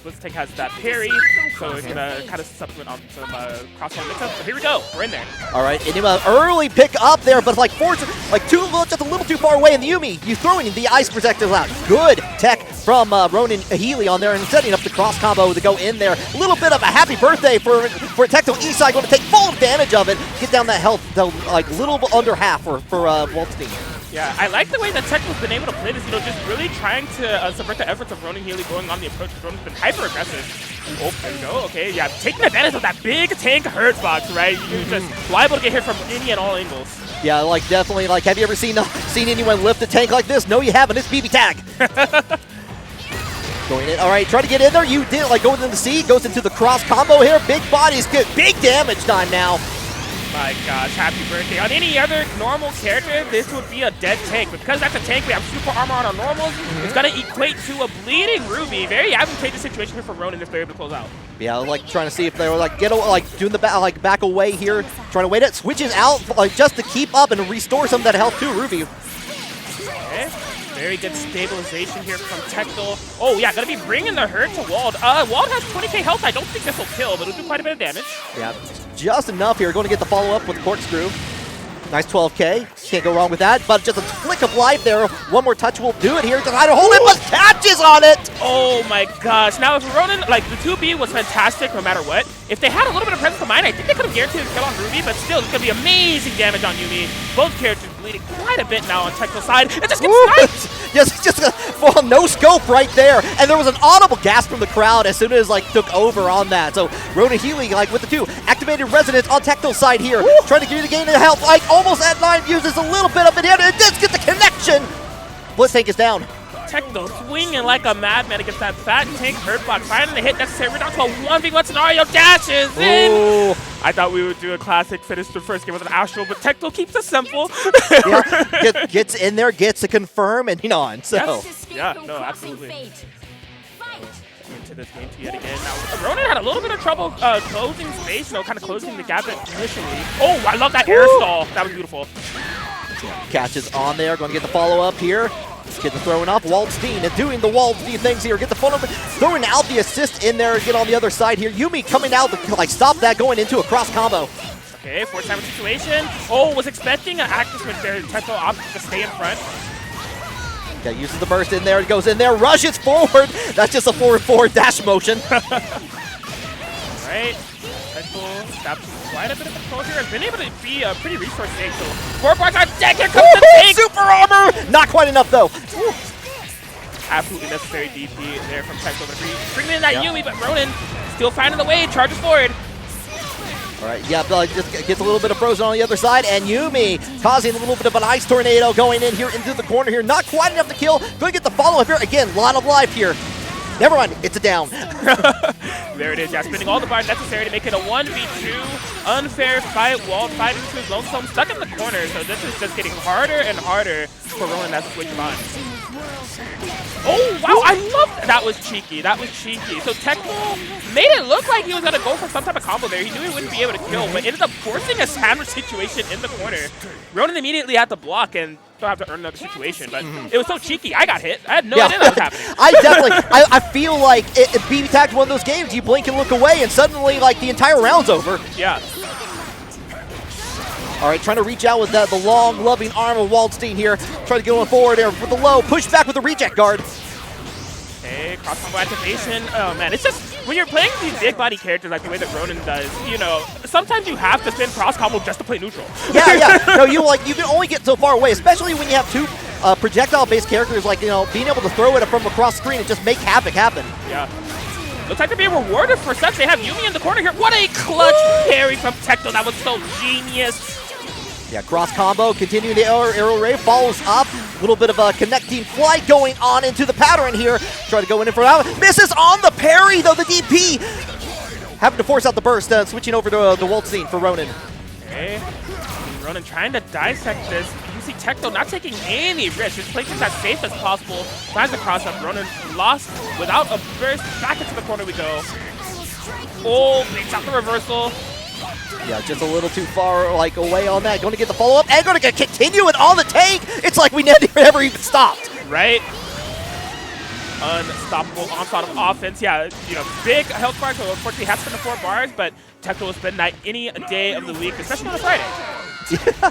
BLAZBLUE has that parry, so it's gonna kind of supplement on some cross-home mix-up. But here we go, we're in there. All right, Enigma early pick up there, but like just a little too far away. And the Yumi, you throwing the ice projectiles out. Good tech from Ronan Healy on there and setting up the cross combo to go in there. A little bit of a happy birthday for Tecto Eastside, going to take full advantage of it. Get down that health to like little under half for Waldstein. Yeah, I like the way that Tecto's been able to play this, just really trying to subvert the efforts of Ronan Healy going on the approach. Ronan's been hyper-aggressive. Oh, there we go, okay, yeah, taking advantage of that big tank hurt box, right? You're just liable to get hit from any and all angles. Yeah, like definitely, like have you ever seen anyone lift a tank like this? No, you haven't, it's BBTAG. Going in, all right, try to get in there, you did, like going into the C, goes into the cross combo here, big bodies, good, big damage time now. My gosh, happy birthday. On any other normal character, this would be a dead tank. But because that's a tank, we have super armor on our normals. It's going to equate to a bleeding Ruby. Very advantageous situation here for Ronan if they're able to close out. Yeah, like trying to see if they were like doing the back away here, trying to wait it, switches out like just to keep up and restore some of that health to Ruby. Okay. Very good stabilization here from Tecto. Oh yeah, gonna be bringing the hurt to Wald. Wald has 20k health. I don't think this will kill, but it'll do quite a bit of damage. Yeah, just enough here. Going to get the follow-up with the corkscrew. Nice 12k. Can't go wrong with that. But just a flick of life there. One more touch will do it here. Try to hold it, but catches on it. Oh my gosh. Now, if Ronan, like the 2B was fantastic no matter what. If they had a little bit of presence of mind, I think they could have guaranteed a kill on Ruby, but still, it's going to be amazing damage on Yumi. Both characters bleeding quite a bit now on Tecto's side. It just gets sniped! just well, no scope right there. And there was an audible gasp from the crowd as soon as like took over on that. So Ronan Healy, like with the two, activated resonance on Tecto's side here. Woo! Trying to gain the health, like almost at 9, uses a little bit of it here. It does get the connection. Blitz tank is down. Tecto swinging like a madman against that fat tank hurt box, finding the hit necessary. We're down to a 1v1 scenario. Dashes in. Ooh. I thought we would do a classic finish the first game with an Astral, but Tecto keeps it simple. Yeah, gets in there, gets to confirm, and on. So yes. Yeah, no, absolutely. Into this game yet again. Now, Ronan had a little bit of trouble closing space, kind of closing the gap initially. Oh, I love that air stall. That was beautiful. Catches on there, going to get the follow-up here. Get the throwing off. Waldstein and doing the Waldstein things here. Get the phone number, throwing out the assist in there. Get on the other side here. Yumi coming out to like stop that going into a cross combo. Okay, 4-timer situation. Oh, was expecting an active switch there. Tecto opts to stay in front. Yeah, uses the burst in there. It goes in there, rushes forward. That's just a forward dash motion. Right. Tecto establishes quite a bit of control here and been able to be a pretty resource tank. So 4 bars on deck. Here comes the tank. Super armor. Not quite enough though. Ooh. Absolutely necessary DP there from Tecto. Bringing in that Yumi, but Ronan still finding the way. Charges forward. All right, yeah, just gets a little bit of frozen on the other side, and Yumi causing a little bit of an ice tornado going in here into the corner here. Not quite enough to kill. Going to get the follow-up here. Again, lot of life here. Never mind, it's a down. There it is, yeah, spending all the bar necessary to make it a 1v2 unfair fight. Wald fighting to his lonesome, stuck in the corner, so this is just getting harder and harder for Ronan as a switch on. Oh, wow, I love that. That was cheeky. That was cheeky. So Tecmo made it look like he was going to go for some type of combo there. He knew he wouldn't be able to kill, but ended up forcing a sandwich situation in the corner. Ronan immediately had to block and still have to earn another situation, but it was so cheeky. I got hit. I had no idea that was happening. I feel like BBTAG one of those games, you blink and look away, and suddenly, like, the entire round's over. Yeah. All right, trying to reach out with the long, loving arm of Waldstein here. Trying to get on forward there with the low. Push back with the reject guard. Okay, cross combo activation. Oh, man, it's just, when you're playing these big body characters like the way that Ronan does, sometimes you have to spin cross combo just to play neutral. Yeah. No, you can only get so far away, especially when you have two projectile-based characters, like, being able to throw it from across the screen and just make havoc happen. Yeah. Looks like they're being rewarded for such. They have Yumi in the corner here. What a clutch parry from Tecto. That was so genius. Yeah, cross combo, continuing the arrow ray, follows up. A little bit of a connecting flight going on into the pattern here. Try to go in for that. Misses on the parry, though, the DP. Having to force out the burst, switching over to the Waldstein for Ronan. Okay. Ronan trying to dissect this. You see Tecto not taking any risks, just playing things as safe as possible. Finds the cross up. Ronan lost without a burst. Back into the corner we go. Oh, makes out the reversal. Yeah, just a little too far, like, away on that. Going to get the follow-up and going to continue it on the tank. It's like we never even stopped. Right? unstoppable onslaught of offense. Yeah, you know, big health bar, so unfortunately has to spend the 4 bars, but Tecto will spend that any day of the week, especially on a Friday. Yeah.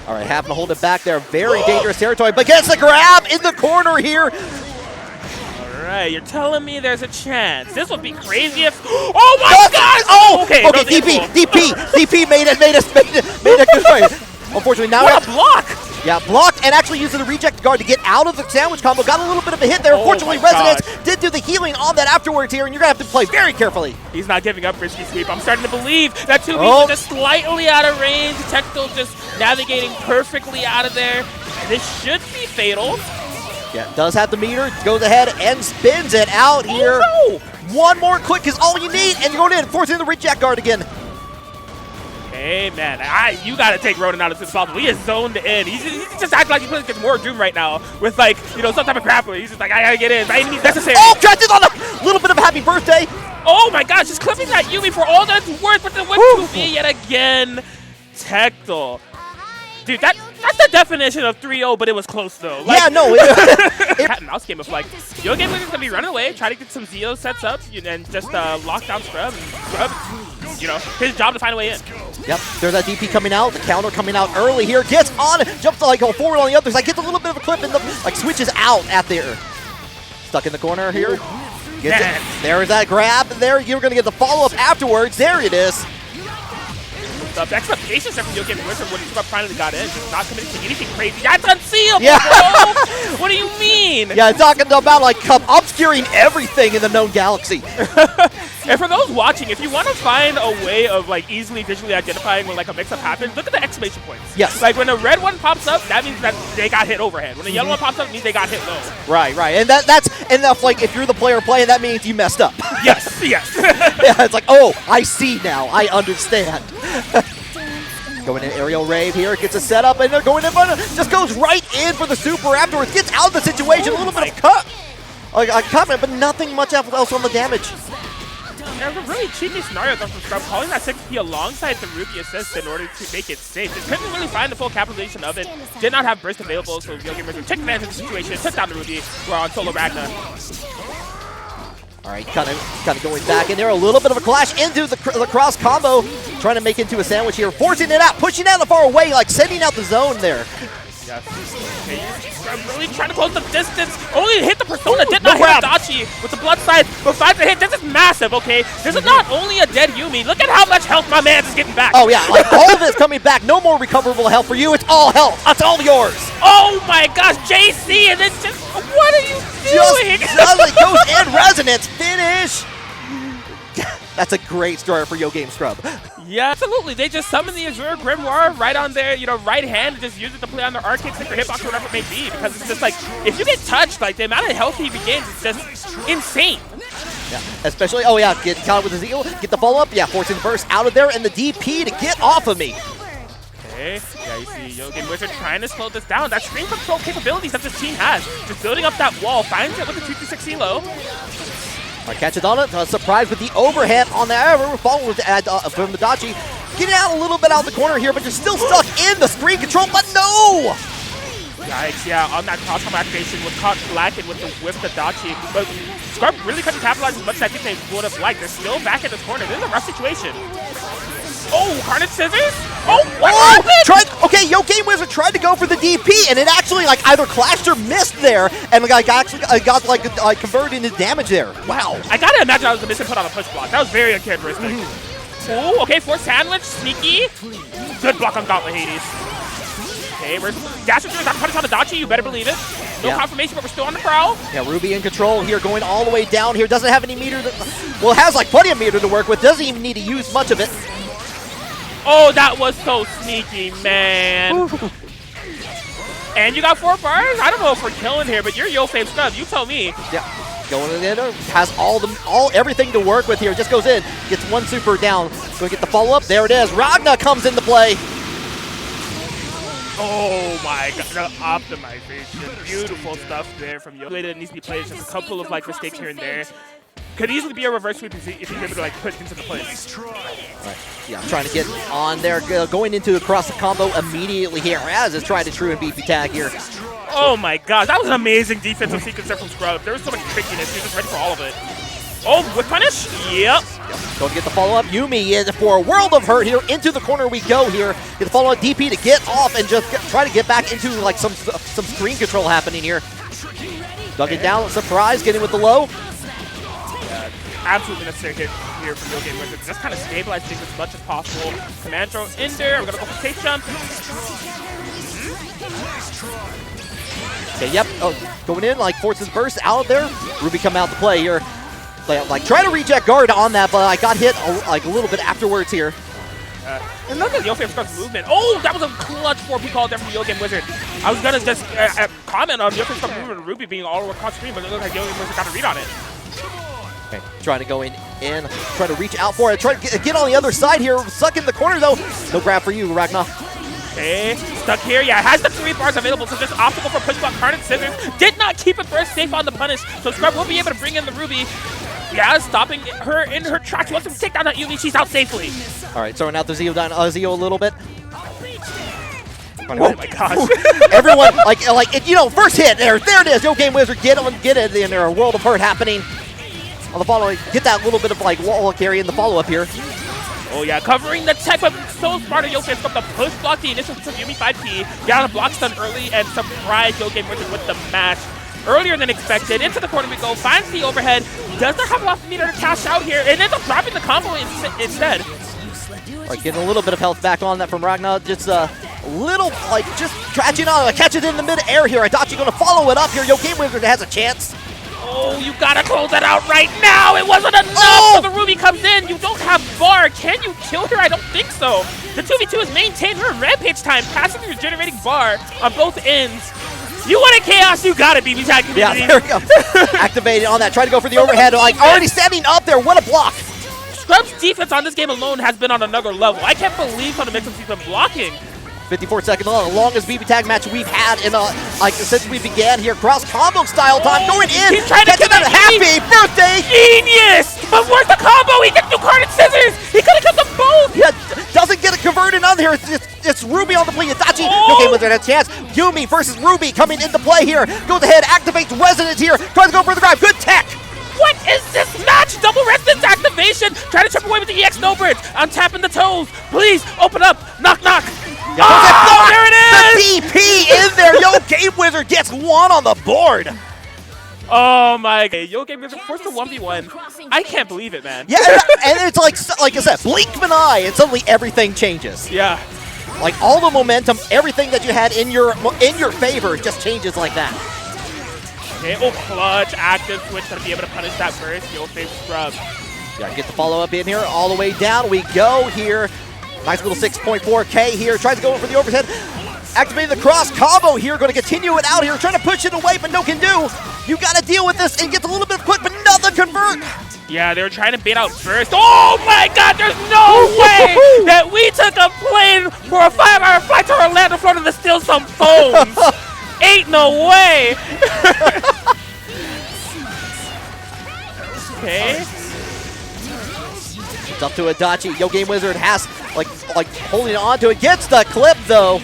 All right, having to hold it back there. Very dangerous territory, but gets the grab in the corner here. All right, you're telling me there's a chance. This would be crazy if... Oh, my God! Oh! Okay, DP made it good fight. Unfortunately, now... What a block! Yeah, blocked and actually using the reject guard to get out of the sandwich combo. Got a little bit of a hit there. Unfortunately, Resonance did do the healing on that afterwards here, and you're going to have to play very carefully. He's not giving up Risky Sweep. I'm starting to believe that 2B was just slightly out of range. Tecto just navigating perfectly out of there. And this should be fatal. Yeah, does have the meter. Goes ahead and spins it out here. Oh, no. One more click is all you need, and you're going in, forcing the reject guard again. Hey, man, you got to take Ronan out as soon as possible. He is zoned in. He's just acting like he's playing against more Doom right now with, like, you know, some type of grappling. He's just like, I got to get in. By any means necessary. Oh, catches on a little bit of a happy birthday. Oh, my gosh, just clipping that Yumi for all that it's worth with the whip 2B yet again. Tecto. Dude, that's the definition of 3-0, but it was close, though. Like, yeah, no. Cat and mouse game of, like, Yo Game Wizard's going to be running away, try to get some Zeo sets up, and just lock down Scrub. And Scrub, you know, his job to find a way in. Yep, there's that DP coming out, the counter coming out early here, gets on, jumps to, like, go forward on the other side, gets a little bit of a clip and like switches out at there. Stuck in the corner here. There's that grab there. You're going to get the follow-up afterwards. There it is. The expectations from Yo Game Wizard when Scrub finally got in, just not committing to anything crazy. That's unseeable, bro! What do you mean? Yeah, it's talking about, like, obscuring everything in the known galaxy. And for those watching, if you want to find a way of, like, easily visually identifying when, like, a mix-up happens, look at the exclamation points. Yes. Like, when a red one pops up, that means that they got hit overhead. When a yellow one pops up, it means they got hit low. Right. And that's enough, like, if you're the player playing, that means you messed up. Yes. Yeah, it's like, oh, I see now. I understand. Going in aerial rave here, gets a setup, and they're going in front of, just goes right in for the super afterwards, gets out of the situation, a little bit of cut, but nothing much else on the damage. There's a really cheeky scenario though from Scrub, calling that 6P alongside the Rupee assist in order to make it safe. Just couldn't really find the full capitalization of it, did not have burst available, so Yo Game Wizard took advantage of the situation, took down the Rupee, we're on solo Ragnar. All right, kind of going back in there, a little bit of a clash into the cross combo, trying to make it into a sandwich here, forcing it out, pushing out far away, like sending out the zone there. Yes. Okay, I'm really trying to close the distance. Only hit the Persona, did not hit Adachi with the blood side. But finds the hit, this is massive, okay? This is not only a dead Yumi. Look at how much health my man is getting back. Oh yeah, like all of it's coming back. No more recoverable health for you. It's all health. It's all yours. Oh my gosh, JC, and then just, what are you doing? Just goes in resonance. Finish. That's a great story for Yo Game Scrub. Yeah, absolutely. They just summon the Azure Grimoire right on their, right hand and just use it to play on their arcade stick or hitbox or whatever it may be. Because it's just like, if you get touched, like the amount of health he regains is just insane. Yeah, especially, get caught with the Zeal, get the follow up, forcing the burst out of there, and the DP to get off of me. Okay, yeah, you see Yo Game Wizard trying to slow this down. That stream control capabilities that this team has. Just building up that wall, finds it with the 226 elo. Catches on it, surprise with the overhand on there, followed from the Dachi. Getting out a little bit out of the corner here, but you're still stuck in the screen control, but no! Yikes, yeah, on that cross combo activation was caught lacking with the whip the Dachi, but Scrub really couldn't capitalize as much as I think they would have liked. They're still back in this corner. This is a rough situation. Oh, Carnage Scissors? Oh, what happened? Okay, Yo Game Wizard tried to go for the DP, and it actually either clashed or missed there, and got converted into damage there. Wow. I gotta imagine I was a misinput on a push block. That was very uncharacteristic. Ooh, okay, forced sandwich, sneaky. Good block on Gauntlet Hades. Okay, we're Dash is got punish on the Dachi, you better believe it. No confirmation, but we're still on the prowl. Yeah, Ruby in control here, going all the way down here. Doesn't have any meter. Well, has plenty of meter to work with. Doesn't even need to use much of it. Oh, that was so sneaky, man. And you got 4 bars? I don't know if we're killing here, but you're Yo Fame Scrub. You tell me. Yeah, going in there, has everything to work with here. Just goes in, gets one super down. Go get the follow up. There it is. Ragnar comes into play. Oh my god, the optimization. Beautiful stuff there from Yo. That needs to be played. Just a couple of mistakes here and there. Could easily be a reverse sweep if he's able to put things into place. Right. Yeah, trying to get on there, going into across the combo immediately here. As is tried to true in BBTAG here. Oh my god, that was an amazing defensive sequence there from Scrub. There was so much trickiness. He was just ready for all of it. Oh, whip punish? Yep. Going to get the follow-up. Yumi is for a world of hurt here. Into the corner we go here. Get the follow-up DP to get off and just try to get back into like some screen control happening here. Dug it down. Surprise. Getting with the low. Absolutely necessary hit here from Yo Game Wizard. Just kind of stabilize things as much as possible. Command throw in there. We're going to go for safe jump. Okay, yep. Oh, going in, like, forces burst out there. Ruby come out to play here. Like, try to reject guard on that, but I got hit like a little bit afterwards here. And look at Yo Game Scrub's movement. Oh, that was a clutch 4P call there from Yo Game Wizard. I was going to just comment on Yo Game Scrub's movement and Ruby being all across screen, but it looked like Yo Game Wizard got a read on it. Okay, trying to go in, trying to reach out for it. Try to get on the other side here. Stuck in the corner, though. No grab for you, Ragnar. Okay, stuck here. Yeah, has the 3 bars available, so just optimal for push block. Carnage Scissors did not keep it first safe on the punish, so Scrub will be able to bring in the Ruby. Yeah, stopping her in her tracks. Wants to take down that Yumi. She's out safely. All right, throwing out the Zio a little bit. Oh my gosh. Everyone, you know, first hit. There it is. Yo Game Wizard, get it in there. A world of hurt happening. On the follow, get that little bit of like wall carry in the follow-up here. Oh yeah, covering the tech, but so smart of Yo Game from the push block the initial from Yumi 5P. Got a block stun early and surprise Yo Game Wizard with the match. Earlier than expected, into the corner we go, finds the overhead, does not have enough meter to cash out here, and ends up dropping the combo instead. Like getting a little bit of health back on that from Ragnar, just a little, like, just catching on, catch it in the mid-air here. Adachi gonna follow it up here. Yo Game Wizard has a chance. Oh, you gotta close that out right now. It wasn't enough. Oh! So the Ruby comes in. You don't have bar. Can you kill her? I don't think so. The 2v2 has maintained her rampage time, passively regenerating bar on both ends. You want a chaos? You got it, BBTAG community. Yeah, there we go. Activated on that. Try to go for the overhead. Like, already standing up there. What a block. Scrub's defense on this game alone has been on another level. I can't believe how the mix he's been blocking. 54 seconds long, the longest BBTAG match we've had in since we began here. Cross combo style time going in. He's trying to get that happy birthday. Genius! But where's the combo? He gets two Carnage Scissors. He could have kept them both. Yeah, doesn't get it converted on there. It's Ruby on the play. Itachi. Yo Game Wizard has a chance. Yumi versus Ruby coming into play here. Goes ahead, activates Resonance here. Tries to go for the grab. Good tech. What is this match? Double resonance activation. Trying to chip away with the EX Snowbirds. I'm tapping the toes. Please open up. Knock, knock. Oh, there it is! The DP in there. Yo Game Wizard gets one on the board. Oh my god. Yo Game Wizard forced a 1v1. I can't believe it, man. Yeah, and it's like I said, blink of an eye, and suddenly everything changes. Yeah. Like all the momentum, everything that you had in your favor just changes like that. Okay, oh, clutch, active switch, gonna be able to punish that burst. Yo, face Scrub. Gotta get the follow-up in here, all the way down we go here. Nice little 6.4K here, tries to go for the overhead. Activating the cross combo here, gonna continue it out here, trying to push it away, but no can do. You gotta deal with this, and gets a little bit quick, but nothing convert. Yeah, they were trying to bait out burst. Oh my god, there's no way that we took a plane for a 5-hour flight to Orlando, Florida to steal some phones. Ain't no way. Okay. It's up to Adachi. Yo Game Wizard has like holding on to it. Gets the clip though.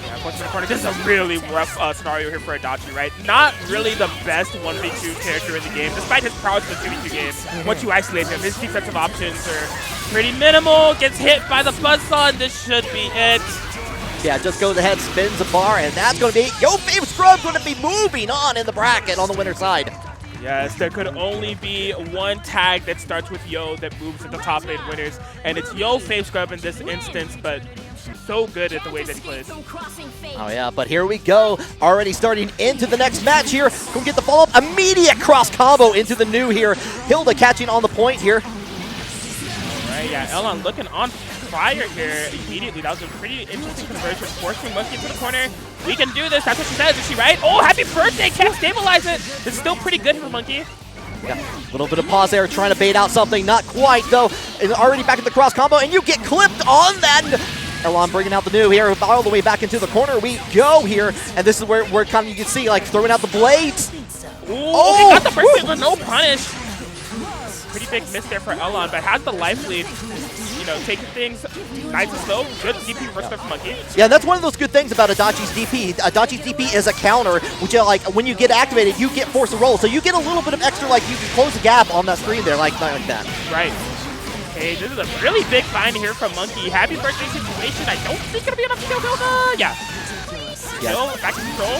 Yeah, this is a really rough scenario here for Adachi, right? Not really the best 1v2 character in the game, despite his prowess in the 2v2 game. Once you isolate him, his defensive options are pretty minimal. Gets hit by the buzzsaw, and this should be it. Yeah, just goes ahead, spins the bar, and that's going to be Yo Fame Scrub's going to be moving on in the bracket on the winner's side. Yes, there could only be one tag that starts with Yo that moves to the top 8 winners, and it's Yo Fame Scrub in this instance, but so good at the way that he plays. Oh yeah, but here we go. Already starting into the next match here. Go get the follow-up. Immediate cross combo into the new here. Hilda catching on the point here. All right, yeah, Elon looking on fire here immediately. That was a pretty interesting conversion. Forcing Monkey into the corner. We can do this. That's what she says. Is she right? Oh, happy birthday. Can't stabilize it. It's still pretty good for Monkey. Yeah, a little bit of pause there, trying to bait out something. Not quite, though. And already back in the cross combo, and you get clipped on that. Elon bringing out the new here, all the way back into the corner we go here. And this is where kind of you can see, like, throwing out the blades. Ooh, oh, he got the first hit with no punish. Pretty big miss there for Elon, but has the life lead. You know, taking things nice and slow. Good DP reverse there for Monkey. Yeah, that's one of those good things about Adachi's DP. Adachi's DP is a counter, which like when you get activated, you get force to roll. So you get a little bit of extra, like you can close the gap on that screen there, like that. Right. Okay, this is a really big find here from Monkey. Happy birthday situation. I don't think it'll be enough to kill Hilda. Yeah. Still back in control.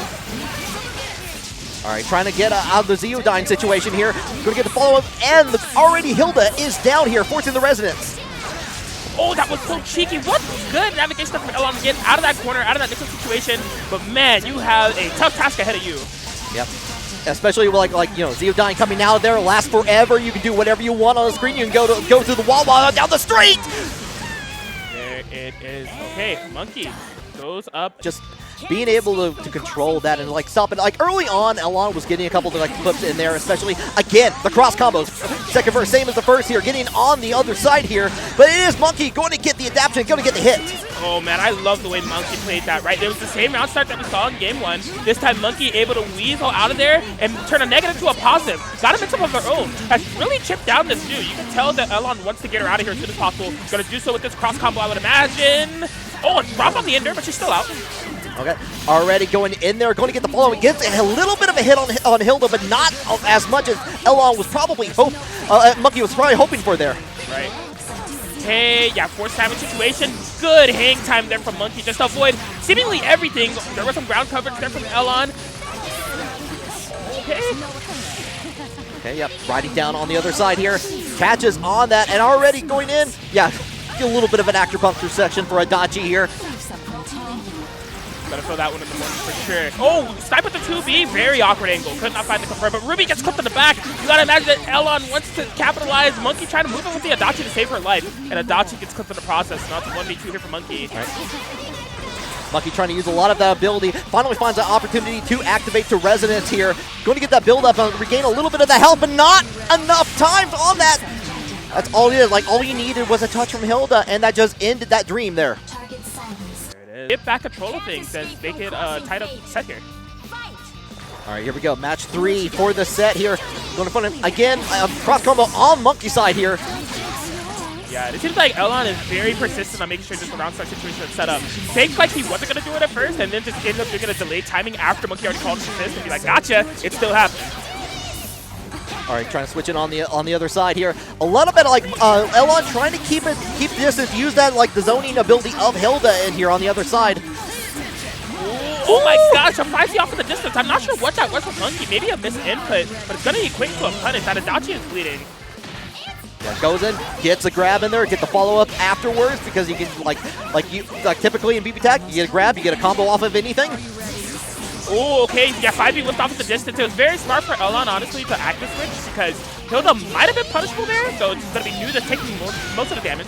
All right, trying to get out of the Zeodyne situation here. Going to get the follow-up, and already Hilda is down here, forcing the resonance. Oh, that was so cheeky. What good navigation from Elon to get out of that corner, out of that nickel situation. But man, you have a tough task ahead of you. Yep. Especially like you know, Zeodyne coming out of there, lasts forever. You can do whatever you want on the screen. You can go to the wall down the street. There it is. Okay, Monkey goes up. Just being able to control that and like stop it. Like early on, Elon was getting a couple of like clips in there, especially again the cross combos. Second verse, same as the first here, getting on the other side here. But it is Monkey going to get the adaptation, going to get the hit. Oh man, I love the way Monkey played that, right? It was the same round start that we saw in game 1. This time Monkey able to weasel out of there and turn a negative to a positive. Got a mix up of their own. Has really chipped down this dude. You can tell that Elon wants to get her out of here as soon as possible. Gonna do so with this cross combo, I would imagine. Oh, a drop on the ender, but she's still out. Okay, already going in there, going to get the follow. Gets a little bit of a hit on Hilda, but not as much as Elon was probably Monkey was probably hoping for there. Right. Hey, yeah, force damage situation. Good hang time there from Monkey, just to avoid seemingly everything. There was some ground coverage there from Elon. Okay. Okay, yep, riding down on the other side here. Catches on that, and already going in. Yeah, a little bit of an acupuncture section for Adachi here. Gotta throw that one in the morning for sure. Oh, snipe with the 2B. Very awkward angle. Could not find the confirm, but Ruby gets clipped in the back. You gotta imagine that Elon wants to capitalize. Monkey trying to move in with the Adachi to save her life. And Adachi gets clipped in the process. Now it's 1v2 here for Monkey. Right. Monkey trying to use a lot of that ability. Finally finds an opportunity to activate to resonance here. Going to get that build up and regain a little bit of the health, but not enough times on that. That's all it is. Like all you needed was a touch from Hilda, and that just ended that dream there. Get back control of things and make it a tight up set here. All right, here we go. Match 3 for the set here. Going to put him again. Cross combo on Monkey side here. Yeah, it seems like Elon is very persistent on making sure this round start situation is set up. Faked like he wasn't going to do it at first, and then just ended up doing a delayed timing after Monkey already called assist and be like, gotcha, it still happened. All right, trying to switch it on the other side here. A little bit like Elon trying to keep distance, use that like the zoning ability of Hilda in here on the other side. Oh my gosh, a 5C off in the distance. I'm not sure what that was for Monkey. Maybe a missed input, but it's gonna equate to a punish. That Adachi is bleeding. Yeah, goes in, gets a grab in there, get the follow up afterwards because you can like typically in BBTAG, you get a grab, you get a combo off of anything. Oh, okay. Yeah, 5B whipped off at the distance. It was very smart for Elon, honestly, to active switch because Hilda might have been punishable there, so it's going to be New that's taking most of the damage.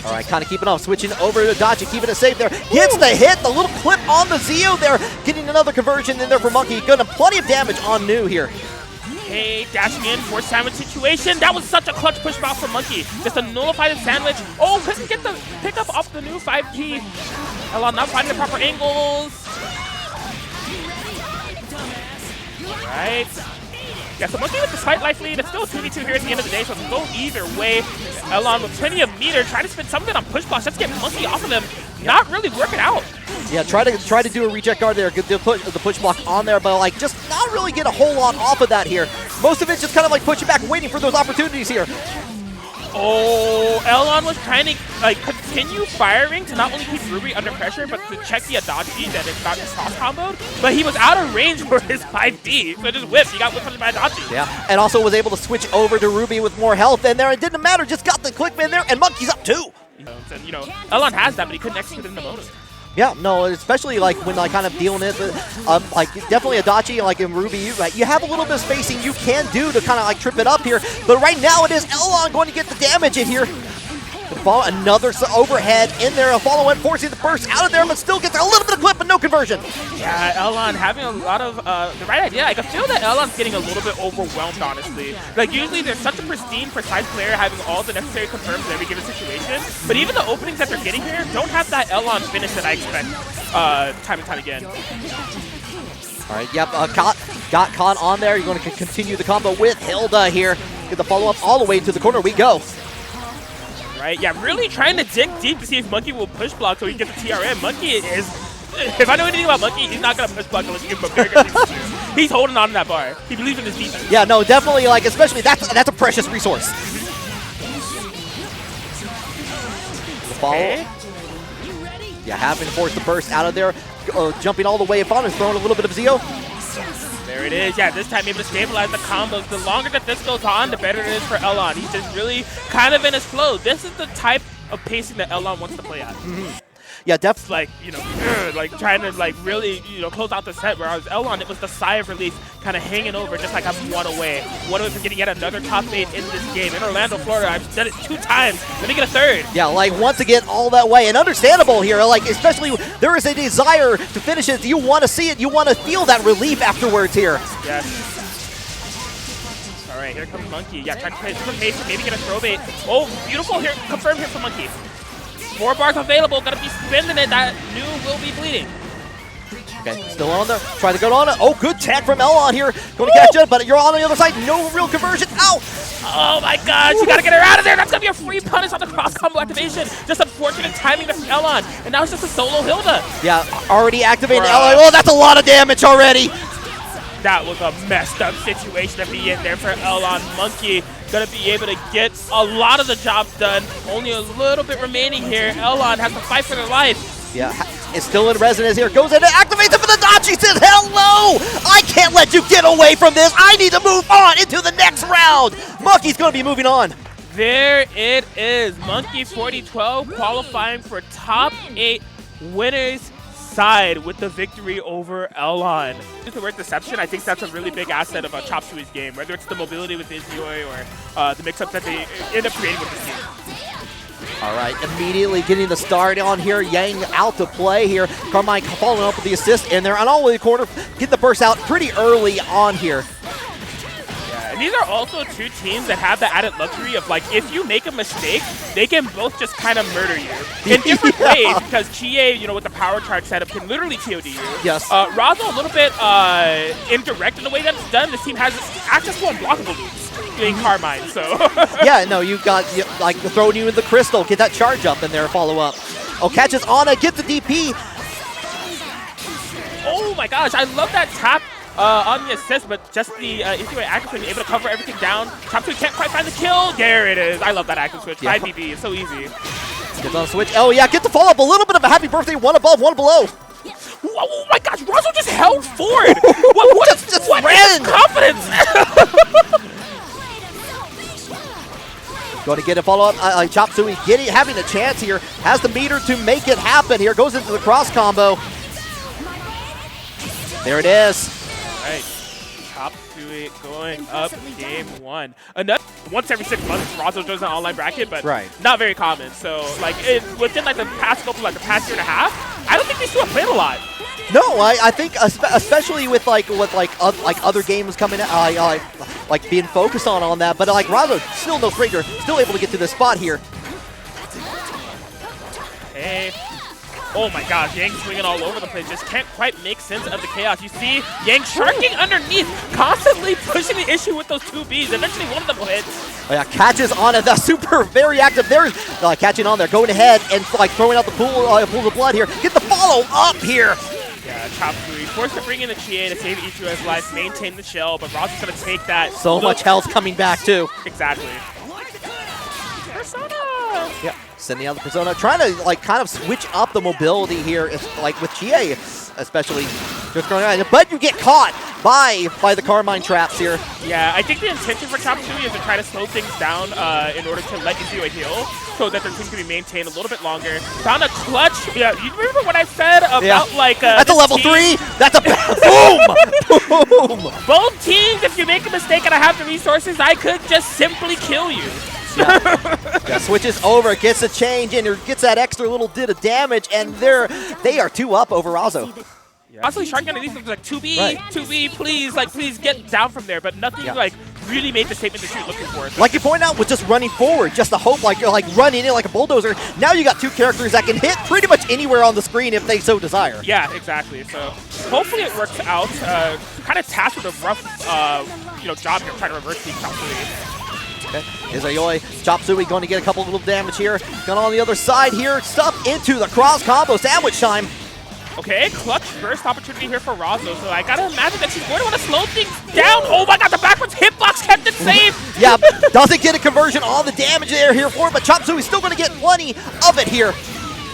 All right, kind of keeping off, switching over to Adachi, keeping it safe there. Gets the hit, the little clip on the Zeo there, getting another conversion in there for Monkey. Gonna plenty of damage on New here. Okay, dashing in for sandwich situation. That was such a clutch push back from Monkey. Just a nullified sandwich. Oh, couldn't get the pickup off the New 5G. Elon not finding the proper angles. All right. Yeah, so Monkey with the slight life lead. It's still 2v2 here at the end of the day, so it can go either way. Elon with plenty of meter, trying to spin some of it on push blocks. Let's get Monkey off of them. Not really working out. Yeah, try to do a reject guard there, get the push block on there, but like just not really get a whole lot off of that here. Most of it's just kind of like pushing back, waiting for those opportunities here. Oh, Elon was trying to like continue firing to not only keep Ruby under pressure, but to check the Adachi that it got cross comboed. But he was out of range for his 5D, so just whipped. He got whipped by Adachi. Yeah, and also was able to switch over to Ruby with more health in there. It didn't matter, just got the click in there, and Monkey's up too. And you know, Elon has that, but he couldn't execute it in the motive. Yeah, no, especially like when like kind of dealing it, like definitely Adachi, like in Ruby, you have a little bit of spacing you can do to kind of like trip it up here. But right now it is Elon going to get the damage in here. Another overhead in there, a follow-in, forcing the burst out of there, but still gets a little bit of clip, but no conversion. Yeah, Elon having a lot of the right idea. I can feel that Elon's getting a little bit overwhelmed, honestly. Like, usually there's such a pristine, precise player having all the necessary confirms in every given situation, but even the openings that they're getting here don't have that Elon finish that I expect time and time again. All right, yep, got caught on there. You're going to continue the combo with Hilda here. Get the follow-up all the way to the corner we go. Right, yeah, really trying to dig deep to see if Monkey will push block so he can get the TRM. Monkey is, if I know anything about Monkey, he's not going to push block unless you give him a very good reason. He's holding on to that bar. He believes in his defense. Yeah, no, definitely, like, especially, that's a precious resource. The follow. Okay. Yeah, having to force the burst out of there. Jumping all the way up on and throwing a little bit of Zeo. There it is. Yeah, this time able to stabilize the combos. The longer that this goes on, the better it is for Elon. He's just really kind of in his flow. This is the type of pacing that Elon wants to play at. Yeah, definitely. Like, you know, like trying to like really, you know, close out the set. Whereas Elon, it was the sigh of relief, kind of hanging over, just like I'm one away from getting yet another top 8 in this game. In Orlando, Florida, I've done it 2 times. Let me get a 3rd. Yeah, like once again, all that way, and understandable here. Like especially, there is a desire to finish it. You want to see it. You want to feel that relief afterwards here. Yes. All right, here comes Monkey. Yeah, trying to play super pace, maybe get a throw bait. Oh, beautiful here. Confirm here for Monkey. 4 bars available. Gonna be spending it. That new will be bleeding. Okay, still on there. Trying to go on it. Oh, good tag from Elon here. Going to catch it, but you're on the other side. No real conversion. Ow! Oh my gosh, you gotta get her out of there. That's gonna be a free punish on the cross combo activation. Just unfortunate timing to Elon. And now it's just a solo Hilda. Yeah, already activating Elon. Oh, that's a lot of damage already. That was a messed up situation to be in there for Elon. Monkey gonna be able to get a lot of the job done. Only a little bit remaining here. Elon has to fight for their life. Yeah, it's still in resonance here. Goes in and activates it for the dodge. He says, hello! I can't let you get away from this. I need to move on into the next round. Monkey's gonna be moving on. There it is. Monkey 4012 qualifying for top 8 winners side with the victory over Elon. Just the word deception, I think that's a really big asset of Chop Suey's game, whether it's the mobility with Izioi or the mix-ups that they end up creating with this game. All right, immediately getting the start on here. Yang out to play here. Carmine following up with the assist in there. And all the way to the corner, getting the burst out pretty early on here. And these are also 2 teams that have the added luxury of, like, if you make a mistake, they can both just kind of murder you in different ways, because Chie, you know, with the power charge setup can literally TOD you. Yes. Razo a little bit indirect in the way that it's done. This team has access to unblockable loops, being Carmine, so. Yeah, no, you've got, like, throwing you in the crystal, get that charge up in there, follow up. Oh, catches Ana, get the DP. Oh my gosh, I love that tap. On the assist, but just the Izioi active switch, able to cover everything down. Chop Suey can't quite find the kill. There it is. I love that active switch. 5BB, it's so easy. Gets on the switch. Oh yeah, get the follow up. A little bit of a happy birthday. 1 above, 1 below. Oh my gosh, Razo just held forward. What is confidence? Going to get a follow up. Chop Suey having a chance here. Has the meter to make it happen here. Goes into the cross combo. There it is. Right, Chop Suey going up game 1. Another once every 6 months, Razo does an online bracket, but not very common. So, like, within like the past couple, like the past year and a half, I don't think these 2 have played a lot. No, I think especially with other games coming out, like being focused on that. But like Razo, still no stranger, still able to get to this spot here. Hey. Oh my gosh, Yang swinging all over the place. Just can't quite make sense of the chaos. You see Yang sharking underneath, constantly pushing the issue with those 2 Bs. Eventually one of them hits. Oh yeah, catches on it. The super very active there. Catching on there, going ahead and like throwing out the pool of blood here. Get the follow up here. Yeah, Chop Suey forced to bring in the Chie to save Ichigo's life, maintain the shell, but Razo's gonna take that. So much health coming back too. Exactly. Persona! Yeah. Sending out the Persona, trying to like kind of switch up the mobility here, like with Chie, especially just going around. But you get caught by the Carmine traps here. Yeah, I think the intention for Chop Suey is to try to slow things down in order to let Izioi heal, so that their team can be maintained a little bit longer. Found a clutch. Yeah, you remember what I said about like that's a level 3. That's a boom, boom. Both teams, if you make a mistake and I have the resources, I could just simply kill you. Yeah, switches over, gets a change in, or gets that extra little bit of damage, and they are 2 up over Razo. Yeah. Honestly, Shotgun at least was like 2B, 2B, please, like, please get down from there, but nothing like really made the statement that she was looking for. So like you pointed out, with just running forward, just to hope like you're like running in like a bulldozer. Now you got two characters that can hit pretty much anywhere on the screen if they so desire. Yeah, exactly. So hopefully it works out. Kind of tasked with a rough, job here trying to reverse the Chop Suey. Okay. Is Ayoi Chop Suey going to get a couple little damage here? Going on the other side here, stuff into the cross combo sandwich time. Okay, clutch burst opportunity here for Razo, so I gotta imagine that she's going to want to slow things down. Oh my god, the backwards hitbox kept it safe! Yeah, doesn't get a conversion on the damage they're here for, but Chop Suey's still going to get plenty of it here.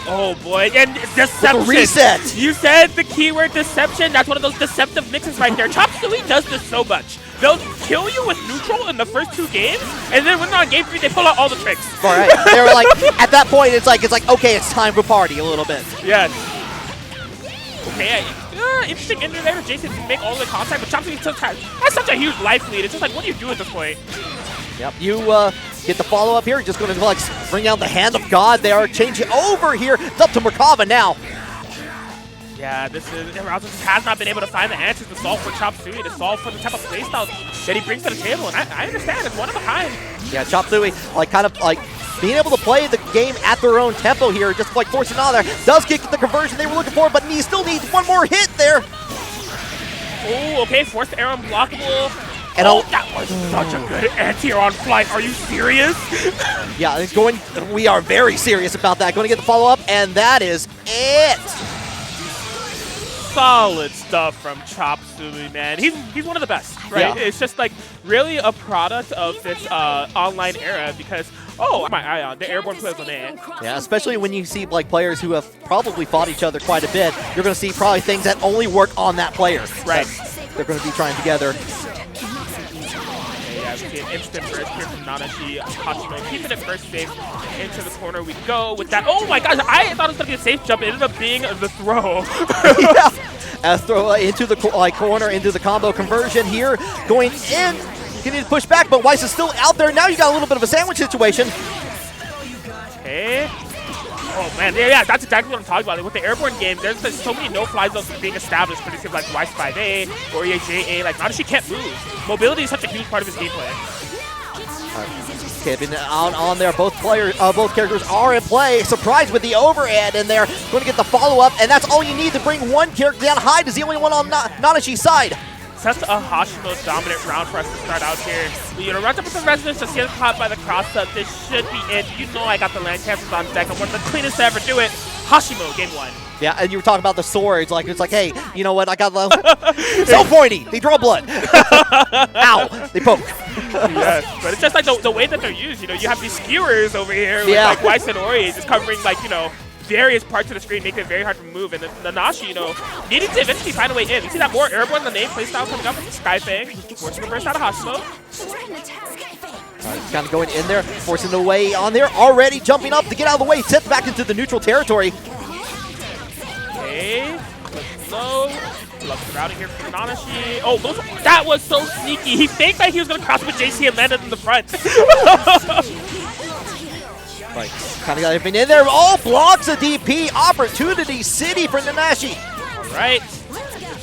Oh boy, and deception. Reset. You said the keyword deception. That's one of those deceptive mixes right there. Chop Suey does this so much. They'll kill you with neutral in the first 2 games, and then when they're on game 3, they pull out all the tricks. All right, they're like, at that point, it's like, okay, it's time for party a little bit. Yes. Okay, interesting ender there. Jason can make all the contact, but Chop Suey has such a huge life lead. It's just like, what do you do at this point? Yep, you get the follow-up here. Just going to like bring out the hand of God. They are changing over here. It's up to Merkava now. Yeah, this is Razo just has not been able to find the answers to solve for Chop Suey, to solve for the type of playstyle that he brings to the table, and I understand it's one of a kind. Yeah, Chop Suey like kind of like being able to play the game at their own tempo here, just like forcing on there. Does get the conversion they were looking for, but he still needs one more hit there. Oh, okay, forced air unblockable. And that was such a good anti-air on flight. Are you serious? Yeah, it's going. We are very serious about that. Going to get the follow-up, and that is it. Solid stuff from Chop Suey, man. He's one of the best, right? Yeah. It's just like really a product of this online era because, oh, my eye on the airborne players on it. Yeah, especially when you see like players who have probably fought each other quite a bit. You're going to see probably things that only work on that player. Right. They're going to be trying together. We see an instant burst here from Nanashi. Hashimo keeping it first safe. Into the corner we go with that. Oh my gosh, I thought it was going to be a safe jump. It ended up being the throw. Yeah. Throw into the corner, into the combo conversion here. Going in. You need to push back, but Weiss is still out there. Now you got a little bit of a sandwich situation. Okay. Oh man, yeah, that's exactly what I'm talking about. Like, with the airborne game, there's so many no-fly zones being established for these like Weiss 5A, or JA. Like, Nanashi can't move. Mobility is such a huge part of his gameplay. Keeping on there, both characters are in play. Surprised with the overhead in there. Going to get the follow-up, and that's all you need to bring one character down. Hyde is the only one on Nanashi's side. Such a Hashimo dominant round for us to start out here. Runs up with the resonance, just gets caught by the cross-up. This should be it. You know I got the land cancels on deck. I'm one of the cleanest to ever do it. Hashimo, game 1. Yeah, and you were talking about the swords. Like, it's like, hey, you know what? I got so pointy. They draw blood. Ow. They poke. Yes, but it's just like the way that they're used. You know, you have these skewers over here with like Weiss and Ori just covering like, various parts of the screen, making it very hard to move. And then Nanashi, needing to eventually find a way in. You see that more airborne than name playstyle coming up with the Skyfang, forcing the burst out of Hashimo. He's kind of going in there, forcing the way on there, already jumping up to get out of the way, sent back into the neutral territory. Okay, low. Love the routing here from Nanashi. Oh, that was so sneaky. He faked that he was going to cross with JC and landed in the front. Right, kind of got everything in there. All blocks of DP. Opportunity City for Nanashi. All right.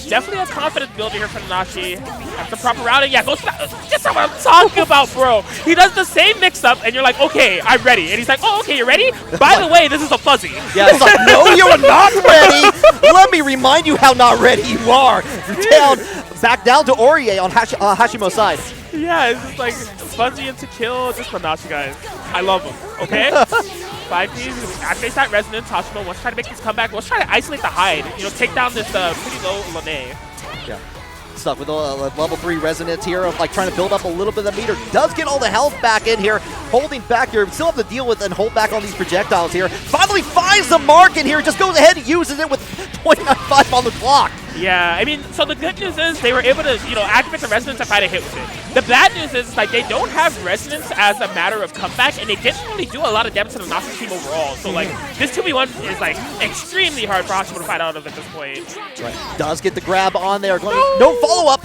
Definitely a confidence builder here for Nanashi. That's the proper routing. Yeah, goes to that. That's what I'm talking about, bro. He does the same mix-up, and you're like, okay, I'm ready. And he's like, oh, okay, you're ready? By the way, this is a fuzzy. Yeah, it's like, no, you're not ready. Let me remind you how not ready you are. You're down, back down to Orie on Hashimo's side. Yeah, it's just like fuzzy into kill. Just Nanashi, guys. I love him, okay? 5Ps, activates that resonance. Hashimo wants to try to make this comeback. Let's try to isolate the hide. Take down this pretty low Lene. Yeah. Stuck with a level 3 resonance here of like trying to build up a little bit of the meter. Does get all the health back in here. Holding back here. Still have to deal with and hold back on these projectiles here. Finally finds the mark in here. Just goes ahead and uses it with 0.95 on the clock. Yeah, I mean, so the good news is they were able to, activate the resonance and find a hit with it. The bad news is, like, they don't have resonance as a matter of comeback, and they didn't really do a lot of damage to the Nazi team overall. So, like, this 2v1 is, like, extremely hard for Hashimo to find out of at this point. Right. Does get the grab on there. No follow-up.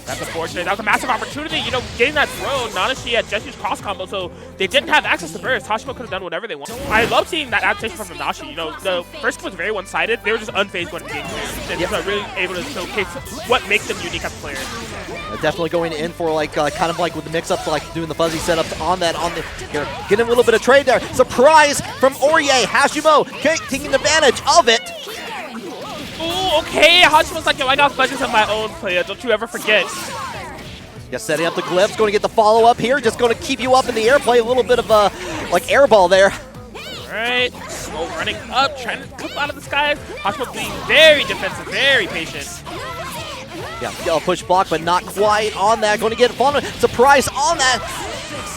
That's unfortunate. That was a massive opportunity. You know, getting that throw, Nanashi had just used cross combo, so they didn't have access to burst. Hashimo could have done whatever they want. I love seeing that adaptation from Nanashi. You know, the first was very one-sided. They were just unfazed going to game two. And just really able to showcase what makes them unique as players. Definitely going in for like kind of like with the mix-ups, like doing the fuzzy setups on that here, getting a little bit of trade there. Surprise from Orie. Hashimo taking advantage of it. Ooh, okay. Hashimo's like, yo, I got fudges on my own player. Don't you ever forget. Yeah, setting up the glyphs, going to get the follow-up here. Just going to keep you up in the air, play a little bit of like air ball there. All right. Slow running up, trying to come out of the skies. Hashimo being very defensive, very patient. Yeah, push block, but not quite on that. Going to get a surprise on that.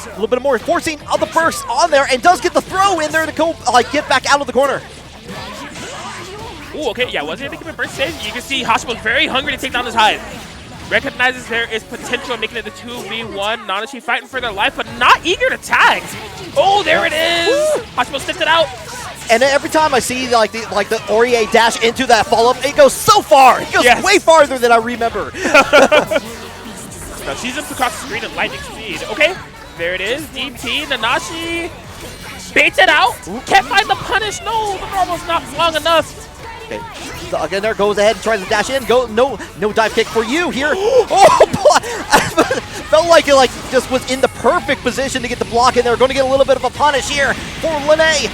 A little bit more forcing of the burst on there, and does get the throw in there to go like get back out of the corner. Ooh, okay, yeah, wasn't able to give a burst save. You can see Hashimo's very hungry to take down this Hive. Recognizes there is potential making it the 2v1. Nanashi fighting for their life, but not eager to tag. Oh, there it is. Hashimo sticks it out. And every time I see like the Orie dash into that follow-up, it goes so far. It goes way farther than I remember. No, she's up across the screen at lightning speed. Okay, there it is. DP, Nanashi baits it out. Can't find the punish. No, the normal's not long enough. Okay, so again there, goes ahead and tries to dash in. No dive kick for you here. Oh boy, I felt like it just was in the perfect position to get the block in there. Going to get a little bit of a punish here for Lene.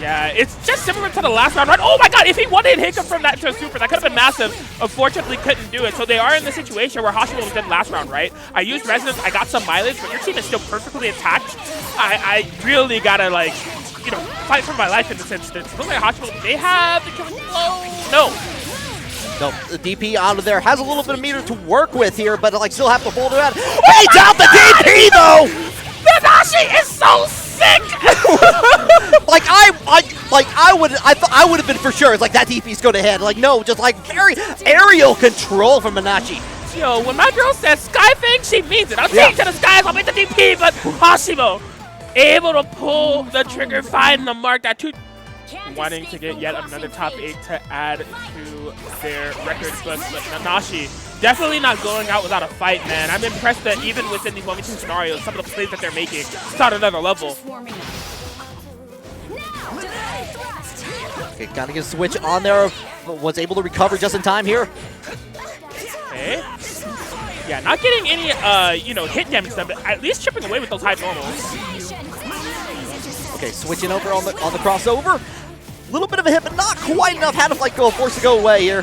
Yeah, it's just similar to the last round, right? Oh my god, if he wanted Hiccup from that to a super, that could have been massive. Unfortunately, couldn't do it. So they are in the situation where Hashimo was dead last round, right? I used Resonance, I got some mileage, but your team is still perfectly intact. I really gotta, like, you know, fight for my life in this instance. Looks like Hashimo, they have the killing blow. No, the DP out of there has a little bit of meter to work with here, but like still have to hold it out. Baits out the DP though! Nanashi is so sick! I would have been for sure. It's like that DP's going ahead. Like no, just like very aerial control from Nanashi. Yo, when my girl says Skyfang, she means it. I'll take to the skies, I'll make the DP, but Hashimo able to pull the trigger, find the mark. That two wanting to get yet another top 8 to add to their record book, but Nanashi definitely not going out without a fight, man. I'm impressed that even within these 1v2 scenarios, some of the plays that they're making is on another level. Okay, gotta get a switch on there. Was able to recover just in time here. Okay. Yeah, not getting any, you know, hit damage done, but at least chipping away with those high normals. Okay, switching over on the crossover. A little bit of a hit, but not quite enough. Had to like force to go away here.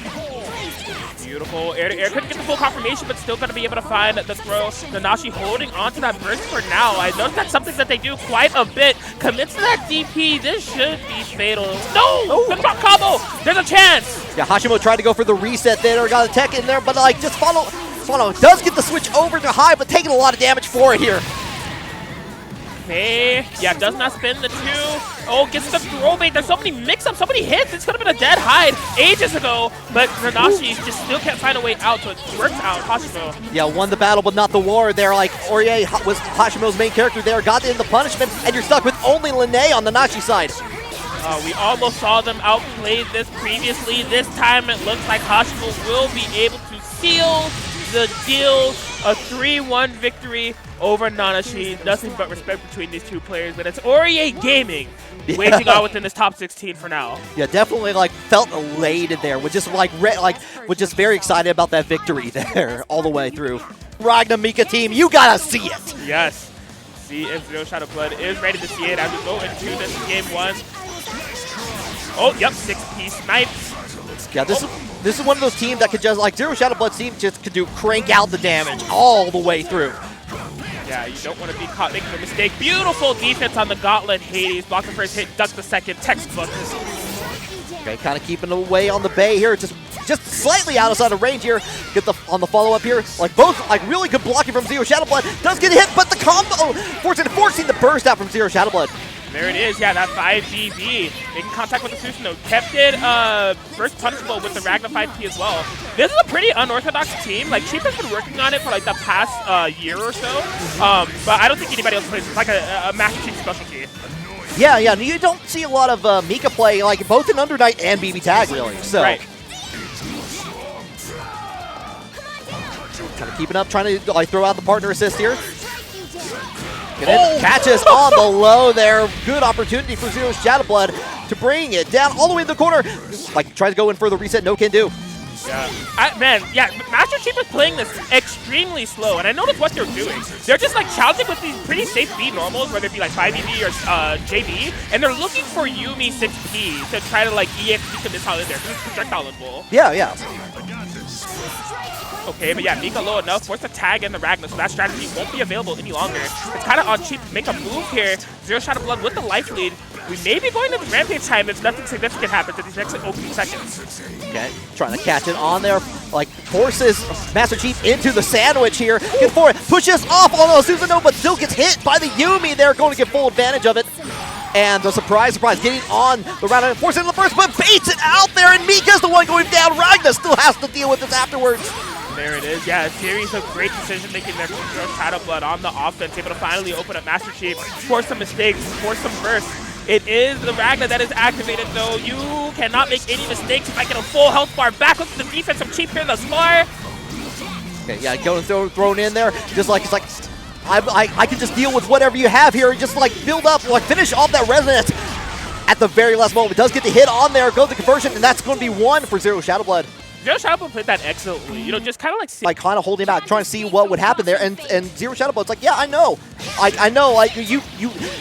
Beautiful. Air to air. Couldn't get the full confirmation, but still going to be able to find the throw. Nanashi holding on to that burst for now. I noticed that's something that they do quite a bit. Commits to that DP. This should be fatal. No! The drop combo! There's a chance! Yeah, Hashimo tried to go for the reset there. Got a tech in there, but like just follow. Does get the switch over to high, but taking a lot of damage for it here. Okay, yeah, does not spin the 2. Oh, gets the throw bait. There's so many mix-ups, so many hits. This could have been a dead hide ages ago, but Nanashi just still can't find a way out, so it works out. Hashimo. Yeah, won the battle, but not the war there. Like, Orie was Hashimo's main character there, got in the punishment, and you're stuck with only Lene on the Nanashi side. We almost saw them outplay this previously. This time it looks like Hashimo will be able to seal the deal. A 3-1 victory over Nanashi. Nothing but respect between these two players, but it's Orie Gaming waging on within this top 16 for now. Yeah, definitely like felt elated there. Was just like was just very excited about that victory there all the way through. Ragnar Mika team, you gotta see it. Yes. See if Zero Shadow Blood is ready to see it as we go into this game 1. Oh, yep, 6-piece snipes. Yeah, this is one of those teams that could just, like, Zero Shadow Blood's team just could crank out the damage all the way through. Yeah, you don't want to be caught making a mistake. Beautiful defense on the Gauntlet. Hades, block the first hit, duck the second, textbook. Okay, kind of keeping away on the bay here, just slightly outside of range here. Get on the follow-up here. Like, both, like, really good blocking from Zero Shadow Blood. Does get hit, but the combo, forcing the burst out from Zero Shadow Blood. There it is, yeah, that 5DB. Making contact with the Susanoo. Kept it first punishable with the Ragnar 5P as well. This is a pretty unorthodox team. Like, Cheap has been working on it for like the past year or so. But I don't think anybody else plays. It's like a Master Chief specialty. Yeah, you don't see a lot of Mika play, like both in Undernight and BBTAG, really. So. Right. Kind of keeping up, trying to like throw out the partner assist here. Catches on the low there. Good opportunity for Zero Shadow Blood to bring it down all the way in the corner. Like, tries to go in for the reset, no can do. Yeah. Man, yeah, Master Chief is playing this extremely slow, and I noticed what they're doing. They're just like challenging with these pretty safe B normals, whether it be like 5EB or JB, and they're looking for Yumi 6P to try to like EXP the missile in there, because it's projectile involved. Yeah, yeah. Okay, but yeah, Mika low enough, force the tag in the Ragnar, so that strategy won't be available any longer. It's kind of on Chief to make a move here. Zero Shadow Blood with the life lead. We may be going to the Rampage time if nothing significant happens in these next opening seconds. Okay, trying to catch it on there, like forces Master Chief into the sandwich here. Get for it, pushes off on Susanoo, but still gets hit by the Yumi there, going to get full advantage of it. And a surprise, getting on the round, forcing the first, but baits it out there, and Mika's the one going down. Ragnar still has to deal with this afterwards. There it is. Yeah, a series of great decision-making there from Zero Shadow Blood on the offense, able to finally open up Master Chief, force some mistakes, force some bursts. It is the Ragnar that is activated, though. You cannot make any mistakes. If I get a full health bar back with the defense from Chief here thus far. Okay, yeah, going thrown in there, just like it's like I can just deal with whatever you have here, just like build up, like finish off that resonance at the very last moment. It does get the hit on there, goes the conversion, and that's going to be one for Zero Shadow Blood. Zero Shadow Blood played that excellently, you know, just kind of like kind of holding back, trying to see what would happen there, and Zero Shadow Blood's like, yeah, I know, I know, like you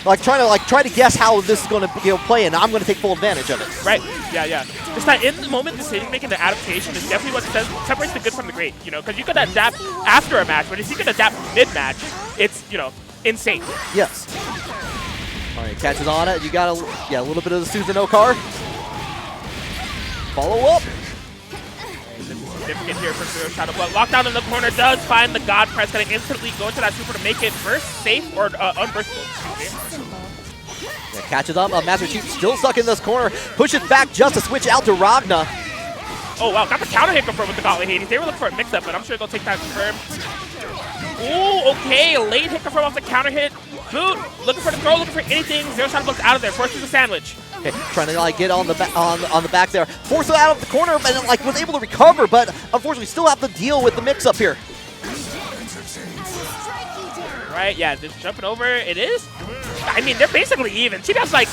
like try to guess how this is going to play, and I'm going to take full advantage of it. Right? Yeah. Just that in the moment decision making, the adaptation is definitely what separates the good from the great, you know, because you could adapt after a match, but if you could adapt mid-match, it's, you know, insane. Yes. All right, catches on it. You got a little bit of the Susanoo car. Follow up. Significant here for Zero Shadow Blood. Lockdown in the corner does find the God Press, going to instantly go into that super to make it burst safe or unburstable. Yeah, catches up. Master Chief still stuck in this corner. Pushes back just to switch out to Ragnar. Oh wow, got the counter hit confirmed with the Gauntlet Hades. They were looking for a mix-up, but I'm sure they'll take that confirmed. Ooh, okay, late hit confirmed off the counter hit. Boot, looking for the throw, looking for anything. Zero Shadow Blood's out of there, forces the sandwich. Okay, trying to like get on the back there, force it out of the corner, but like was able to recover, but unfortunately still have to deal with the mix-up here. Right, yeah, just jumping over. It is. I mean, they're basically even. Chief has like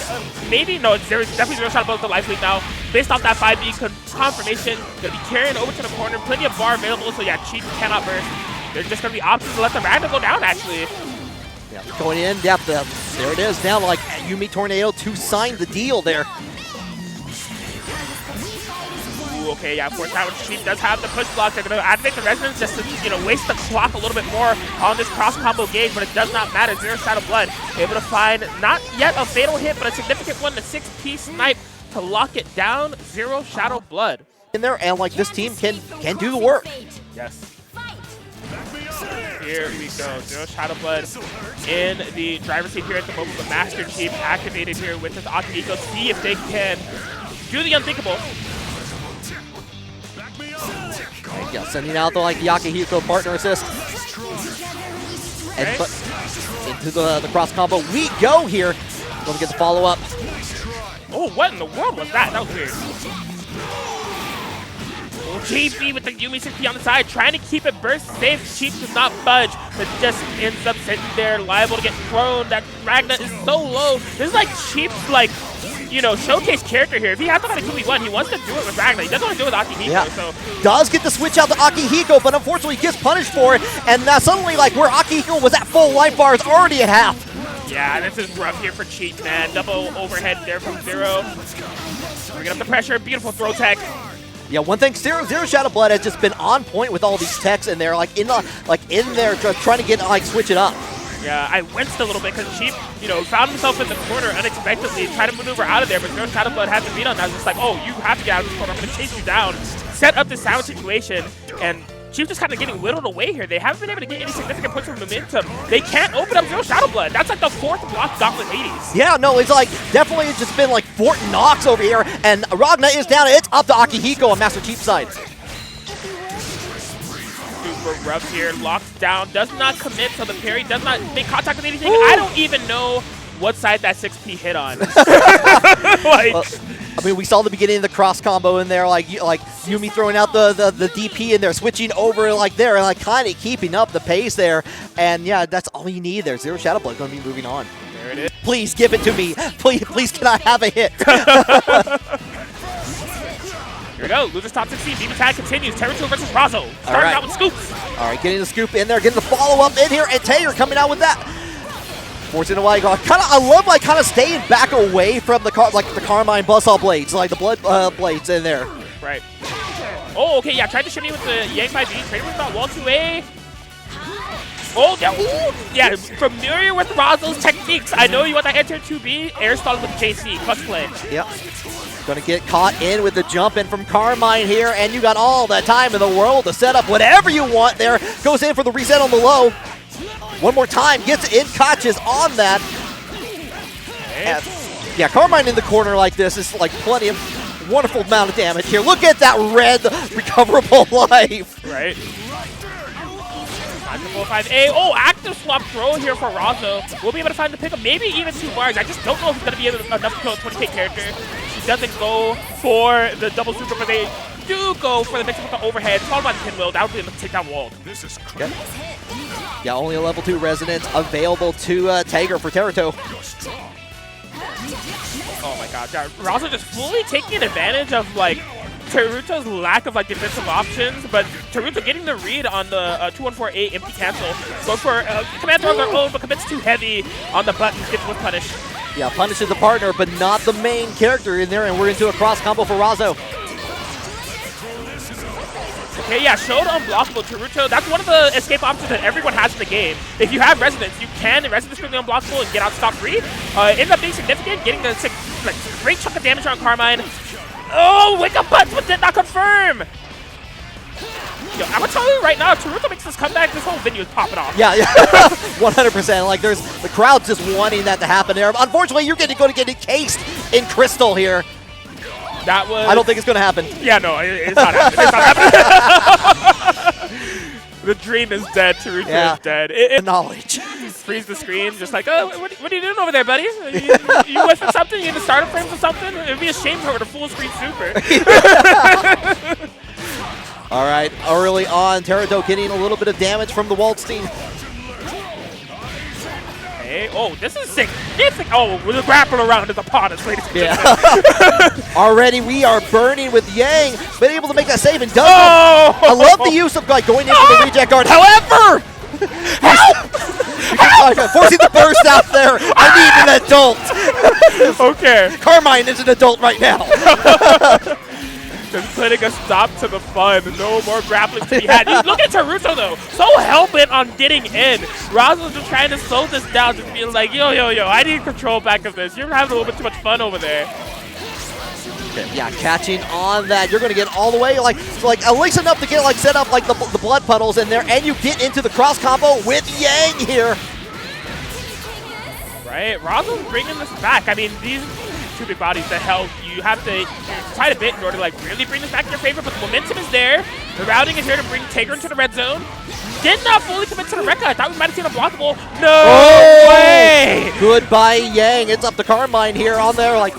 maybe no. There's definitely Zero Shadow Blood with the life lead now, based off that 5B confirmation. Gonna be carrying over to the corner, plenty of bar available. So yeah, Chief cannot burst. There's just gonna be options to let the Ragnar go down actually. Yeah, going in depth. There it is. Now, like Yumi Tornado to sign the deal there. Ooh, okay, yeah, force out. Chief does have the push block. They're going to activate the resonance just to, you know, waste the clock a little bit more on this cross combo gauge, but it does not matter. Zero Shadow Blood able to find not yet a fatal hit, but a significant one, the 6P snipe to lock it down. Zero Shadow Blood in there, and like this team can do the work. Yes. Here we go. Zero Shadow Blood in the driver's seat here at the moment, but Master Chief activated here with his Akihiko. See if they can do the unthinkable. Yeah, sending out the Akihiko partner assist. And into the cross combo we go here. Gonna get the follow up. Oh, what in the world was that? That was weird. JB with the Yumi 6P on the side, trying to keep it burst safe. Chief does not budge, but just ends up sitting there, liable to get thrown. That Ragnar is so low. This is like Chief's, like, you know, showcase character here. If he has to find a 2v1, he wants to do it with Ragnar. He doesn't want to do it with Akihiko. Yeah. So does get the switch out to Akihiko, but unfortunately gets punished for it. And suddenly, like, where Akihiko was at full life bar is already at half. Yeah, this is rough here for Chief, man. Double overhead there from Zero. Bringing up the pressure. Beautiful throw tech. Yeah, one thing, Zero Shadow Blood has just been on point with all these techs, and they're in there trying to get switch it up. Yeah, I winced a little bit because Chief, you know, found himself in the corner unexpectedly, tried to maneuver out of there, but Zero Shadow Blood had to beat on that. It's like, oh, you have to get out of this corner. I'm going to chase you down. Set up the sound situation, and Chief just kind of getting whittled away here. They haven't been able to get any significant points of momentum. They can't open up Zero Shadow Blood. That's like the 4th block Gauntlet Hades. Yeah, no, it's like definitely it's just been like Fort Knox over here, and Ragnar is down. It's up to Akihiko on Master Chief's side. Super rough here, locked down, does not commit, so the parry does not make contact with anything. Ooh. I don't even know what side that 6P hit on. Like, I mean, we saw the beginning of the cross combo in there, like Yumi throwing out the DP in there, switching over like there, and like kind of keeping up the pace there. And yeah, that's all you need there. Zero Shadow Blood going to be moving on. There it is. Please give it to me. Please can I have a hit? Here we go. Losers top 16. BBTAG continues. Teruto versus Razo. Starting out with scoops. All right, getting the scoop in there, getting the follow-up in here, and Taylor coming out with that. Forcing a wide guard. I love kind of staying back away from the Carmine Buzzsaw blades, like the blood blades in there. Right. Oh, okay, yeah. Tried to shimmy with the Yang 5B. Trader with about wall 2A. Oh, yeah. Ooh. Yeah, familiar with Razo's techniques. I know you want that enter 2B. Air stall with JC. Plus play. Yep. Going to get caught in with the jump in from Carmine here, and you got all the time in the world to set up whatever you want there. Goes in for the reset on the low. One more time, gets in, catches on that. And, yeah, Carmine in the corner like this is like plenty of wonderful amount of damage here. Look at that red recoverable life. Right. 5A. Oh, active swap throw here for Razo. We'll be able to find the pickup, maybe even 2 bars. I just don't know if it's going to be enough to kill a 20k character. She doesn't go for the double super, but they do go for the mix with the overhead. It's all about the pinwheel. That would be able to take down wall. Okay. Yeah, only a level 2 resonance available to Tager for Teruto. Oh my god, yeah. Razo just fully taking advantage of like Teruto's lack of like defensive options, but Teruto getting the read on the 2148 empty cancel. Go for command throw of their own, but commits too heavy on the buttons, gets with punish. Yeah, punishes the partner, but not the main character in there, and we're into a cross combo for Razo. Okay, yeah, showed unblockable Teruto. That's one of the escape options that everyone has in the game. If you have Resonance, you can Resonance quickly unblockable and get out stop free. Ends up being significant, getting the like great chunk of damage on Carmine. Oh, wake up button, but did not confirm. Yo, I'm gonna tell you right now, if Teruto makes this comeback, this whole venue is popping off. Yeah, 100%. Like there's the crowd's just wanting that to happen there. Unfortunately, you're going to get encased in crystal here. That was... I don't think it's going to happen. Yeah, no, it's not happening. It's not happening. The dream is dead. Teruto is dead. Knowledge. Freeze the screen, just like, oh, what are you doing over there, buddy? You whiffing something? You in the starter frame for something? It would be a shame for her to full screen super. All right, early on, Teruto getting a little bit of damage from the Waldstein. Okay. Oh, this is significant. Oh, with a grapple around is upon us, ladies and gentlemen. Already we are burning with Yang, but able to make that save and does. Oh! I love the use of like going in for the reject guard. However, forcing the burst out there. I need an adult. Okay. Carmine is an adult right now. Just putting a stop to the fun. No more grappling to be had. Look at Teruto though. So hell-bent on getting in. Razo's just trying to slow this down, just being like, yo, I need control back of this. You're having a little bit too much fun over there. Yeah, catching on that. You're going to get all the way, like at least enough to get like set up like the blood puddles in there, and you get into the cross combo with Yang here. Right, Razo's bringing this back. I mean, these two big bodies, the hell, you have to use quite a bit in order to like really bring this back in your favor, but the momentum is there. The routing is here to bring Tager into the red zone. Did not fully commit to the Rekka. I thought we might have seen a blockable. No way! Goodbye, Yang. It's up to Carmine here on there, like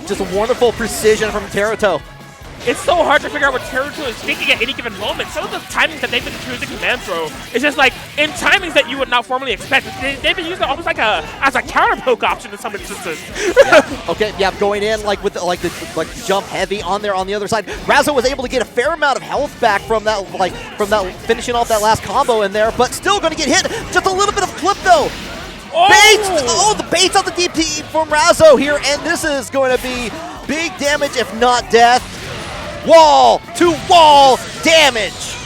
just a wonderful precision from Teruto. It's so hard to figure out what Teruto is thinking at any given moment. Some of the timings that they've been choosing command throw is just like in timings that you would not formally expect. They've been using it almost like as a counter poke option in some instances. Okay, going in like with the jump heavy on there on the other side. Razo was able to get a fair amount of health back from that finishing off that last combo in there, but still going to get hit. Just a little bit of clip though. Oh! Baits! Oh, the baits on the DP from Razo here, and this is going to be big damage, if not death. Wall to wall damage.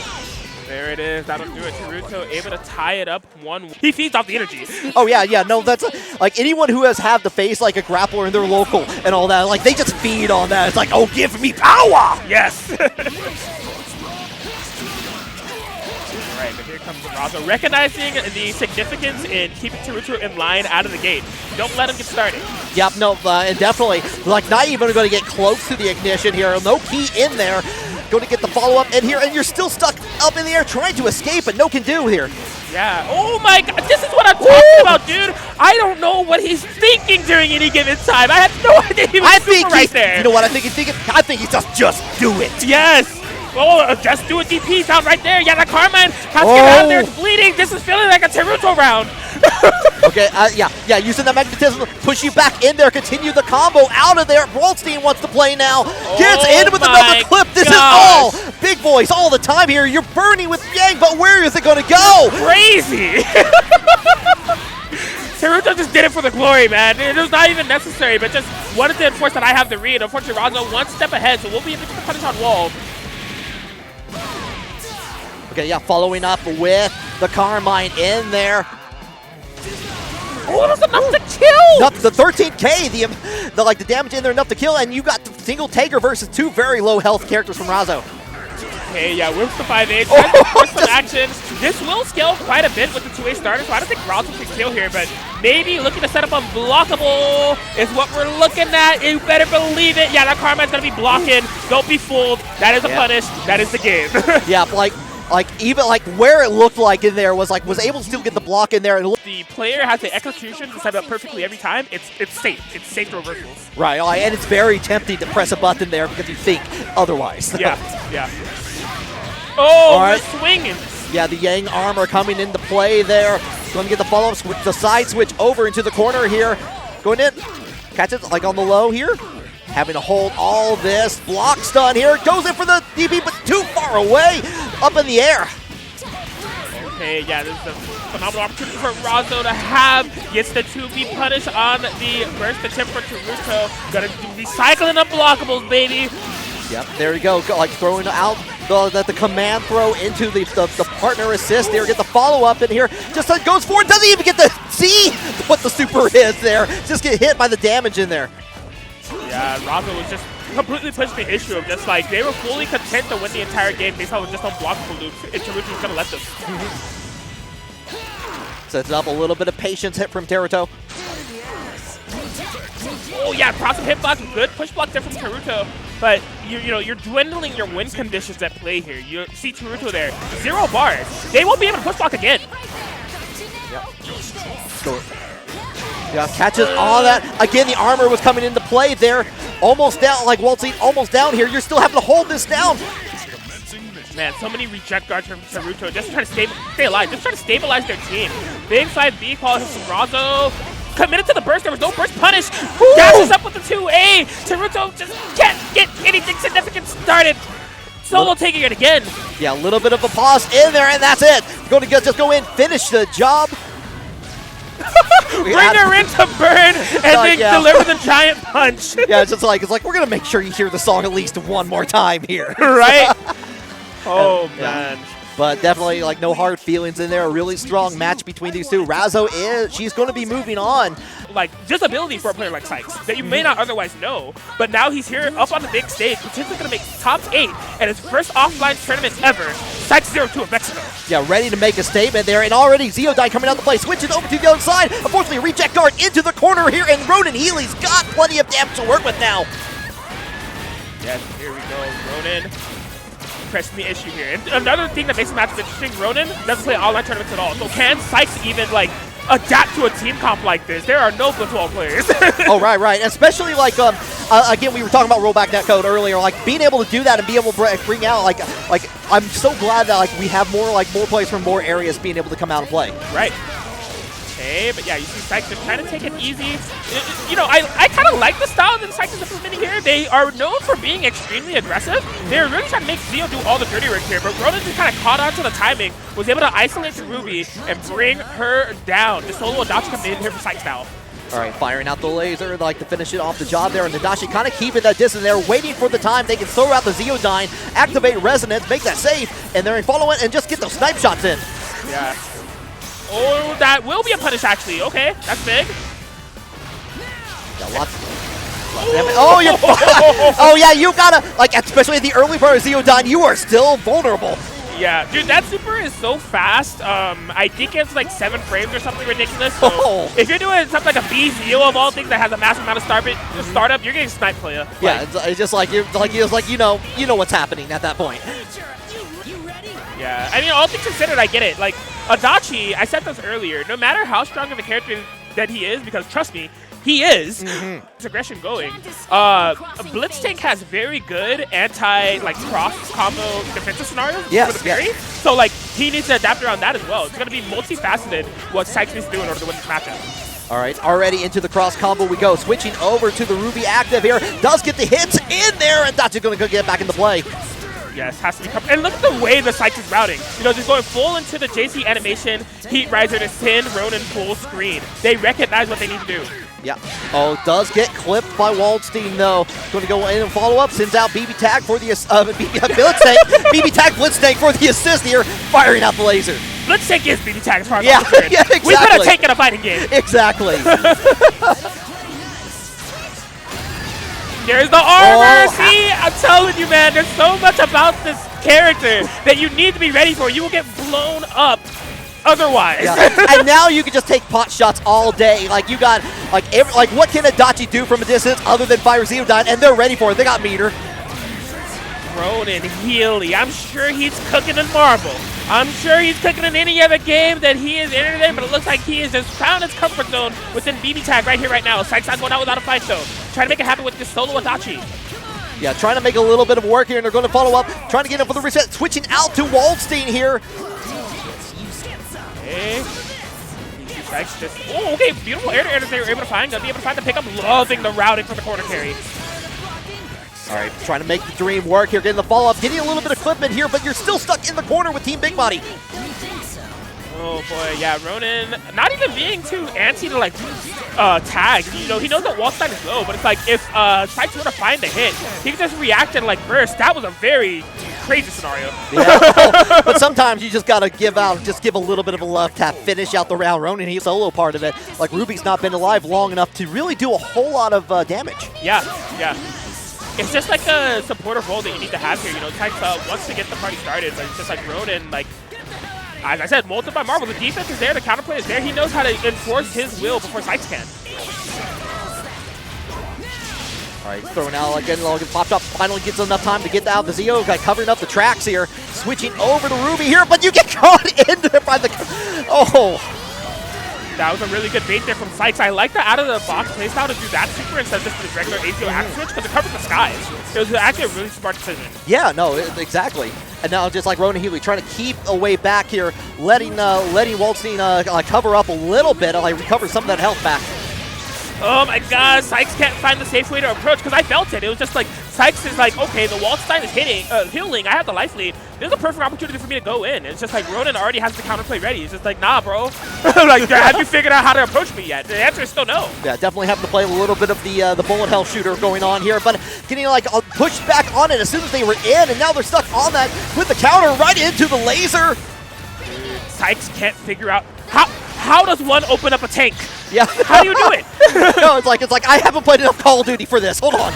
There it is. That'll do it. Teruto able to tie it up 1. He feeds off the energy. Oh yeah. No, that's like anyone who has had to face like a grappler in their local and all that. Like they just feed on that. It's like, oh, give me power. Yes. Right, but here comes Razo, recognizing the significance in keeping Teruto in line out of the gate. Don't let him get started. Yep, no, and definitely, like, not even going to get close to the ignition here. No key in there. Going to get the follow-up in here, and you're still stuck up in the air trying to escape, but no can do here. Yeah. Oh my god, this is what I'm talking about, dude. I don't know what he's thinking during any given time. I have no idea he was super right there. You know what I think he's thinking? I think he's just do it. Yes. Oh, just do a DP down right there. Yeah, that Carmine has to get out of there. It's bleeding. This is feeling like a Teruto round. Okay, yeah, using that magnetism, push you back in there, continue the combo out of there. Rollstein wants to play now. Gets in with another clip. This is all big boys all the time here. You're burning with Yang, but where is it going to go? Crazy. Teruto just did it for the glory, man. It was not even necessary, but just wanted to enforce that I have the read. Unfortunately, Razo one step ahead, so we'll be able to punish on wall. Okay, yeah, following up with the Carmine in there. Oh, it was enough to kill! Enough, the 13K, the damage in there enough to kill, and you got the single taker versus two very low health characters from Razo. Okay, yeah, whips the 5-8, tries to force some action. This will scale quite a bit with the 2A starter, so I don't think Razo can kill here, but maybe looking to set up unblockable is what we're looking at. You better believe it. Yeah, that Carmine's gonna be blocking. Don't be fooled. That is a punish. That is the game. Yeah, even where it looked like in there was able to still get the block in there. And the player has the execution to set up perfectly every time. It's safe. It's safe to reversals. Right, and it's very tempting to press a button there because you think otherwise. Yeah. Oh, right. We're swinging. Yeah, the Yang armor coming into play there. Going to get the follow-up, the side switch over into the corner here. Going in, catch it on the low here. Having to hold all this. Block stun here. Goes in for the DP, but too far away. Up in the air. Okay, yeah, this is a phenomenal opportunity for Razo to have. Gets the 2B punish on the burst attempt for Teruto. Gonna do recycling unblockables, baby. Yep, there you go. Throwing out the command throw into the partner assist there. Get the follow-up in here. Just goes forward. Doesn't even get the see what the super is there. Just get hit by the damage in there. Yeah, Razo was just completely pushing the issue of just they were fully content to win the entire game based on just unblockable loops. And Teruto was going to let them. Sets up a little bit of patience hit from Teruto. Oh yeah, cross and hitbox, good push block there from Teruto. But you're dwindling your win conditions at play here. You see Teruto there, 0 bars. They won't be able to push block again. Yep. Yeah, catches all that. Again, the armor was coming into play there. Almost down, Waltzing almost down here. You're still having to hold this down. Man, so many reject guards from Teruto just trying to stay alive, just trying to stabilize their team. Big 5B call from Razo. Committed to the burst, there was no burst punish. Dashes up with the 2A. Teruto just can't get anything significant started. Solo taking it again. Yeah, a little bit of a pause in there, and that's it. Going to just go in, finish the job. Bring her in to burn and then deliver the giant punch. Yeah, it's like we're gonna make sure you hear the song at least one more time here. Right? Oh man. But definitely no hard feelings in there. A really strong match between these two. Razo she's going to be moving on. Just ability for a player like Sykes that you may not otherwise know. But now he's here up on the big stage, potentially going to make top 8 at his first offline tournament ever. Sykes 0-2 of Mexico. Yeah, ready to make a statement there. And already CEOtaku coming out to play. Switches over to the other side. Unfortunately, a reject guard into the corner here. And Ronan Healy's got plenty of damage to work with now. Yes, here we go. Ronan pressing the issue here. And another thing that makes the matchup interesting, Ronan doesn't play online tournaments at all. So can Sykes even adapt to a team comp like this? There are no Blitzwall players. Oh, right. Especially again, we were talking about rollback netcode earlier. Being able to do that and be able to bring out I'm so glad that we have more players from more areas being able to come out and play. Right. Okay, but yeah, you see Sykes just trying to take it easy. I kind of like the style that Sykes is implementing here. They are known for being extremely aggressive. They're really trying to make Zeo do all the dirty work here, but Ronan just kind of caught on to the timing, was able to isolate the Ruby and bring her down. The solo Adachi coming in here for Sykes now. All right, firing out the laser, to finish it off the job there, and Adachi kind of keeping that distance there, waiting for the time they can throw out the Zeodyne, activate Resonance, make that safe, and then follow it and just get those snipe shots in. Yeah. Oh, that will be a punish, actually. Okay, that's big. Yeah, lots of damage. Oh, you're oh, yeah, you gotta, especially at the early part of Zeodyne, you are still vulnerable. Yeah, dude, that super is so fast. I think it's 7 frames or something ridiculous. So if you're doing something like a B Zeo of all things that has a massive amount of startup, you're getting sniped, player. Yeah, it's just you know what's happening at that point. Yeah, Yeah, I mean, all things considered, I get it. Like, Adachi, I said this earlier, no matter how strong of a character that he is, because trust me, he is, his aggression going, Blitztank has very good cross combo defensive scenarios for the parry. So, like, he needs to adapt around that as well. It's going to be multifaceted what Sykes needs to do in order to win this matchup. All right, already into the cross combo we go. Switching over to the Ruby active here. Does get the hits in there, and Dachi's going to get back into play. Yes, has to be covered. And look at the way the Sykes is routing. You know, just going full into the JC animation, Heat Riser to send Ronin full screen. They recognize what they need to do. Yeah. Oh, does get clipped by Waldstein, though. Going to go in and follow up. Sends out BBTAG for the Blitztank. BBTAG Blitztank for the assist here, firing out the laser. Blitztank is BBTAG as far as yeah, I'm concerned. yeah, exactly. We could have taken a fighting game. Exactly. There's the armor! See? I'm telling you, man, there's so much about this character that you need to be ready for. You will get blown up otherwise. Yeah. And now you can just take pot shots all day. Like, you got, like, what can Adachi do from a distance other than fire Zeodyne? And they're ready for it. They got meter. Ronin Healy, I'm sure he's cooking in Marvel. I'm sure he's cooking in any other game that he is entered in, but it looks like he is just found his comfort zone within BBTAG right here, right now. Sykes not going out without a fight, though. Trying to make it happen with this solo Adachi. Yeah, trying to make a little bit of work here, and they're going to follow up. Trying to get him for the reset. Switching out to Waldstein here. Okay. Sykes just... Oh, okay. Beautiful air-to-air that they were able to find. Gonna be able to find the pickup. Loving the routing for the corner carry. All right, trying to make the dream work here, getting the follow-up, getting a little bit of clipping here, but you're still stuck in the corner with Team Big Body. Oh boy, yeah, Ronin not even being too antsy to like tag. You know, he knows that Waldstein is low, but it's like if Sykes were to find a hit, he could just react and like burst. That was a very crazy scenario. Yeah, but sometimes you just gotta give a little bit of a love tap, finish out the round. Ronin, he's solo part of it. Like, Ruby's not been alive long enough to really do a whole lot of damage. Yeah, yeah. It's just like a supportive role that you need to have here. You know, Sykes wants to get the party started, but it's just like Ronin, like, as I said, molded by Marvel. The defense is there, the counterplay is there. He knows how to enforce his will before Sykes can. All right, throwing out again, Logan popped up, finally gets enough time to get out the Zeo, guy covering up the tracks here, switching over to Ruby here, but you get caught in there by the, That was a really good bait there from Sykes. I like the out-of-the-box playstyle to do that super instead of just the regular ACO act switch because it covered the skies. It was actually a really smart decision. Yeah, no, exactly. And now just like Ronin Healy trying to keep a way back here, letting Waldstein cover up a little bit, recover some of that health back. Oh my god, Sykes can't find the safe way to approach because I felt it. It was just like, Sykes is like, okay, the Waldstein is healing, I have the life lead. There's a perfect opportunity for me to go in. It's just like Ronin already has the counterplay ready. It's just like, nah, bro. Like, have you figured out how to approach me yet? The answer is still no. Yeah, definitely having to play a little bit of the bullet hell shooter going on here, but getting like pushed back on it as soon as they were in, and now they're stuck on that with the counter right into the laser. Sykes can't figure out how does one open up a tank? Yeah. How do you do it? No, it's like I haven't played enough Call of Duty for this. Hold on.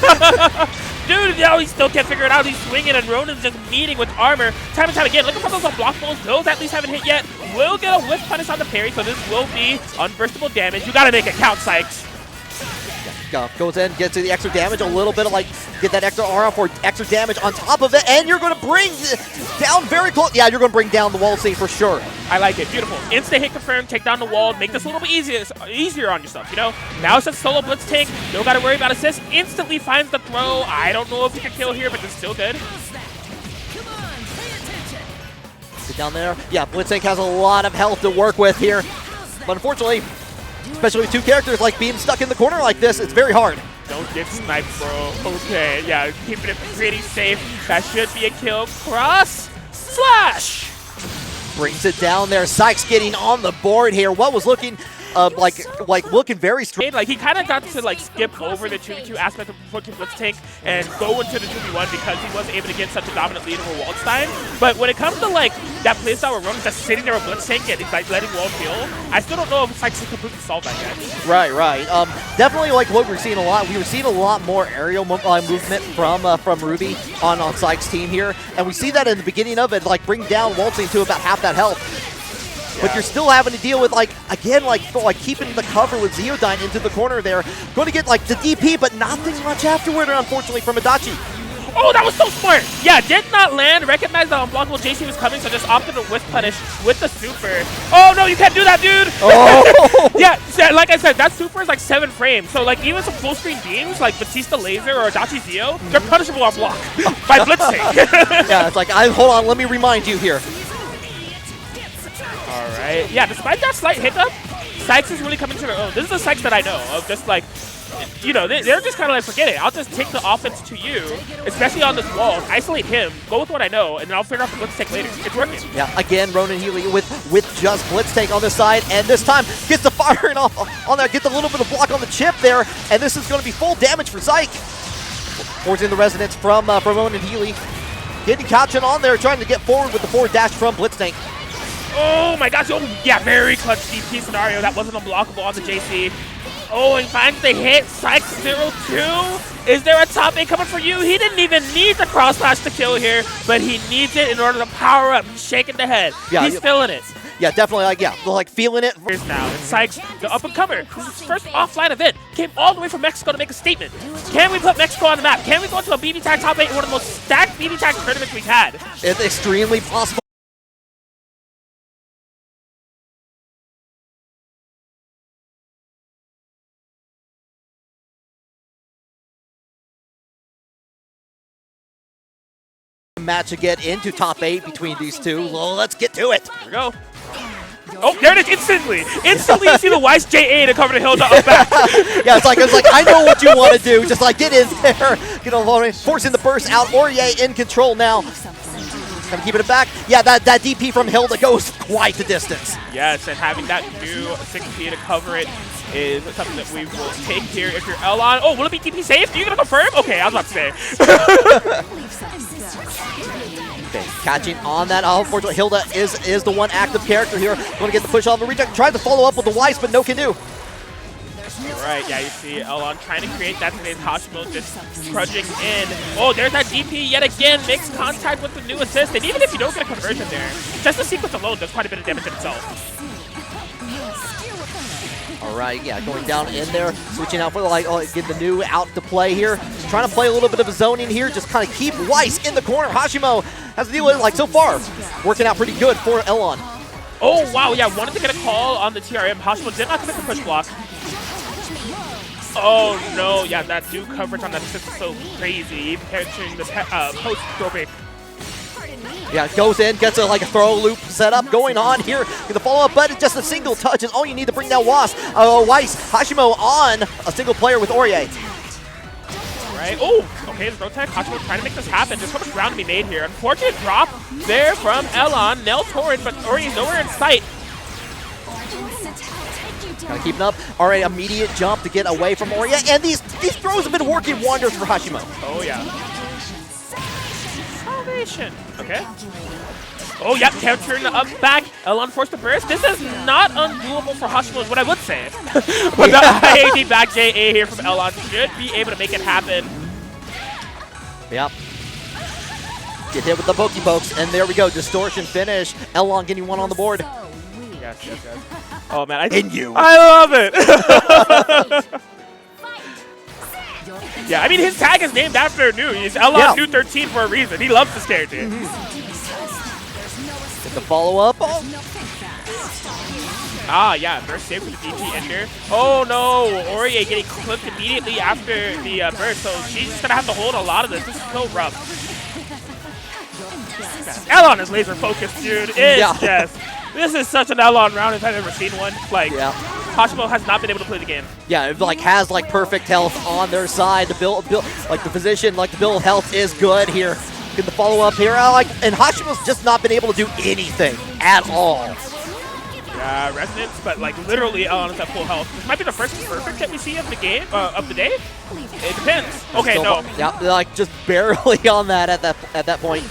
Dude, no, he still can't figure it out. He's swinging, and Ronin's just meeting with armor time and time again. Looking for those block balls. Those at least haven't hit yet. Will get a whiff punish on the parry, so this will be unburstable damage. You gotta make it count, Sykes. Goes in, gets the extra damage, a little bit of get that extra aura for extra damage on top of it, and you're going to bring down very close. Yeah, you're going to bring down the Waldstein for sure. I like it. Beautiful. Instant hit confirm, take down the wall, make this a little bit easier on yourself, you know? Now it's a solo blitz tank, don't got to worry about assist, instantly finds the throw. I don't know if he can kill here, but it's still good. Get down there. Yeah, Blitztank has a lot of health to work with here, but unfortunately, especially with two characters like being stuck in the corner like this, it's very hard. Don't get sniped, bro. Okay, yeah, keeping it pretty safe. That should be a kill. Cross slash. Brings it down there. Sykes getting on the board here. What was looking looking very straight. Like, he kind of got to skip over the 2v2 aspect of fucking Blitz Tank and go into the 2v1 because he wasn't able to get such a dominant lead over Waldstein. But when it comes to that playstyle where Roman's just sitting there with Blitz Tank and letting Wald heal, I still don't know if Sykes can completely solve that yet. Right. Definitely what we're seeing a lot. We were seeing a lot more aerial movement from Ruby on Sykes' team here, and we see that in the beginning of it, bring down Waldstein to about half that health. Yeah. But you're still having to deal with, keeping the cover with Zeodyne into the corner there. Going to get, the DP, but nothing much afterward, unfortunately, from Adachi. Oh, that was so smart. Yeah, did not land. Recognized that unblockable JC was coming, so just opted to whiff punish with the super. Oh, no, you can't do that, dude. Oh. Yeah, like I said, that super is like 7 frames. So, like, even some full screen beams like Batista Laser or Adachi Zio, they're punishable on block by blitzing. Yeah, it's like, hold on, let me remind you here. All right. Yeah, despite that slight hiccup, Sykes is really coming to their own. This is the Sykes that I know of, just like, you know, they're just kind of like, forget it. I'll just take the offense to you, especially on this wall, isolate him, go with what I know, and then I'll figure out the blitz take later. It's working. Yeah, again, Ronan Healy with just blitz take on this side, and this time gets the firing off on there, gets a little bit of block on the chip there, and this is going to be full damage for Zyke. Forcing the resonance from Ronan Healy. Getting Kachin on there, trying to get forward with the forward dash from blitz tank. Oh my gosh, oh yeah, very clutch DP scenario. That wasn't unblockable on the JC. Oh, and finds the hit. Sykes 0-2. Is there a top 8 coming for you? He didn't even need the cross slash to kill here, but he needs it in order to power up. He's shaking the head. Yeah, he's feeling it. Yeah, definitely, like feeling it. Here's now, and Sykes, the up and comer. This is his first offline event. Came all the way from Mexico to make a statement. Can we put Mexico on the map? Can we go into a BBTAG top 8 in one of the most stacked BBTAG tournaments we've had? It's extremely possible. Match again into top 8 between these two. Well, let's get to it. Here we go. Oh, there it is instantly. Instantly you see the Weiss JA to cover the hill to up back. Yeah, it's like I know what you want to do. Just like get in there. Get along, forcing the burst out. Aurier in control now. Kind of keeping it back. Yeah, that DP from Hilda goes quite the distance. Yes, and having that new 6P to cover it is something that we will take here. If you're Elon, oh, will it be DP safe? Are you gonna confirm? Okay, I was about to say. Okay, catching on that. Unfortunately, Hilda is the one active character here. Going to get the push off the reject. Tried to follow up with the Weiss, but no can do. All right, yeah, you see Elon trying to create that today's Hashimo just trudging in. Oh, there's that DP yet again. Makes contact with the new assist. And even if you don't get a conversion there, just the sequence alone does quite a bit of damage in itself. All right, yeah, going down in there, switching out for get the new out to play here. Trying to play a little bit of a zoning here, just kind of keep Weiss in the corner. Hashimo has to deal with it, so far, working out pretty good for Elon. Oh, wow, yeah, wanted to get a call on the TRM. Hashimo did not commit the push block. Oh, no, yeah, that new coverage on that assist is so crazy. Catching the post doping. Yeah, goes in, gets a throw loop set up going on here. Get the follow-up, but just a single touch is all you need to bring down Weiss. Hashimo on a single player with Aurier. Right. Oh, okay, the Rotech. Hashimo trying to make this happen. There's so much ground to be made here. Unfortunate drop there from Elon. Nell Torrent, but Aurier nowhere in sight. Kind of keeping up. Alright, immediate jump to get away from Aurier. And these throws have been working wonders for Hashimo. Oh, yeah. Salvation. Okay. Oh, yeah, capturing the up back. Elon forced to burst. This is not undoable for Hashimo is what I would say. But the IAD back JA here from Elon should be able to make it happen. Yep. Get hit with the pokey-pokes, and there we go. Distortion finish. Elon getting one on the board. Yes. Oh, man. I love it. Yeah, I mean, his tag is named after New. He's Elon New 13 for a reason. He loves this character. Get the follow-up. Ah, yeah, first save for the DP Ender. Oh, no. Aurier getting clipped immediately after the burst, so she's just going to have to hold a lot of this. This is so rough. Elon is laser focused, dude. It's just... This is such an Elon round if I've ever seen one. Hashimo has not been able to play the game. Yeah, it has perfect health on their side. The build the position, the build of health is good here. Get the follow up here. And Hashimo's just not been able to do anything at all. Yeah, resonance, but literally Elon is at full health. This might be the first perfect that we see of the game of the day. It depends. Okay, no. Yeah, just barely on that at that point.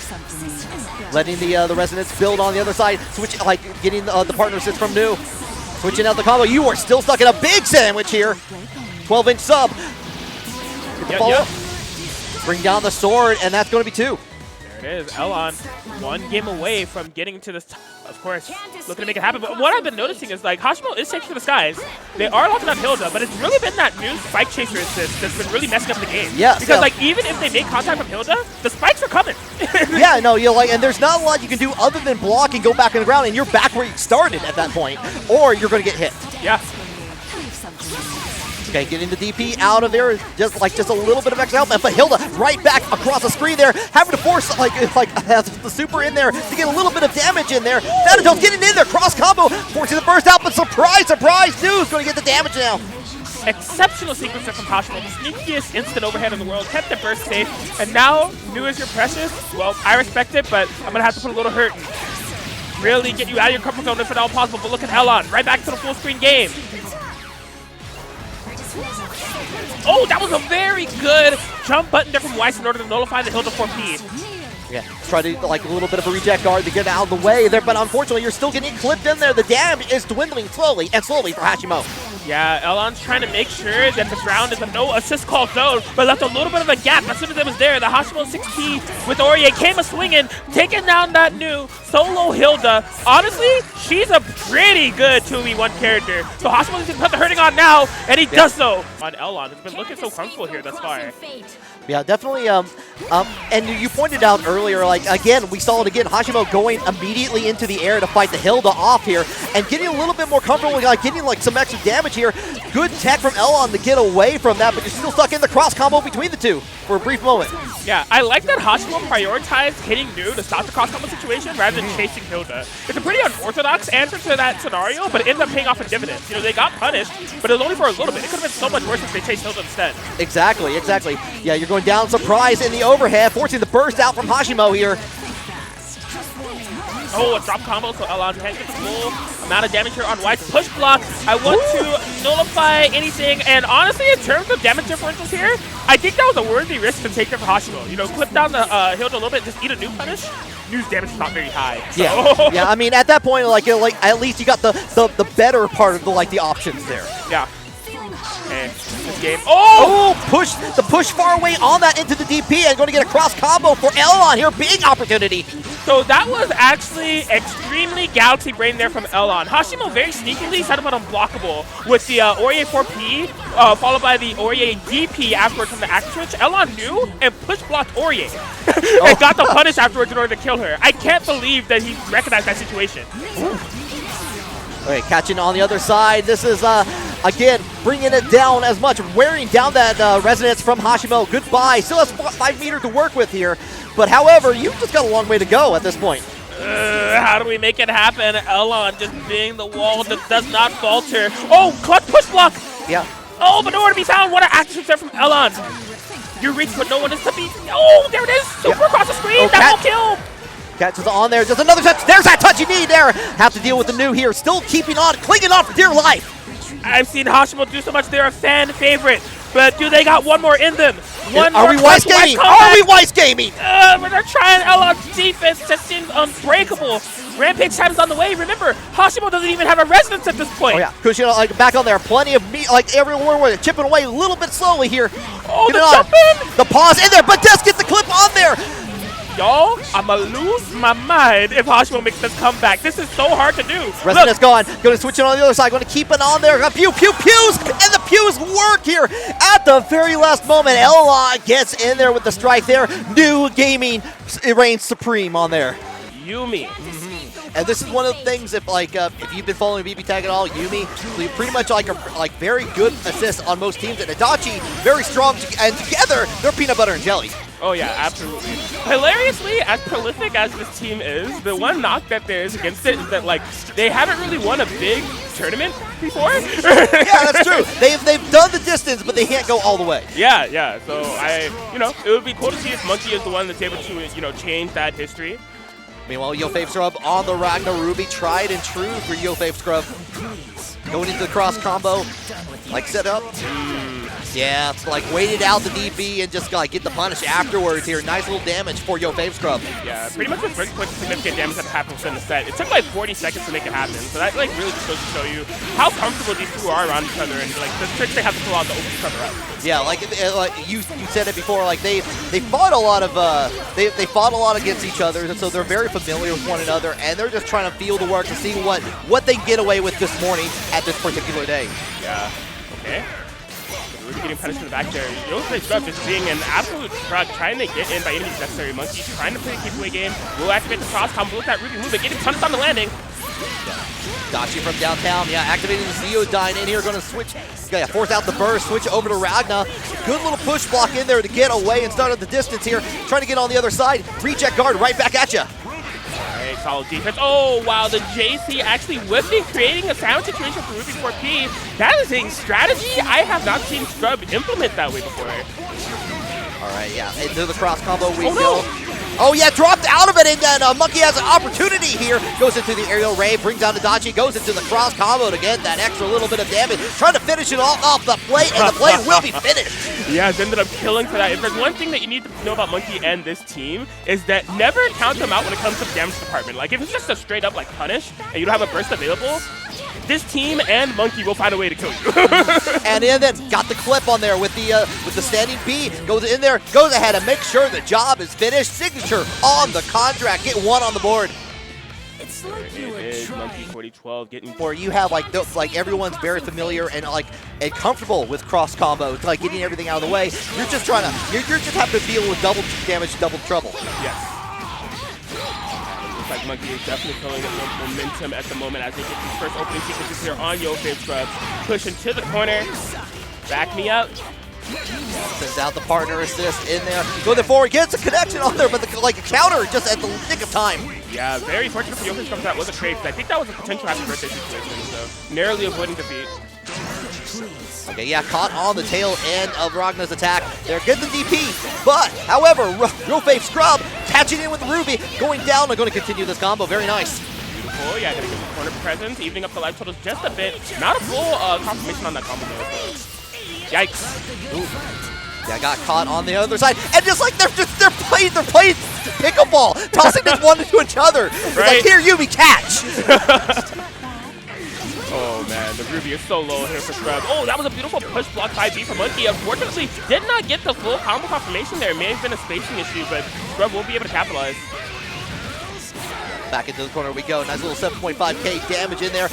Letting the resonance build on the other side. Switch, getting the partner assist from New. Switching out the combo. You are still stuck in a big sandwich here. 12-inch sub. Get the follow-up. Bring down the sword, and that's going to be 2. There There it is. Elon, one game away from getting to this, of course, looking to make it happen. But what I've been noticing is, like, Hashimo is taking to the skies. They are locking up Hilda, but it's really been that new spike chaser assist that's been really messing up the game. Yeah. Because, like, even if they make contact from Hilda, the spikes are coming. Yeah, no, you're like, and there's not a lot you can do other than block and go back on the ground, and you're back where you started at that point, or you're going to get hit. Yeah. Okay, getting the DP out of there, just a little bit of extra help, but Hilda right back across the screen there, having to force like has the super in there to get a little bit of damage in there. Thanatos getting in there, cross combo, forcing the burst out, but surprise, Nu's going to get the damage now. Exceptional sequencer from Hashimo, the sneakiest instant overhead in the world, kept the burst safe, and now Nu is your precious. Well, I respect it, but I'm gonna have to put a little hurt in. Really get you out of your comfort zone if at all possible. But look at Elon, right back to the full screen game. Oh, that was a very good jump button there from Weiss in order to nullify the Hilda 4P. Yeah, try to like a little bit of a reject guard to get out of the way there, but unfortunately you're still getting clipped in there. The damage is dwindling slowly for Hashimo. Yeah, Elon's trying to make sure that this round is a no assist call zone, but left a little bit of a gap. As soon as it was there, the Hashimo 6P with Aurier came a swinging, taking down that new solo Hilda. Honestly, she's a pretty good 2v1 character. So Hashimo's going to put the hurting on now, and he does so on Elon. It's been looking so comfortable here thus far. Yeah, definitely. And you pointed out earlier, like, again, we saw it again, Hashimo going immediately into the air to fight the Hilda off here and getting a little bit more comfortable, like getting like some extra damage here. Good tech from Elon to get away from that, but you're still stuck in the cross combo between the two for a brief moment. Yeah, I like that Hashimo prioritized hitting Nu to stop the cross combo situation rather than chasing Hilda. It's a pretty unorthodox answer to that scenario, but it ended up paying off in dividends. You know, they got punished, but it was only for a little bit. It could have been so much worse if they chased Hilda instead. Exactly. Yeah, you're going down surprise in the overhead, forcing the burst out from Hashimo here. Oh, a drop combo, so Elon can't get the full amount of damage here on White's push block. I want to nullify anything, and honestly, in terms of damage differentials here, I think that was a worthy risk to take there for Hashimo. You know, clip down the Hilda a little bit, just eat a new punish. Nu's damage is not very high. So. Yeah. I mean, at that point, like at least you got the better part of the options there. Yeah. Okay, this game. Oh! The push far away on that into the DP and going to get a cross combo for Elon here. Big opportunity. So that was actually extremely galaxy brain there from Elon. Hashimo very sneakily set him on unblockable with the Aurier 4P, followed by the Aurier DP afterwards from the action switch. Elon knew and push blocked Aurier and got the punish afterwards in order to kill her. I can't believe that he recognized that situation. Okay, catching on the other side. This is, again, bringing it down as much, wearing down that resonance from Hashimo. Goodbye. Still has 5 meters to work with here. But however, you've just got a long way to go at this point. How do we make it happen? Elon just being the wall that does not falter. Oh, clutch push block. Yeah. Oh, but nowhere to be found. What an action there from Elon. You reach, but no one is to be. Oh, there it is. Super across the screen. That will kill. Catch is on there. Just another touch. There's that touch you need there. Have to deal with the Nu here. Still keeping on, clinging on for dear life. I've seen Hashimo do so much. They're a fan favorite. But do they got one more in them? Are we Weiss gaming? Are we Weiss gaming? They're trying Elon's defense. That seems unbreakable. Rampage time is on the way. Remember, Hashimo doesn't even have a resonance at this point. Oh yeah, Kushina like back on there. Plenty of meat, like everywhere, chipping away a little bit slowly here. Oh, the jump in! The pause in there, but does get the clip on there. Y'all, I'ma lose my mind if Hashimo makes this comeback. This is so hard to do. Resonance gone. Going to switch it on the other side. Going to keep it on there. Pew, pews! And the pews work here at the very last moment. Elon gets in there with the strike there. Nu gaming reigns supreme on there. Yumi. And this is one of the things, if you've been following BBTAG at all, Yumi, pretty much like very good assist on most teams. And Adachi, very strong, and together, they're peanut butter and jelly. Oh yeah, absolutely. Hilariously, as prolific as this team is, the one knock that there is against it is that they haven't really won a big tournament before. Yeah, that's true. They've done the distance, but they can't go all the way. Yeah. So it would be cool to see if Monkey is the one that's able to change that history. Meanwhile, Yo-Fave Scrub on the Ragnar Ruby, tried and true for Yo-Fave Scrub. Going into the cross combo, like set up. Yeah, it's like waited out the DP and just like get the punish afterwards here. Nice little damage for Yo Fave Scrub. Yeah, pretty much with very quick significant damage that happened within the set. It took like 40 seconds to make it happen, so that like really just goes to show you how comfortable these two are around each other and like the tricks they have to pull out to open each other up. Yeah, like you said it before, like they fought a lot of they fought a lot against each other, and so they're very familiar with one another, and they're just trying to feel the work to see what they can get away with this morning at this particular day. Yeah. Okay. Ruby getting punished in the back there. Yo Fave Scrub just being an absolute truck, trying to get in by any means necessary. Monkey trying to play a keep-away game. Will activate the cross combo with that Ruby move, but getting punished on the landing. Dachi from downtown, yeah, activating the CEOtaku in here, going to switch, yeah, force out the burst, switch over to Ragna. Good little push block in there to get away and start at the distance here. Trying to get on the other side. Reject guard right back at you. Alright, solid defense. Oh, wow, the JC actually whipping, creating a sound situation for Ruby 4P. That is a strategy I have not seen Scrub implement that way before. Alright, yeah, into the cross combo we go. Oh yeah, dropped out of it, and then Monkey has an opportunity here. Goes into the aerial rave, brings down the Dachi, goes into the cross combo to get that extra little bit of damage. Trying to finish it all off the plate, and the plate will be finished. Yeah, it ended up killing for that. If there's one thing that you need to know about Monkey and this team, is that never count them out when it comes to the damage department. Like, if it's just a straight up like punish, and you don't have a burst available, this team and Monkey will find a way to kill you. And then got the clip on there with the standing B. Goes in there, goes ahead and makes sure the job is finished. Signature on the contract. Get one on the board. It's like it is Monkey 4012 getting. Or you have like everyone's very familiar and comfortable with cross combos, like getting everything out of the way. You're just trying to you're just having to deal with double damage, double trouble. Yes. Like Monkey is definitely feeling the momentum at the moment as they get these first opening sequences here on Yo Fave Scrub. Pushing to the corner. Back me up. Sends out the partner assist in there. Go there forward, gets a connection on there, but a counter just at the nick of time. Yeah, very fortunate for Yo Fave Scrub that was a trade. I think that was a potential happy birthday situation, so narrowly avoiding defeat. Okay, yeah, caught on the tail end of Ragna's attack. They're getting the DP, but, however, Yo Fave Scrub catching in with Ruby, going down and going to continue this combo. Very nice. Beautiful, yeah, gonna get the corner presence, evening up the life totals just a bit. Not a full confirmation on that combo though, so. Yikes. Ooh. Yeah, got caught on the other side, and just like they're playing pickleball, tossing this one to each other. It's like, here, Yubi, catch. Oh man, the Ruby is so low here for Scrub. Oh, that was a beautiful push block by B for Monkey. Unfortunately, did not get the full combo confirmation there. It may have been a spacing issue, but Scrub will be able to capitalize. Back into the corner we go. Nice little 7.5k damage in there.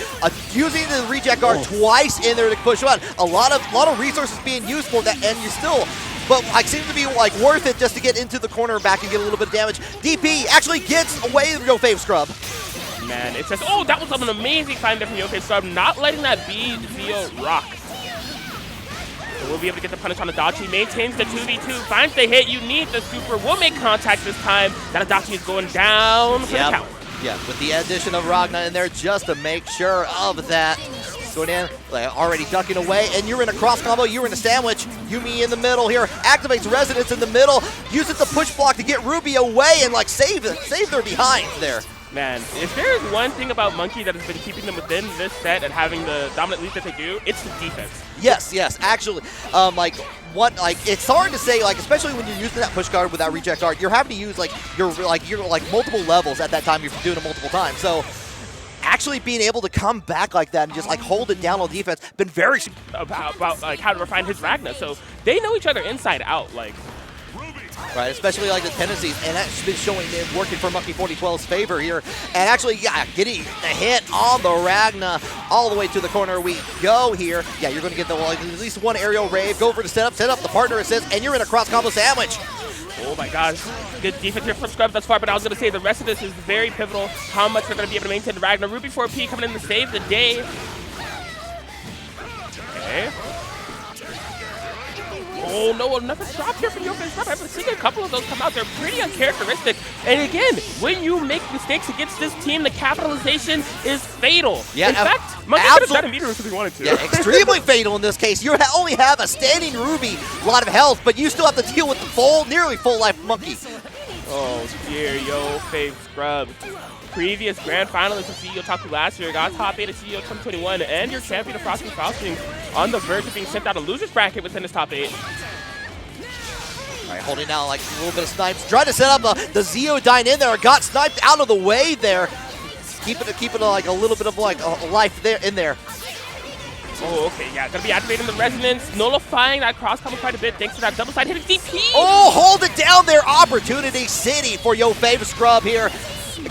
Using the reject guard twice in there to push on. A lot of resources being used for that, and you still, but seems to be worth it just to get into the corner back and get a little bit of damage. DP actually gets away with Yo Fave Scrub. Man, it says, oh, that was an amazing find there from Yo Fave Scrub, not letting that B Zio rock. So we'll be able to get the punish on the Dachi, maintains the 2v2, finds the hit, you need the super, will make contact this time. That Dachi is going down for the count. Yeah, with the addition of Ragna in there just to make sure of that. Going in, already ducking away, and you're in a cross combo, you're in a sandwich. Yumi in the middle here, activates Resonance in the middle, uses the push block to get Ruby away and save their behind there. Man, if there's one thing about Monkey that has been keeping them within this set and having the dominant lead that they do, it's the defense. Yes, actually, it's hard to say, especially when you're using that push guard with that reject guard, you're having to use your multiple levels at that time if you're doing it multiple times. So actually being able to come back like that and just hold it down on defense, been very about how to refine his Ragna. So they know each other inside out. Right, especially the tendencies, and that's been showing it working for Monkey 4012's favor here. And actually, yeah, getting the hit on the Ragna all the way to the corner we go here. Yeah, you're going to get at least one aerial rave, go for the set up the partner assist, and you're in a cross combo sandwich. Oh my gosh, good defense here from Scrub thus far, but I was going to say the rest of this is very pivotal, how much they're going to be able to maintain the Ragna. Ruby 4P coming in to save the day. Okay. Oh no, another drop here from Yo Fave Scrub. I've seen a couple of those come out. They're pretty uncharacteristic. And again, when you make mistakes against this team, the capitalization is fatal. Yeah, in fact, Monkey could have done a meter if he wanted to. Yeah, extremely fatal in this case. You only have a standing Ruby, a lot of health, but you still have to deal with the nearly full life Monkey. Oh dear, Yo Fave Scrub. Previous grand finalist of CEOtaku last year, got top 8 at CEO 2021, and your champion of Frosting Frosting on the verge of being sent out of loser's bracket within his top 8. All right, holding out like a little bit of snipes. Trying to set up the Zeodyne in there. Got sniped out of the way there. Keeping like a little bit of like a life there in there. Oh, okay, yeah, gonna be activating the resonance, nullifying that cross combo quite a bit thanks to that double side hitting DP. Oh, hold it down there. Opportunity City for YoFave Scrub here.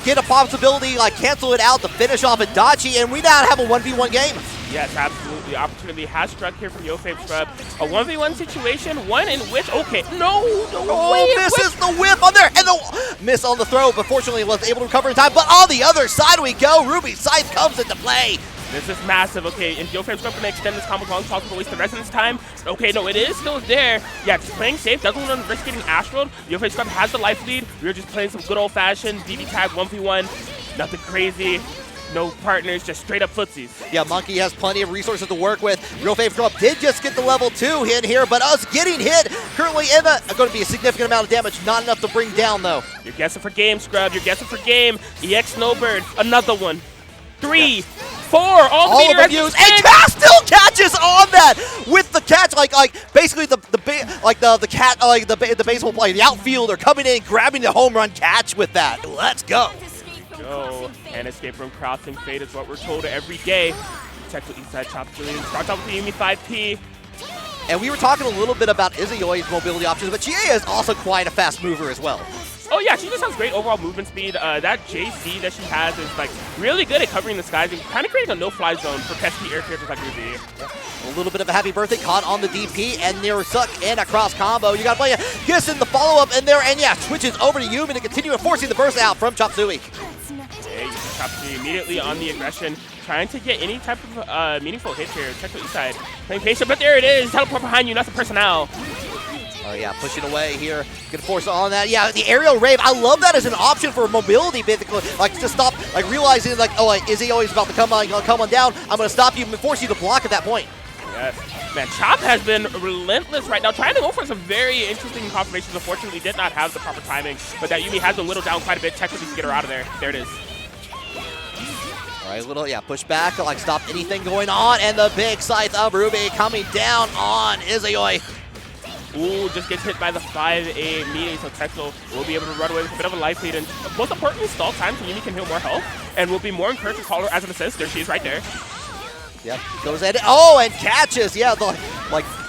Get a possibility, like cancel it out to finish off Adachi, and we now have a 1v1 game. Yes, absolutely. Opportunity has struck here from YoFave Scrub. A 1v1 situation, one in which, okay, no, misses the whip on there, and the miss on the throw, but fortunately was able to recover in time. But on the other side we go. Ruby Scythe comes into play. This is massive. Okay, and YoFave Scrub gonna extend this combo as long as possible, waste the resonance time. Okay, no, it is still there. Yeah, just playing safe, doesn't want to risk getting Astraled. YoFave Scrub has the life lead. We were just playing some good old-fashioned BBTAG 1v1. Nothing crazy. No partners, just straight up footsies. Yeah, Monkey has plenty of resources to work with. YoFave Scrub did just get the level 2 hit here, but us getting hit currently in going to be a significant amount of damage. Not enough to bring down, though. You're guessing for game, Scrub. You're guessing for game. EX Snowbird, another one. 3, 4, all of them used, and Cass still catches on that with the catch, like basically the baseball player, the outfielder coming in, grabbing the home run catch with that. Let's go. And escape room crossing fate is what we're told every day. Check the east side chop Julian. Starts off with the Yumi 5P. And we were talking a little bit about Izuyui's mobility options, but Chie is also quite a fast mover as well. Oh yeah, she just has great overall movement speed. That JC that she has is like really good at covering the skies and kind of creating a no-fly zone for pesky air characters like Ruby. A little bit of a happy birthday caught on the DP and near suck and a cross combo. You gotta play a Giss in the follow-up in there, and yeah, switches over to Yumi to continue enforcing the burst out from Chop Suey. Okay, Chop Suey immediately on the aggression, trying to get any type of meaningful hit here. Check the east side. Playing patient, but there it is. Teleport behind you, not the personnel. Oh yeah, pushing away here. Gonna force on that. Yeah, the aerial rave. I love that as an option for mobility, basically. Like to stop, like realizing like, oh, is he always about to come on down? I'm gonna stop you and force you to block at that point. Yes. Man, Chop has been relentless right now, trying to go for some very interesting confirmations. Unfortunately, did not have the proper timing, but that Yumi has been whittled down quite a bit. Technically, to get her out of there. There it is. All right, little, yeah, push back to like stop anything going on, and the big scythe of Ruby coming down on Izuyui. Ooh, just gets hit by the 5A immediately, so Texel will be able to run away with a bit of a life lead, and most importantly, stall time so Yumi can heal more health, and will be more encouraged to call her as an assist. There she is right there. Yep, goes at it. Oh, and catches. Yeah,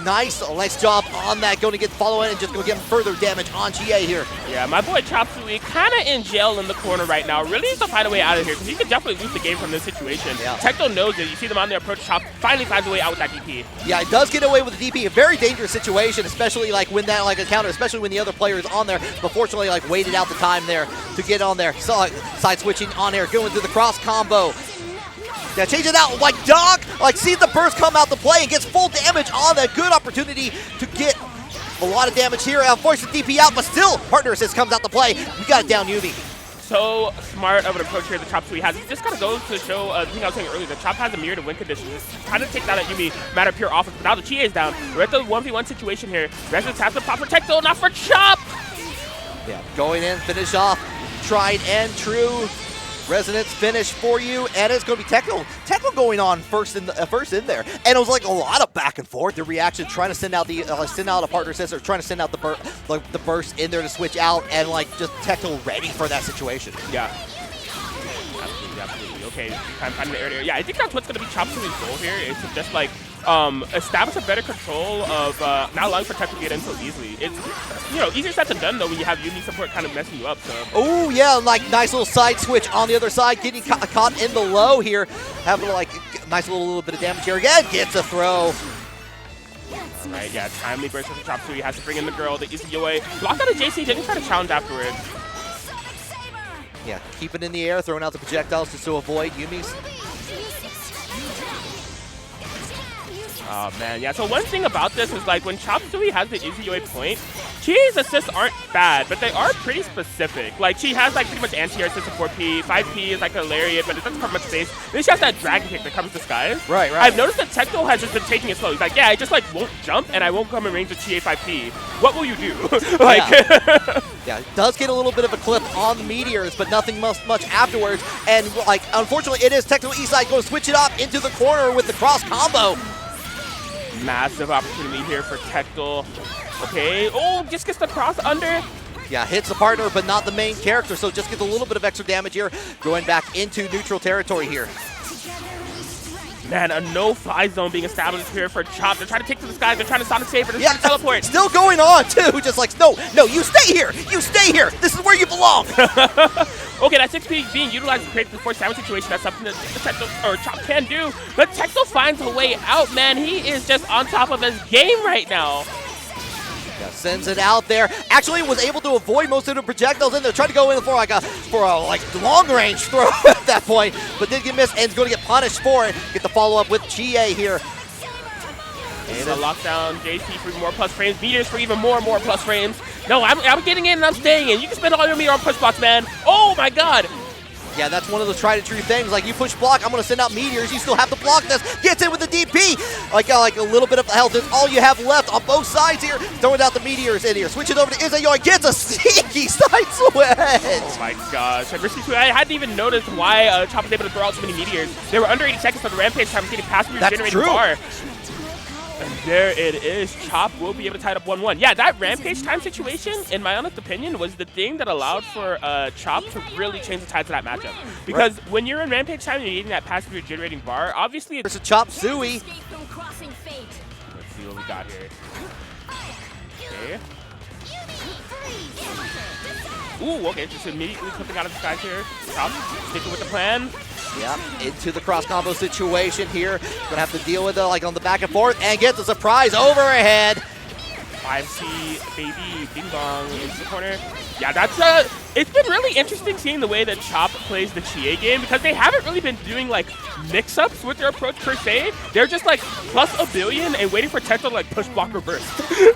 nice job on that. Going to get following and just going to get further damage on Chie here. Yeah, my boy Chop Suey kind of in jail in the corner right now. Really needs to find a way out of here because he could definitely lose the game from this situation. Yeah. Tecto knows it. You see them on their approach. Chop finally finds a way out with that DP. Yeah, it does get away with the DP. A very dangerous situation, especially like when that like a counter, especially when the other player is on there. But fortunately, like waited out the time there to get on there. So side switching on here, going through the cross combo. Yeah, change it out like Doc, like see the burst come out to play and gets full damage on that. Good opportunity to get a lot of damage here. Force the DP out, but still partner assist comes out to play. We got it down Yumi. So smart of an approach here the Chop Suey has. It just kind of goes to show the thing I was saying earlier. The Chop has a mirror to win conditions. Just kind of takes out at Yumi, matter of pure offense. But now the Chie is down. We're at the 1v1 situation here. Resonance has to pop for Tecto, not for Chop. Yeah, going in, finish off. Tried and true. Resonance finish for you, and it's going to be Tecmo. Tecmo going on first in there, and it was like a lot of back and forth. The reaction, trying to send out a partner assist, or trying to send out the burst in there to switch out, and like just Tecmo ready for that situation. Yeah. Absolutely. Okay, time to air. Yeah, I think that's what's going to be Chop Suey's goal here, is to just like establish a better control of not allowing for Tech to get in so easily. It's, you know, easier said than done though when you have Yumi support kind of messing you up. So. Oh yeah, like nice little side switch on the other side, getting caught in the low here, having like nice little bit of damage here again. Gets a throw. Alright, yeah, timely burst with the Chop Suey, has to bring in the girl, the Izuyui. Blocked out of JC, didn't try to challenge afterwards. Yeah, keep it in the air, throwing out the projectiles just to avoid Yumi's. Oh man, yeah, so one thing about this is like when Chop Suey has the Izuyui point, Chie's assists aren't bad, but they are pretty specific. Like she has like pretty much anti-air assist at 4P, 5P is like a lariat, but it doesn't cover much space. Then she has that dragon kick that comes to skies. Right. I've noticed that Tecto has just been taking it slow. He's like, yeah, I just like won't jump and I won't come in range of Chie 5P. What will you do? Like, yeah, it does get a little bit of a clip on the meteors, but nothing much afterwards. And like, unfortunately, it is Tecto Eastside going to switch it up into the corner with the cross combo. Massive opportunity here for Tectal. Okay, oh, just gets the cross under. Yeah, hits the partner, but not the main character, so just gets a little bit of extra damage here, going back into neutral territory here. Man, a no-fly zone being established here for Chop. They're trying to take to the skies. They're trying to Sonic Saber. They're trying to teleport. Still going on, too. Just like, no, you stay here. You stay here. This is where you belong. Okay, that 6P being utilized to create the forced damage situation. That's something that Tectal, or Chop can do. But Tectal finds a way out, man. He is just on top of his game right now. Yeah, sends it out there. Actually was able to avoid most of the projectiles in there. Tried to go in for a long range throw at that point, but did get missed and is going to get punished for it. Get the follow up with GA here. And a lockdown, JC for more plus frames, Meteors for even more plus frames. No, I'm getting in and I'm staying in. You can spend all your meter on push blocks, man. Oh my god. Yeah, that's one of those tried and true things. Like, you push block, I'm going to send out meteors. You still have to block this. Gets in with the DP. Like a little bit of health is all you have left on both sides here. Throwing out the meteors in here. Switch it over to Izayoi. Gets a sneaky side switch. Oh my gosh. I hadn't even noticed why Chop was able to throw out so many meteors. They were under 80 seconds for the rampage time, getting past the regenerating bar. And there it is. Chop will be able to tie it up 1-1. Yeah, that rampage time situation, in my honest opinion, was the thing that allowed for Chop to really change the tides of that matchup. Because when you're in rampage time and you're needing that passive regenerating bar, obviously it's a Chop Suey. Let's see what we got here. Okay. Ooh, okay, just immediately clipping out of the sky here. Chop sticking with the plan. Yeah, into the cross combo situation here. Gonna have to deal with it like on the back and forth and gets a surprise overhead. 5C baby ding dong into the corner. Yeah, that's it's been really interesting seeing the way that Chop plays the Chie game because they haven't really been doing like mix-ups with their approach per se. They're just like plus a billion and waiting for Tectal to like push block reverse.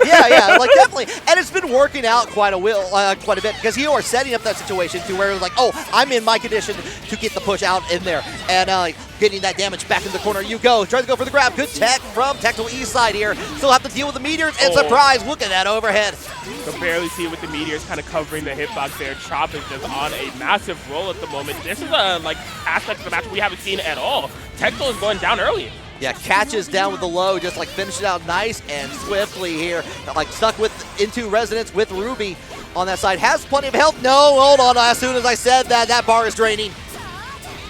yeah, like definitely. And it's been working out quite a bit because you are setting up that situation to where it's like, oh, I'm in my condition to get the push out in there. And getting that damage back in the corner you go. Tries to go for the grab. Good tech from Tectal East side here. Still have to deal with the meteors and surprise. Look at that overhead. You can barely see it with the meteors kind of covering the hitbox there. Chop is just on a massive roll at the moment. This is a like aspect of the match we haven't seen at all. Tectal is going down early. Yeah, catches down with the low, just like finish it out nice and swiftly here. Like stuck into resonance with Ruby on that side. Has plenty of health. No, hold on. As soon as I said that, that bar is draining.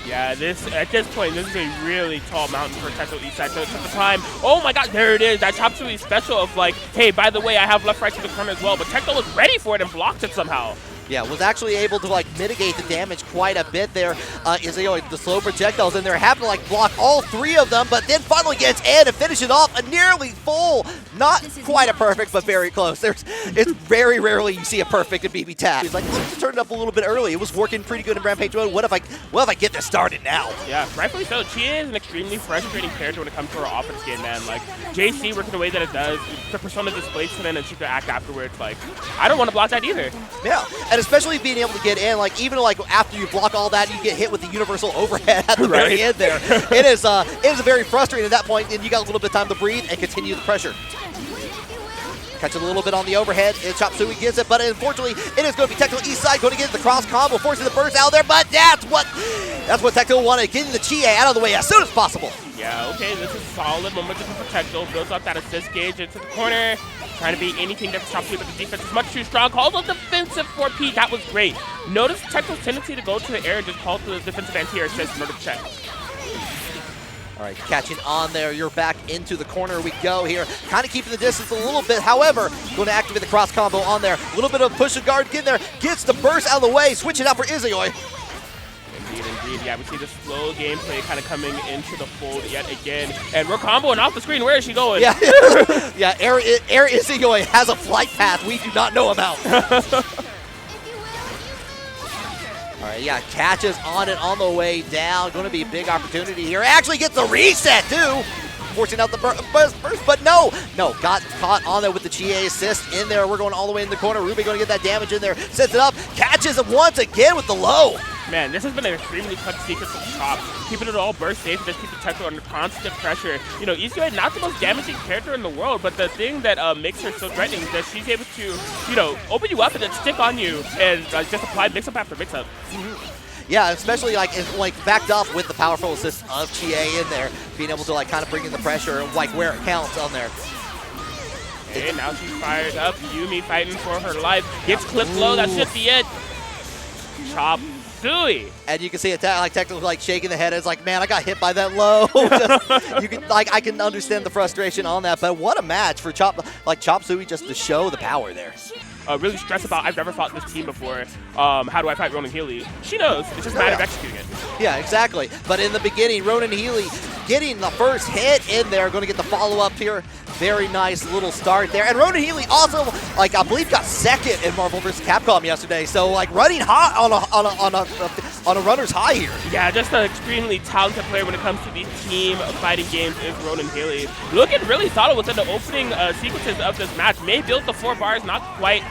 Yeah, at this point, this is a really tall mountain for Tectal East side. So it's at the time. Oh my god, there it is. That Chop Suey special of like, hey, by the way, I have left right to the corner as well. But Tectal was ready for it and blocked it somehow. Yeah, was actually able to like mitigate the damage quite a bit there. The slow projectiles in there, having to like block all three of them, but then finally gets in and finishes off a nearly full. Not quite a perfect, but very close. It's very rarely you see a perfect in BBTAG. He's like, let's just turn it up a little bit early. It was working pretty good in Rampage mode. What if I get this started now? Yeah, rightfully so. Chie is an extremely frustrating character when it comes to her offense game, man. Like, JC working the way that it does, the persona displacement and she could act afterwards. Like, I don't want to block that either. Yeah, and especially being able to get in, like even like after you block all that, you get hit with the universal overhead at the very end there. It is very frustrating at that point, and you got a little bit of time to breathe and continue the pressure. Catch it a little bit on the overhead. Chop Suey gets it, but unfortunately, it is going to be Tectal East side going to get the cross combo, forcing the burst out there. But that's what Tectal wanted, getting the Chie out of the way as soon as possible. Yeah, okay, this is solid momentum for Tectal. Builds up that assist gauge into the corner. Trying to beat anything that Chop Suey, but the defense is much too strong. Calls a defensive 4P. That was great. Notice Tectal's tendency to go to the air and just call to the defensive anti-air assist in order to check. All right, catching on there. You're back into the corner we go here. Kind of keeping the distance a little bit. However, going to activate the cross combo on there. A little bit of push and guard getting there. Gets the burst out of the way. Switch it out for Izayoi. Indeed. Yeah, we see the slow gameplay kind of coming into the fold yet again. And we're comboing off the screen. Where is she going? Yeah, yeah. Air Izayoi has a flight path we do not know about. All right, yeah, catches on it on the way down. Going to be a big opportunity here. Actually gets the reset, too. Forcing out the burst, but no, got caught on there with the Chie assist in there. We're going all the way in the corner. Ruby going to get that damage in there. Sets it up, catches it once again with the low. Man, this has been an extremely tough secret from Chop. Keeping it all burst safe, just keeping Tectal under constant pressure. You know, Izayoi, not the most damaging character in the world, but the thing that makes her so threatening is that she's able to, you know, open you up and then stick on you and just apply mix-up after mix-up. Yeah, especially like backed up with the powerful assist of Chie in there, being able to like kind of bring in the pressure like where it counts on there. Okay, now she's fired up. Yumi fighting for her life. Gets clipped low. That should be it. Chop Suey. And you can see it like technically like shaking the head. It's like, man, I got hit by that low. You can like I can understand the frustration on that. But what a match for Chop Suey just to show the power there. Really stressed about, I've never fought this team before. How do I fight Ronan Healy? She knows. It's just a matter of executing it. Yeah, exactly. But in the beginning, Ronan Healy getting the first hit in there, going to get the follow-up here. Very nice little start there. And Ronan Healy also, like, I believe got second in Marvel vs. Capcom yesterday. So, like, running hot on a runner's high here. Yeah, just an extremely talented player when it comes to these team fighting games is Ronan Healy. Looking really solid within the opening sequences of this match. May build the 4 bars, not quite.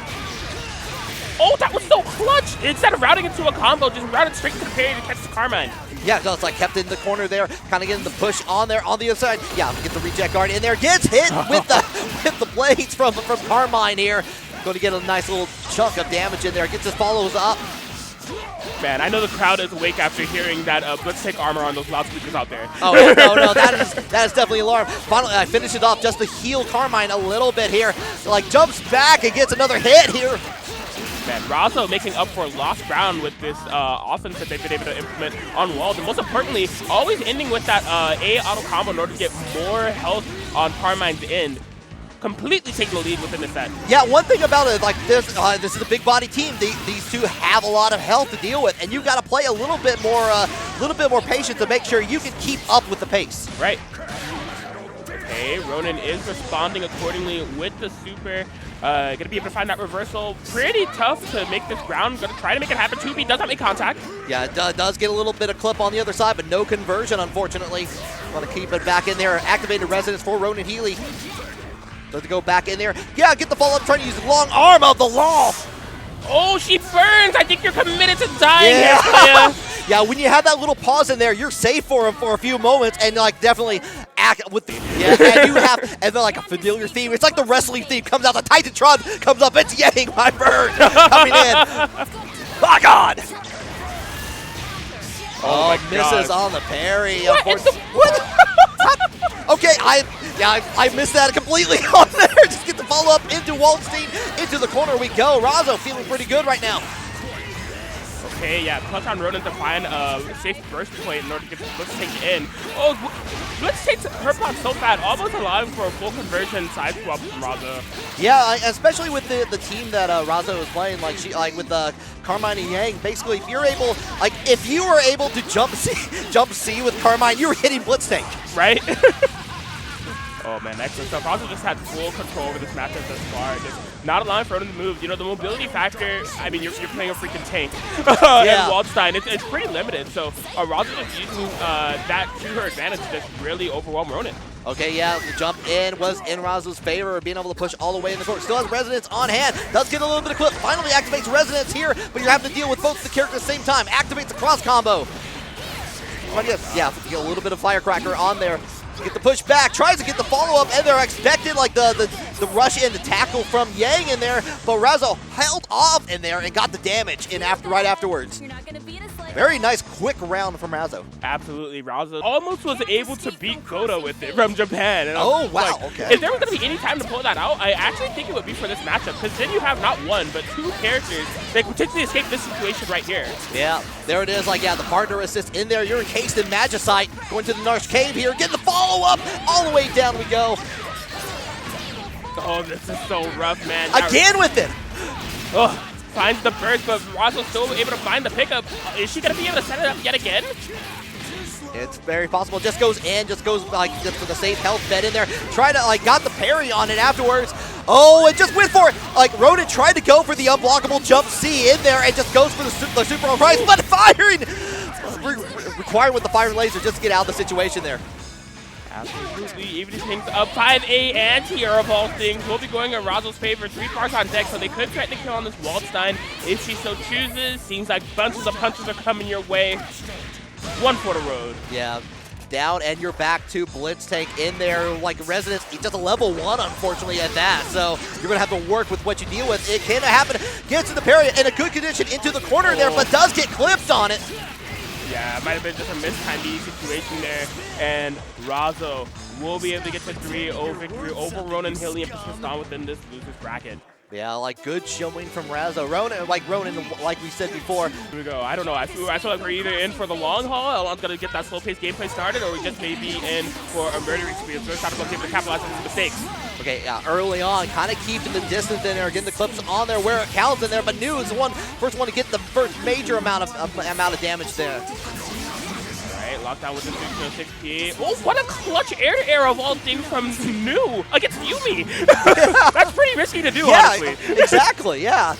Oh, that was so clutch! Instead of routing into a combo, just routed straight to the parry to catch the Carmine. Yeah, so it's like kept in the corner there, kind of getting the push on there on the other side. Yeah, get the reject guard in there, gets hit with the blades from Carmine here. Going to get a nice little chunk of damage in there. Gets his follows up. Man, I know the crowd is awake after hearing that let's take armor on those loudspeakers out there. Oh, yeah, no, that is definitely alarm. Finally, I finish it off just to heal Carmine a little bit here. Like, jumps back and gets another hit here. Man, Razo making up for lost ground with this offense that they've been able to implement on Wald. And most importantly, always ending with that A auto combo in order to get more health on Carmine's end. Completely taking the lead within the set. Yeah, one thing about it, like this is a big body team. These two have a lot of health to deal with, and you got to play a little bit more patient to make sure you can keep up with the pace. Right. Okay, Ronan is responding accordingly with the super. Gonna be able to find that reversal. Pretty tough to make this ground. Gonna try to make it happen. 2B does not make contact. Yeah, it does get a little bit of clip on the other side, but no conversion, unfortunately. Want to keep it back in there. Activated resonance for Ronan Healy. Let's go back in there. Yeah, get the follow-up, trying to use the long arm of the law. Oh, she burns. I think you're committed to dying here, Leia. Yeah, when you have that little pause in there, you're safe for him for a few moments, and like definitely act with the and you have and then like a familiar theme. It's like the wrestling theme comes out, the Titantron comes up. It's Yang, my bird, coming in. My God. Oh my misses God. on the parry. What? Okay, I missed that completely on there. Just get the follow-up into Waldstein. Into the corner we go. Razo feeling pretty good right now. Okay, yeah, clutch on Ronan to find a safe burst point in order to get the Blitztank in. Oh, Blitztank's her pot so bad, almost allowing for a full conversion side swap from Razo. Yeah, especially with the team that Razo is playing, like with Carmine and Yang. Basically, if you were able to jump C with Carmine, you were hitting Blitztank. Right? Oh man, excellent stuff. Razo just had full control over this matchup thus far. Just not allowing for Ronan to move. You know, the mobility factor, I mean, you're playing a freaking tank. Yeah. And Waldstein, it's pretty limited. So Razo just using that to her advantage to just really overwhelm Ronan. Okay, yeah, the jump in was in Razo's favor, being able to push all the way in the court. Still has Resonance on hand, does get a little bit of clip, finally activates Resonance here, but you're having to deal with both the characters at the same time. Activates the cross combo. Yeah, get a little bit of Firecracker on there. Get the push back, tries to get the follow-up, and they're expected like the rush in, the tackle from Yang in there, but Razo held off in there and got the damage in right afterwards. Very nice, quick round from Razo. Absolutely, Razo almost was able to beat Goto with it from Japan. And oh, wow, like, okay. If there was going to be any time to pull that out, I actually think it would be for this matchup, because then you have not one, but 2 characters that could potentially escape this situation right here. Yeah, there it is, like, yeah, the partner assist in there. You're encased in Magicite, going to the Narsh Cave here, getting the follow-up, all the way down we go. Oh, this is so rough, man. Again with it. Oh. Finds the burst, but Razo's still able to find the pickup. Is she going to be able to set it up yet again? It's very possible. Just goes in, just goes like just for the safe health bed in there. Try to got the parry on it afterwards. Oh, it just went for it. Like Ronan tried to go for the unblockable jump C in there and just goes for the super on price, but firing required with the firing laser just to get out of the situation there. Absolutely, even things up 5A anti-air of all things will be going in Razo's favor. 3 bars on deck, so they could threaten to kill on this Waldstein if she so chooses. Seems like bunches of punches are coming your way. One for the road. Yeah. down, and you're back to Blitz Tank in there. Like Resonance, just a level 1, unfortunately, at that. So you're going to have to work with what you deal with. It can happen. Gets to the parry in a good condition into the corner there, but does get clipped on it. Yeah, it might have been just a mistimed situation there. And Razo will be able to get to 3-0 victory over Ronan Hilly and persist on within this loser's bracket. Yeah, like good showing from Razo. Ronan, like we said before. Here we go. I don't know. I feel like we're either in for the long haul, Elon's going to get that slow-paced gameplay started, or we just may be in for a murdering spree. So we're trying to able to capitalize on his mistakes. Okay, early on, kind of keeping the distance in there, getting the clips on there where it counts in there, but New is the first one to get the first major amount of damage there. Lockdown with the 606P. Oh, what a clutch air-to-air of all things from New against Yumi. That's pretty risky to do, honestly. Exactly, yeah.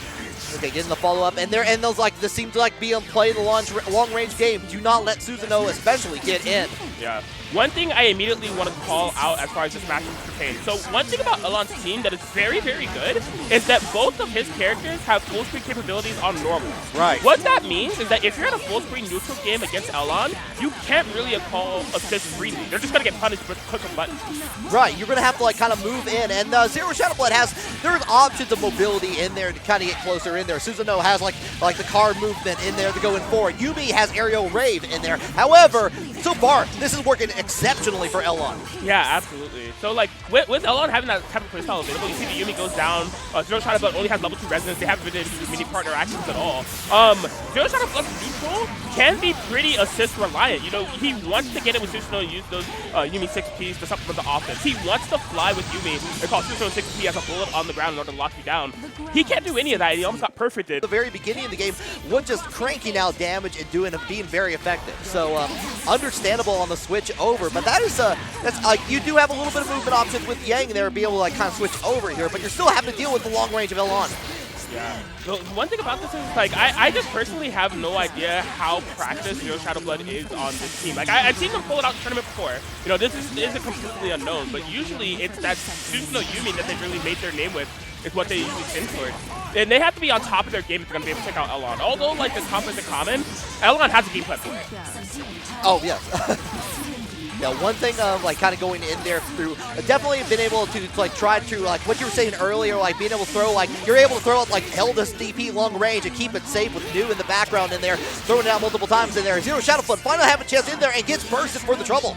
Okay, getting the follow-up, and those this seems to be on play the long-range game. Do not let Susanoo especially get in. Yeah. One thing I immediately want to call out as far as this match is pertained. So one thing about Elon's team that is very, very good is that both of his characters have full screen capabilities on normal. Right. What that means is that if you're in a full screen neutral game against Elon, you can't really call assist freely. They're just going to get punished with click of buttons. Right. You're going to have to kind of move in, and Zero Shadowblood there's options of mobility in there to kind of get closer in there. Susanoo has like the car movement in there to go in forward. Yumi has aerial rave in there. However, so far this is working exceptionally for Elon. Yeah, absolutely. So with Elon having that type of playstyle available, you see the Yumi goes down. Zero Shadowblood only has level 2 resonance. They haven't been able to mini partner actions at all. Zero Shadowblood's neutral can be pretty assist reliant. You know, he wants to get it with Susanoo and use those Yumi 6Ps to supplement the offense. He wants to fly with Yumi and call Susanoo 6P as a bullet on the ground in order to lock you down. He can't do any of that. He almost got perfected. At the very beginning of the game, was just cranking out damage and being very effective. So understandable on the switch over, but that's you do have a little bit of movement options with Yang there, be able to kind of switch over here, but you're still having to deal with the long range of Elon. Yeah. So one thing about this is I just personally have no idea how practiced Zero Shadowblood is on this team. I've seen them pull it out in the tournament before. You know, this is a completely unknown, but usually it's that Susanoo Yumi that they've really made their name with is what they usually spin towards. And they have to be on top of their game if they're going to be able to take out Elon. Although, the top is a common, Elon has a game plan for it. Oh, yes. Yeah, one thing of kind of going in there through, definitely been able to try to what you were saying earlier, being able to throw you're able to throw it Hilda's DP long range and keep it safe with New in the background in there, throwing it out multiple times in there. Zero Shadowblood finally have a chance in there and gets bursted for the trouble.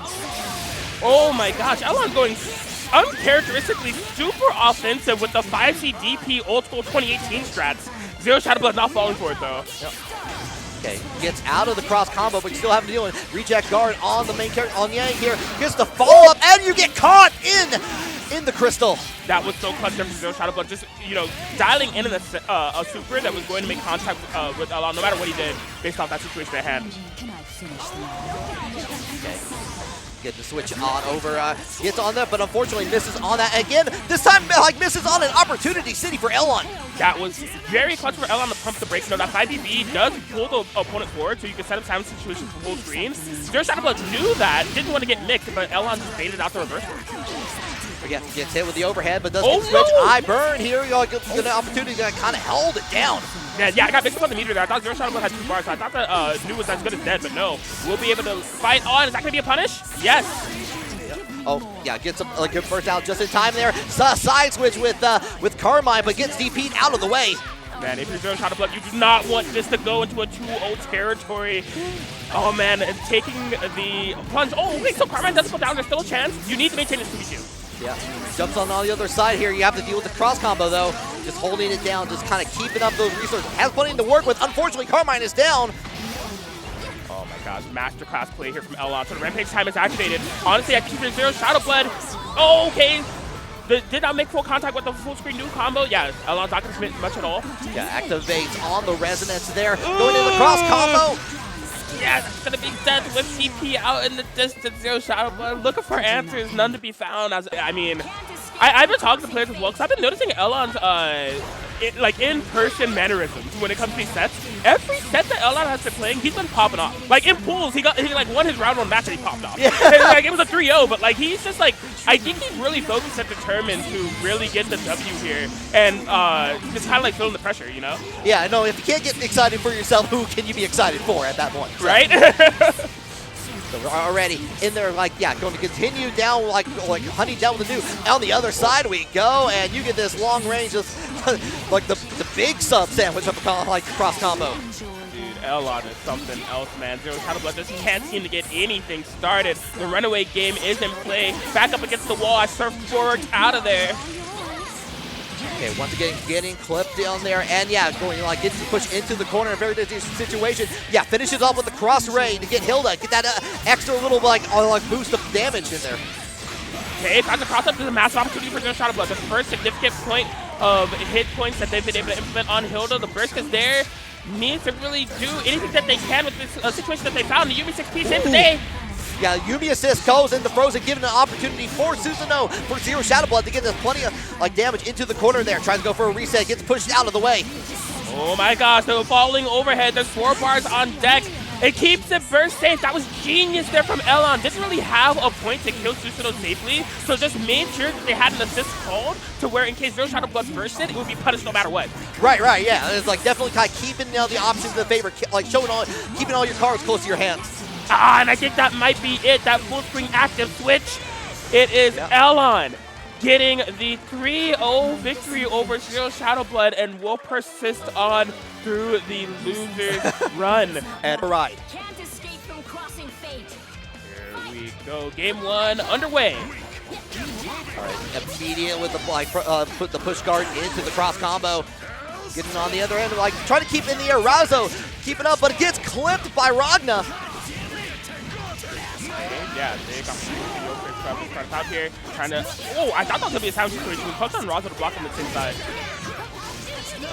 Oh my gosh, Elon's going uncharacteristically super offensive with the 5C DP old school 2018 strats. Zero Shadowblood not falling for it though. Yep. Okay, gets out of the cross combo, but you still have to deal with reject guard on the main character, on Yang here. Gets the follow up, and you get caught in the crystal. That was so clutch there from Zero Shadowblood. Just, dialing in a super that was going to make contact with Elon, no matter what he did, based off that situation at hand. Okay. Get the switch on over, gets on that, but unfortunately misses on that again. This time, misses on an opportunity city for Elon. That was very clutch for Elon to pump the brakes. You know, that 5DB does pull the opponent forward, so you can set up time situations for full screen. Zero Shadowblood knew that, didn't want to get mixed, but Elon just baited out the reversal. Again, gets hit with the overhead, but does get switch. No! I burn here. Get an opportunity to kind of held it down. Yeah, I got mixed up on the meter there. I thought Zero Shadowblood had 2 bars, so I thought that New was as good as dead, but no. We'll be able to fight on. Is that going to be a punish? Yes. Oh, yeah, gets a good first out just in time there. Side switch with Carmine, but gets DP'd out of the way. Man, if you're Zero Shadowblood, you do not want this to go into a 2-0 territory. Oh, man, and taking the plunge. Oh, wait, so Carmine doesn't go down. There's still a chance. You need to maintain this 2v2. Yeah, jumps on the other side here. You have to deal with the cross combo, though. Just holding it down, just kind of keeping up those resources. Has plenty to work with. Unfortunately, Carmine is down. Oh my gosh, masterclass play here from Elon. So the Rampage time is activated. Honestly, I keep it Zero Shadowblood. Oh, okay. Did not make full contact with the full screen New combo. Yeah, Elon's not going to commit much at all. Yeah, activates on the resonance there. Going into the cross combo. Yeah, that's going to be dead with CP out in the distance. Zero Shadowblood looking for answers, none to be found. I've been talking to players as well, because I've been noticing Elon's in-person mannerisms when it comes to these sets. Every set that Elon has been playing, he's been popping off. In pools, he won his round 1 match and he popped off. Yeah. It was a 3-0, but he's just I think he's really focused and determined to really get the W here and just kind of feeling the pressure, you know? Yeah, no, if you can't get excited for yourself, who can you be excited for at that point? So. Right? So we're already in there, like, yeah, going to continue down, like hunting down with the new. On the other side we go, and you get this long range, just like the big sub sandwich of a like cross combo. Dude, Elon is something else, man. Zero Shadow Blood just can't seem to get anything started. The runaway game is in play. Back up against the wall. I surf forward out of there. Okay, once again, getting clipped down there, and yeah, going like gets to push into the corner in a very dangerous situation. Yeah, finishes off with the cross ray to get Hilda, get that extra little like boost of damage in there. Okay, time to cross up to the massive opportunity for Zero Shadow Blood. The first significant point of hit points that they've been able to implement on Hilda. The burst is there. Needs to really do anything that they can with this situation that they found. The Yumi 6P saved the day. Yeah, Yumi assist goes into Frozen, giving an opportunity for Susanoo for Zero Shadow Blood to get this plenty of like damage into the corner there. Tries to go for a reset, gets pushed out of the way. Oh my gosh, they're falling overhead. There's 4 bars on deck. It keeps it burst safe. That was genius there from Elon. Didn't really have a point to kill Susanoo safely, so just made sure that they had an assist called to where in case Zero Shadow Blood bursted, it would be punished no matter what. Right, yeah. It's like definitely kind of keeping the options in the favor, like keeping all your cards close to your hands. And I think that might be it, that full screen active switch. It is Elon getting the 3-0 victory over Zero Shadow Blood and will persist on through the loser's run. And ride. Can't escape from crossing fate. Here we go, game 1 underway. All right, immediate with the put the push guard into the cross combo. Getting on the other end, like trying to keep in the air. Razo keeping up, but it gets clipped by Ragna. Yeah, they got front top here, trying to. Oh, I thought that was gonna be a sound situation. We focused on Razo to block on the same side.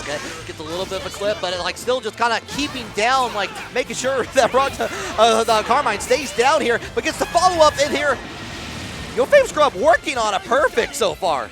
Okay, gets a little bit of a clip, but it, like still just kind of keeping down, like making sure that the Carmine stays down here, but gets the follow up in here. Yo Fame Scrub working on a perfect so far.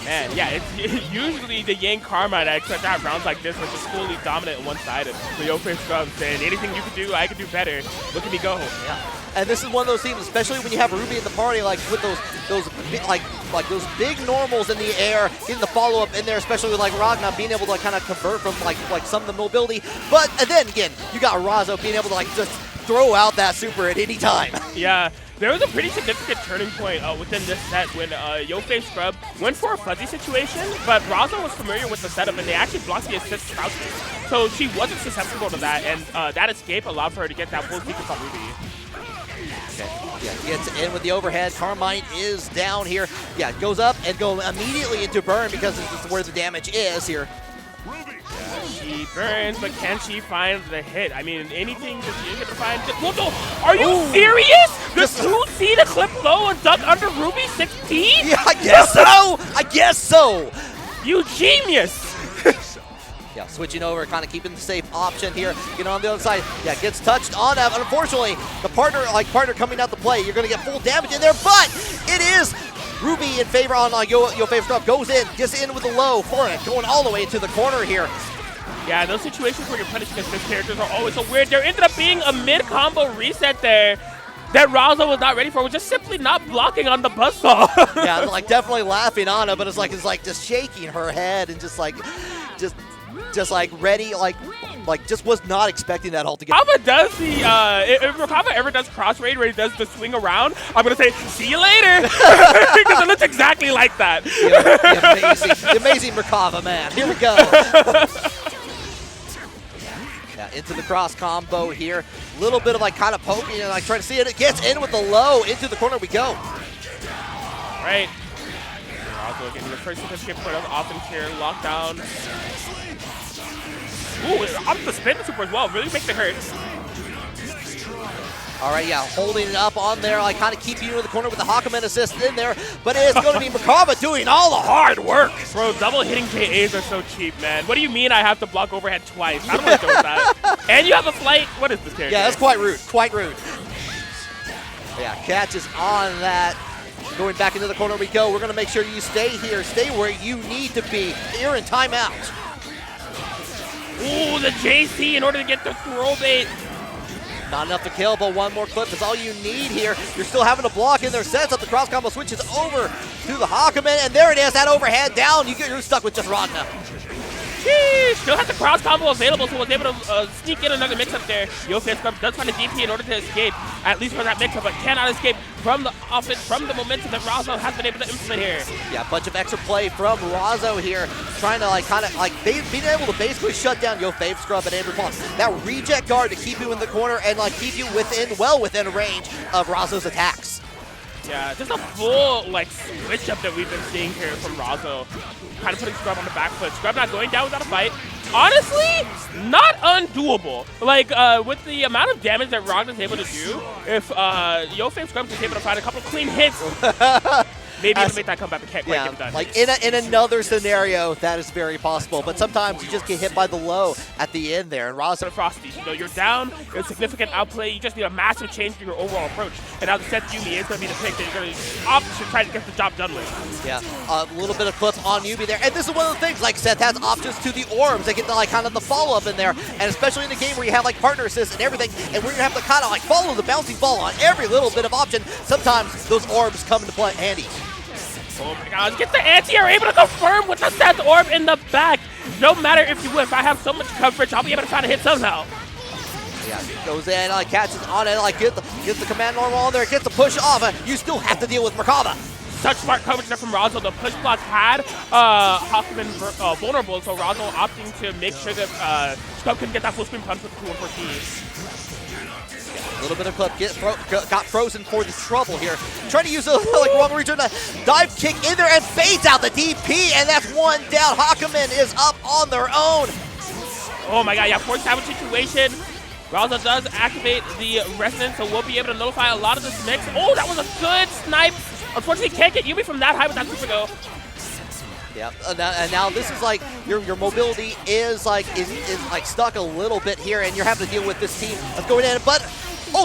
Man, yeah, it's usually the Yang Carmine that have rounds like this, which is fully dominant and one-sided. The Yo Fame Scrub saying, anything you can do, I can do better. Look at me go. Yeah. And this is one of those teams, especially when you have Ruby in the party, like with those those big normals in the air, getting the follow-up in there, especially with like Ragna being able to like, kind of convert from like some of the mobility. But and then again, you got Razo being able to like just throw out that super at any time. Yeah. There was a pretty significant turning point within this set when Yo Fame Scrub went for a fuzzy situation, but Razo was familiar with the setup and they actually blocked the assist crouches. So she wasn't susceptible to that, and that escape allowed for her to get that full sequence on Ruby. Okay. Yeah, gets in with the overhead. Carmine is down here. Yeah, goes up and go immediately into burn because this is where the damage is here. Yeah, she burns, but can she find the hit? I mean, anything that she is able to find. Whoa, no. Are you serious? Does 2C the clip low and duck under Ruby 6P? Yeah, I guess so. I guess so. You genius. Yeah, switching over, kind of keeping the safe option here. Get on the other side. Yeah, gets touched on that. But unfortunately, the partner coming out to play. You're going to get full damage in there, but it is Ruby in favor on Yo Fame Scrub. Goes in, gets in with the low for it, going all the way into the corner here. Yeah, those situations where you're punishing assist characters are always so weird. There ended up being a mid-combo reset there that Razo was not ready for. Was just simply not blocking on the buzzsaw. Yeah, like definitely laughing on it, but it's like just shaking her head and just like ready, like just was not expecting that altogether. Rakava does the if Rakava ever does cross raid where he does the swing around, I'm gonna say see you later because it looks exactly like that. The amazing Rakava, man. Here we go. Yeah, into the cross combo here. A little bit of like kind of poking and like trying to see it. It gets in with the low into the corner. We go. All right. Also getting the first certificate point of offense here. Lockdown. Ooh, on the spin super as well. Really makes it hurt. All right, yeah, holding it up on there, like kind of keeping you in the corner with the Hakumen assist in there, but it's going to be Rakava doing all the hard work. Bro, double hitting KAs are so cheap, man. What do you mean I have to block overhead twice? I don't want to deal with that. And you have a flight. What is this character? Yeah, that's quite rude. Quite rude. Yeah, catches on that. Going back into the corner we go. We're going to make sure you stay here. Stay where you need to be. You're in timeout. Ooh, the JC in order to get the throw bait. Not enough to kill, but one more clip is all you need here. You're still having to block in their sets up. The cross combo switches over to the Hakumen, and there it is, that overhead down. You're stuck with just Ragna. Sheesh! Still has the cross combo available, so was able to sneak in another mix-up there. Yofei Scrub does find a DP in order to escape, at least for that mix-up, but cannot escape from the offense, from the momentum that Razo has been able to implement here. Yeah, a bunch of extra play from Razo here, trying to being able to basically shut down Yofei Scrub and Amber Pawn. That reject guard to keep you in the corner and keep you well within range of Razo's attacks. Yeah, just a full switch up that we've been seeing here from Razo. Kind of putting Scrub on the back foot. Scrub not going down without a fight. Honestly, not undoable. With the amount of damage that Rogg is able to do, if Yofei Scrub is able to find a couple clean hits, maybe even make that comeback, but can't quite get it done. In another scenario, that is very possible. But sometimes you just get hit by the low at the end there. And Razo, Frosty, you're down, you're a significant outplay. You just need a massive change in your overall approach. And now the Seth Yuumi is going to be the pick that you're going to opt to try to get the job done with. Yeah, a little bit of clip on Yuumi there. And this is one of the things, Seth has options to the orbs. They get the kind of the follow-up in there. And especially in the game where you have partner assist and everything, and where you have to kind of follow the bouncing ball on every little bit of option, sometimes those orbs come into play handy. Oh my god, get the anti-air, able to confirm with the Seth Orb in the back. No matter if you whiff, I have so much coverage, I'll be able to try to hit somehow. Yeah, goes in, catches on it, get the command normal on there, gets the push off. You still have to deal with Merkava. Such smart coverage there from Razo. The push block had Hoffman vulnerable, so Razo opting to make sure that Scrub can get that full screen punch with the 2-1-4T. A little bit of clip, got frozen for the trouble here. Trying to use a wrong region, a dive kick in there and fades out the DP, and that's one down. Hakaman is up on their own. Oh my god, yeah, force damage situation. Razo does activate the resonance, so we'll be able to notify a lot of this mix. Oh, that was a good snipe. Unfortunately, can't get Yuumi from that high with that super go. Yeah, and now this is your mobility is stuck a little bit here, and you're having to deal with this team that's going in. But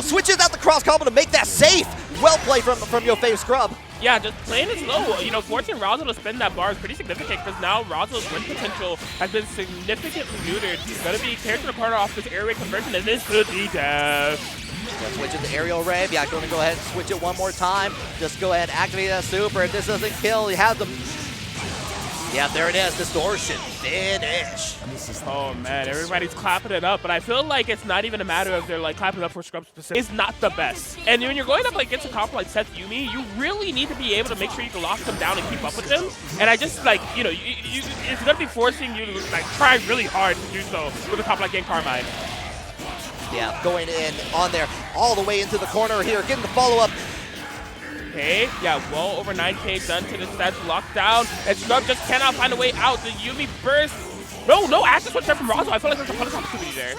switches out the cross combo to make that safe. Well played from Yofei Scrub. Yeah, just playing it slow. Forcing Razo to spin that bar is pretty significant because now Razo's win potential has been significantly neutered. He's going to be character to partner off this airway conversion, and this could be death. Switching the aerial ray. Yeah, going to go ahead and switch it one more time. Just go ahead and activate that super. If this doesn't kill, you have them. Yeah, there it is. Distortion. Finish. Oh, man. Everybody's clapping it up, but I feel like it's not even a matter of they're clapping it up for Scrub specific. It's not the best. And when you're going up against a comp like Seth Yuumi, you really need to be able to make sure you can lock them down and keep up with them. And I just, it's going to be forcing you to, try really hard to do so with a comp like Game Carmine. Yeah, going in on there all the way into the corner here, getting the follow-up. Okay, yeah, well over 9K done to the stats locked down, and Scrub just cannot find a way out. The Yuumi burst. No active switch there from Razo. I feel like there's a punish opportunity there.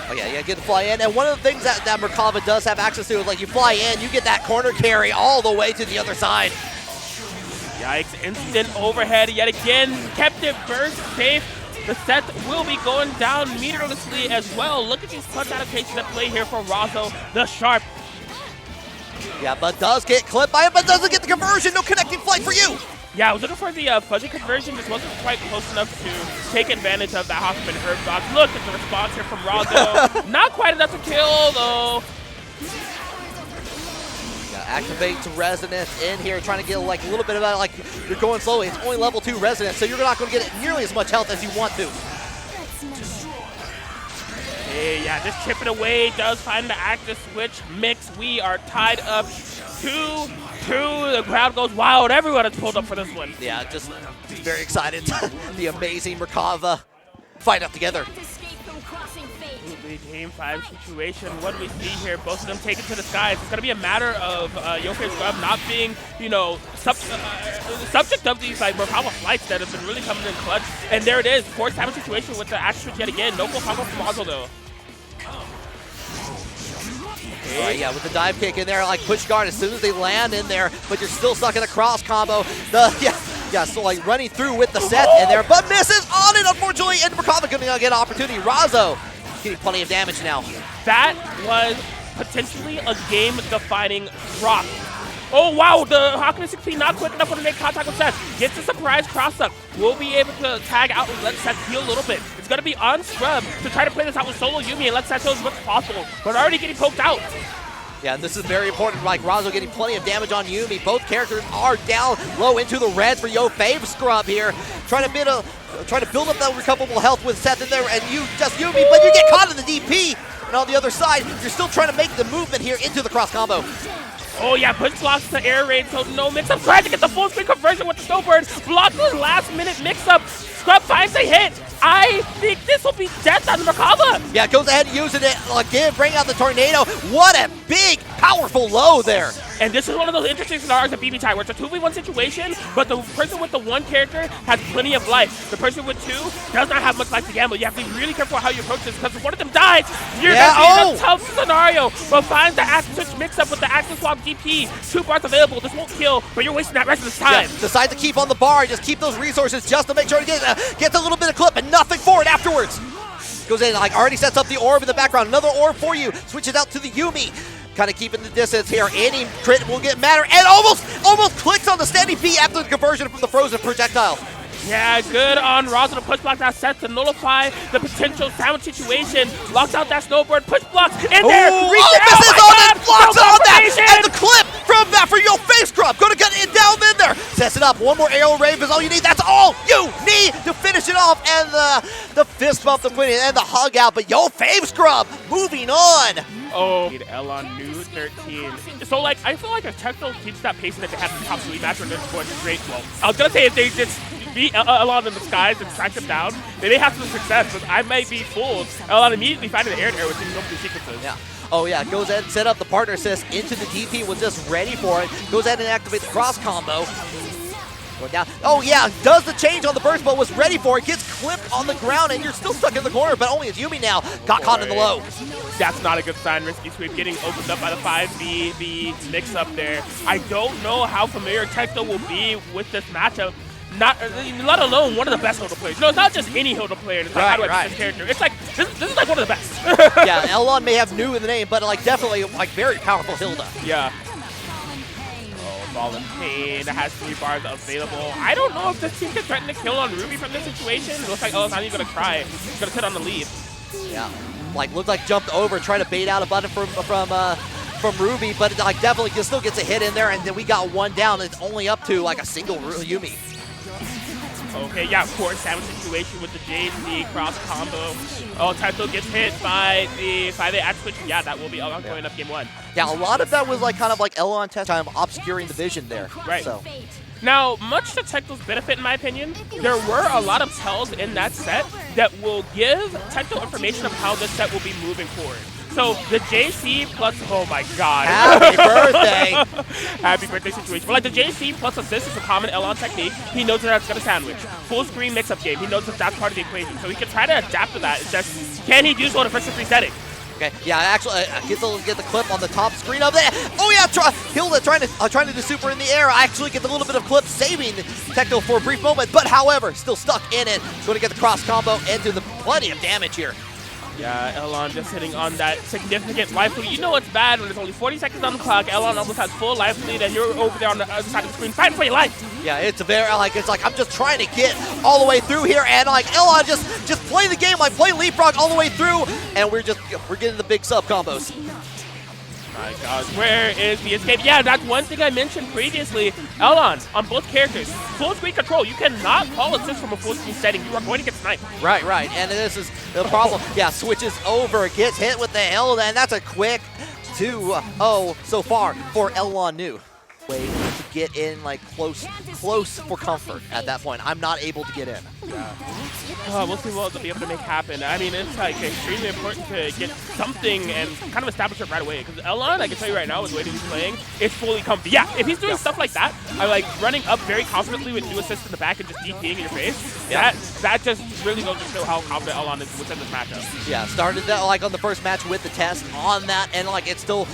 Oh yeah, get the fly in. And one of the things that Merkava does have access to is you fly in, you get that corner carry all the way to the other side. Yikes, instant overhead yet again. Kept it burst safe. The set will be going down meterlessly as well. Look at these punch adaptations at play here for Razo, the Sharp. Yeah, but does get clipped by it, but doesn't get the conversion. No connecting flight for you. Yeah, I was looking for the fuzzy conversion. Just wasn't quite close enough to take advantage of that Hoffman herb dodge. Look at the response here from Razo. Not quite enough to kill, though. Activate to Resonance in here, trying to get a little bit of that, you're going slowly. It's only level 2 Resonance, so you're not going to get nearly as much health as you want to. Hey, yeah, just chipping away, does find the active switch mix. We are tied up 2-2. The crowd goes wild. Everyone is pulled up for this one. Yeah, just very excited. The amazing Merkava fight up together. Game 5 situation. What do we see here? Both of them taken to the skies. It's going to be a matter of Yofei Scrub not being, subject of these Merkava flights that have been really coming in clutch. And there it is. Forced damage situation with the action switch yet again. No full combo from Razo though. Okay. Right, yeah, with the dive kick in there, push guard as soon as they land in there, but you're still stuck in a cross combo. So running through with the set in there, but misses on it, unfortunately, and Merkava going to get an opportunity. Razo getting plenty of damage now. That was potentially a game-defining drop. Oh, wow, the Hawkman 6P not quick enough to make contact with Seth. Gets a surprise cross-up. We'll be able to tag out and let Seth heal a little bit. It's going to be on Scrub to try to play this out with solo Yuumi and let Seth heal as much as possible, but already getting poked out. Yeah, this is very important. Like Razo getting plenty of damage on Yuumi. Both characters are down low into the reds for Fave Scrub here. Trying to build up that recoverable health with Seth in there, and Yuumi, but you get caught in the DP. And on the other side, you're still trying to make the movement here into the cross combo. Oh yeah, push blocks the air raid, so no mix-up. Tries to get the full screen conversion with the snowbird. Blocks the last minute mix-up. Scrub finds a hit. I think this will be death on the Merkaba. Yeah, goes ahead using it again, bring out the tornado. What a big, powerful low there. And this is one of those interesting scenarios of BBTAG where it's a 2v1 situation, but the person with the one character has plenty of life. The person with two does not have much life to gamble. You have to be really careful how you approach this, because if one of them dies, you're going to be in a tough scenario. But finds the Axe Switch mix-up with the Axe Swap DP. 2 bars available. This won't kill, but you're wasting that rest of the time. Yeah, decide to keep on the bar, just keep those resources just to make sure to get a little bit of clip, and nothing for it afterwards. Goes in, like already sets up the orb in the background. Another orb for you. Switches out to the Yuumi. Kind of keeping the distance here. Any crit will get matter, and almost clicks on the standing B after the conversion from the frozen projectile. Yeah, good on Razo to push block that set to nullify the potential sandwich situation. Locks out that snowboard, push blocks in there. Misses on it, blocks on that, and the clip from that for Fave Scrub. Gonna get it down in there. Sets it up. One more arrow rave is all you need. That's all you need to finish it off, and the fist bump to win it, and the hug out. But Fave Scrub moving on. Oh, L on new 13. So, like, I feel like if Techno keeps that pace that they had in the top 3 match, they're going to great. Well, I was going to say if they just beat Elon in the skies and track them down, they may have some success, but I might be fooled. Elon immediately finding the air with these opening sequences. Yeah. Oh yeah, goes ahead and set up the partner assist into the DP, was just ready for it. Goes ahead and activates the cross combo. Down. Oh yeah, does the change on the burst, but was ready for it. Gets clipped on the ground, and you're still stuck in the corner, but only as Yuumi now got caught in the low. That's not a good sign. Risky Sweep getting opened up by the 5v mix-up there. I don't know how familiar Techno will be with this matchup. Let alone one of the best Hilda players. No, it's not just any Hilda player. It's like, how do I beat this character? It's like, this is like one of the best. Yeah, Elon may have new in the name, but like definitely like very powerful Hilda. Yeah. Ball in pain, has 3 bars available. I don't know if this team can threaten to kill on Ruby from this situation. It looks like not even gonna try. He's gonna sit on the lead. Yeah, like looked like jumped over, trying to bait out a button from Ruby, but like definitely still gets a hit in there, and then we got one down. It's only up to like a single Yuumi. Okay, yeah, of course, sandwich situation with the JC cross combo. Oh, Techno gets hit by the 5A axe switch. Yeah, that will be going up game 1. Yeah, a lot of that was like kind of like Elon test time obscuring the vision there. Right. So. Now, much to Techno's benefit, in my opinion, there were a lot of tells in that set that will give Techno information of how this set will be moving forward. So the JC plus, oh my god. Happy birthday. Happy birthday situation. But like the JC plus assist is a common Elon technique. He knows that that's going to sandwich. Full screen mix-up game. He knows that that's part of the equation. So he can try to adapt to that. It's just, can he do so in a first to 3 setting? Okay, yeah, actually, get the clip on the top screen of that. Oh yeah, Hilda trying to do super in the air. I actually get a little bit of clip, saving Techno for a brief moment, but however, still stuck in it. Going to get the cross combo and do the plenty of damage here. Yeah, Elon just hitting on that significant life lead. You know it's bad when there's only 40 seconds on the clock. Elon almost has full life lead, and you're over there on the other side of the screen fighting for your life. Yeah, it's like I'm just trying to get all the way through here, and like Elon just play the game, like play leapfrog all the way through, and we're getting the big sub combos. My gosh, where is the escape? Yeah, that's one thing I mentioned previously. Elon, on both characters, full screen control. You cannot call assist from a full screen setting. You are going to get sniped. Right, and this is the problem. Yeah, switches over, gets hit with the Hilda, and that's a quick 2-0 so far for Elon New. Way to get in like close for comfort at that point. I'm not able to get in. Yeah. We'll see what they'll be able to make happen. I mean, it's like extremely important to get something and kind of establish it right away. Because Elon, I can tell you right now, with the way that he's playing, it's fully comfy. Yeah, if he's doing stuff like that, like running up very confidently with new assists in the back and just DPing in your face, that just really goes to show how confident Elon is within this matchup. Yeah, started that like on the first match with the test on that, and like it's still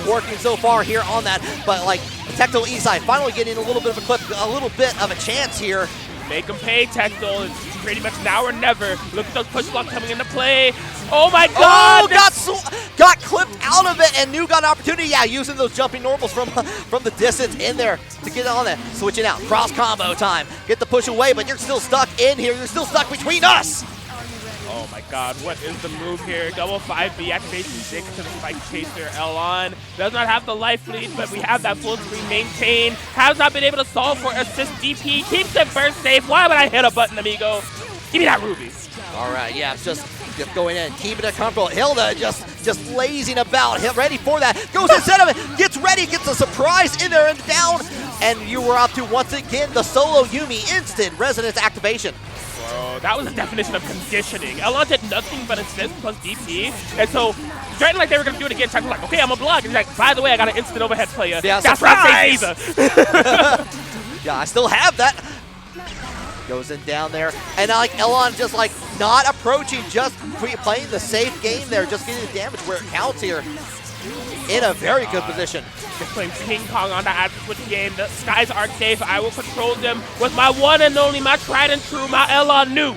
working so far here on that. But like Techno Eastside finally getting a little bit of a clip, a little bit of a chance here. Make him pay, Techno. It's pretty much now or never. Look at those push blocks coming into play. Oh my god! Oh, got clipped out of it, and New got an opportunity. Yeah, using those jumping normals from the distance in there to get on that. Switching out, cross combo time. Get the push away, but you're still stuck in here. You're still stuck between us. Oh my god, what is the move here? Double 5B activation 6 to the Spike Chaser. Elon does not have the life lead, but we have that full screen maintained. Has not been able to solve for assist DP. Keeps it first safe. Why would I hit a button, amigo? Give me that ruby. All right, yeah, just going in, keeping it comfortable. Hilda just lazing about, ready for that. Goes instead of it, gets ready, gets a surprise in there and down. And you were up to, once again, the solo Yuumi instant resonance activation. Bro, that was the definition of conditioning. Elon did nothing but assist plus DP. And so, threatened like they were going to do it again. Chuck's like, okay, I'm a block. And he's like, by the way, I got an instant overhead player. Yeah, that's right, Visa. Yeah, I still have that. Goes in down there. And now, like, Elon just, like, not approaching, just playing the safe game there, just getting the damage where it counts here. In a very good position. Just playing ping pong on the switch game. The skies are safe. I will control them with my one and only, my tried and true, my Elon new.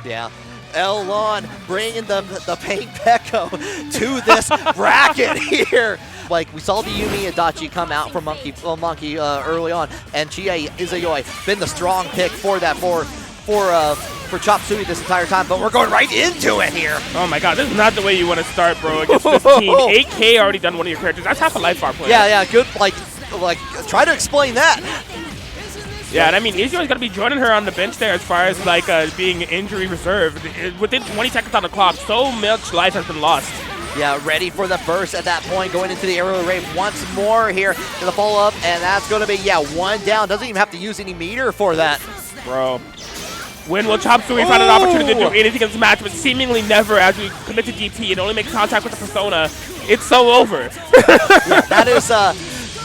Yeah. Elon bringing the Pain Pekko to this bracket here. Like, we saw the Yuumi and Adachi come out from Monkey early on, and Chie Izayoi been the strong pick for that for Chop Suey this entire time, but we're going right into it here. Oh my god, this is not the way you want to start, bro, against this team. 8K already done one of your characters. That's half a life bar player. Yeah, good, like, try to explain that. Yeah, and I mean, Izuyo's going to be joining her on the bench there as far as, like, being injury reserved. Within 20 seconds on the clock, so much life has been lost. Yeah, ready for the burst at that point, going into the aerial raid once more here to the follow-up, and that's going to be, yeah, one down. Doesn't even have to use any meter for that. Bro. When will Chop Suey find an opportunity to do anything in this match, but seemingly never as we commit to DP and only make contact with the Persona? It's so over. Yeah,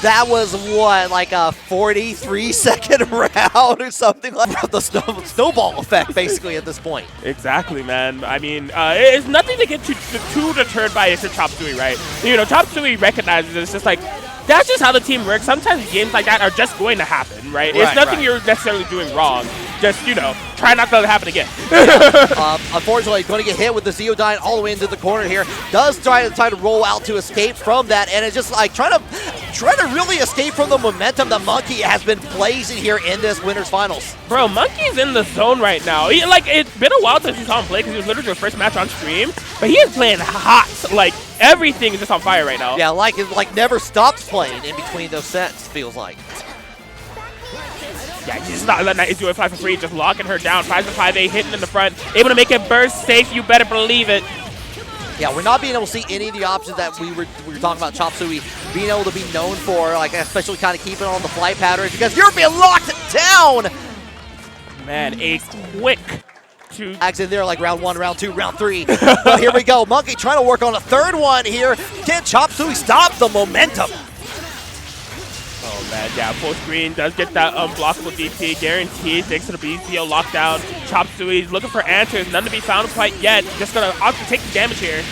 that was what, like a 43-second round or something like that. The snowball effect, basically, at this point. Exactly, man. I mean, it's nothing to get too deterred by if you're Chop Suey, right? You know, Chop Suey recognizes it's just like, that's just how the team works. Sometimes games like that are just going to happen, right? It's nothing you're necessarily doing wrong. Just, you know, try not to let it happen again. Unfortunately, going to get hit with the Zeodyne all the way into the corner here. Does try to roll out to escape from that, and it's just like trying to really escape from the momentum that Monkey has been blazing here in this Winners Finals. Bro, Monkey's in the zone right now. Like, it's been a while since we saw him play because he was literally his first match on stream, but he is playing hot. Like, everything is just on fire right now. Yeah, like never stops playing in between those sets, feels like. Yeah, he's just not letting that Izuyo fly for free, just locking her down. 5-5A hitting in the front, able to make it burst safe, you better believe it. Yeah, we're not being able to see any of the options that we were talking about Chop Suey being able to be known for, like especially kind of keeping on the flight patterns because you're being locked down. Man, a quick two. Tags in there like round 1, round 2, round 3. But here we go. Monkey trying to work on a third one here. Can Chop Suey stop the momentum? Oh man, yeah, full screen does get that unblockable DP, guaranteed thanks to the BZO lockdown. Chop Suey's looking for answers, none to be found quite yet. Just gonna option take the damage here.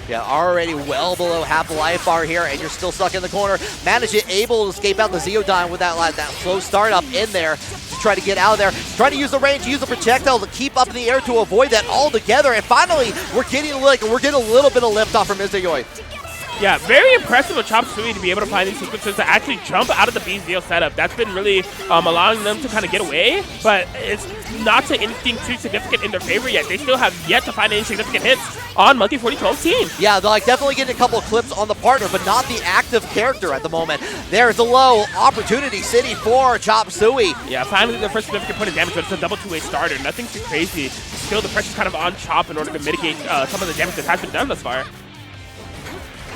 Yeah, already well below half the life bar here, and you're still stuck in the corner. Managed it, able to escape out the Zeodyne with that slow startup in there to try to get out of there. Trying to use the range, use the projectile to keep up in the air to avoid that altogether. And finally, we're getting a little bit of lift off from Izayoi. Yeah, very impressive of Chop Suey to be able to find these sequences to actually jump out of the BZO setup. That's been really allowing them to kind of get away, but it's not to anything too significant in their favor yet. They still have yet to find any significant hits on Monkey 4012's team. Yeah, they're like definitely getting a couple of clips on the partner, but not the active character at the moment. There's a low opportunity city for Chop Suey. Yeah, finally the first significant point of damage, but it's a double 2-way starter. Nothing too crazy. Still, the pressure's kind of on Chop in order to mitigate some of the damage that has been done thus far.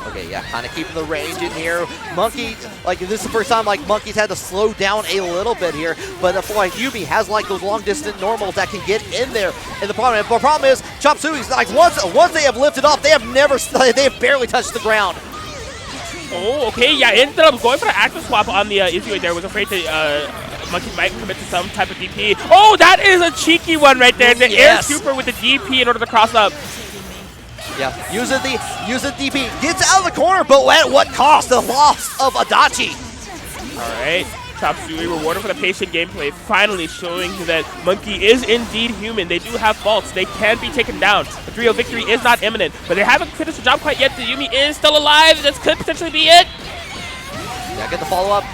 Okay, yeah, kind of keeping the range in here. Monkey, like, this is the first time, like, Monkey's had to slow down a little bit here, but like, Yuumi has, like, those long-distance normals that can get in there. And the problem is, Chop Suey's, like, once they have lifted off, they have barely touched the ground. Oh, okay, yeah, ended up going for the active swap on the Izuyo there. Was afraid to, Monkey might commit to some type of DP. Oh, that is a cheeky one right there. The air super with the DP in order to cross up. Yeah, using the DP, gets out of the corner, but at what cost? The loss of Adachi. All right, Chop Suey rewarded for the patient gameplay, finally showing that Monkey is indeed human. They do have faults. They can be taken down. The 3-0 victory is not imminent, but they haven't finished the job quite yet. The Yuumi is still alive. This could potentially be it. Yeah, get the follow-up.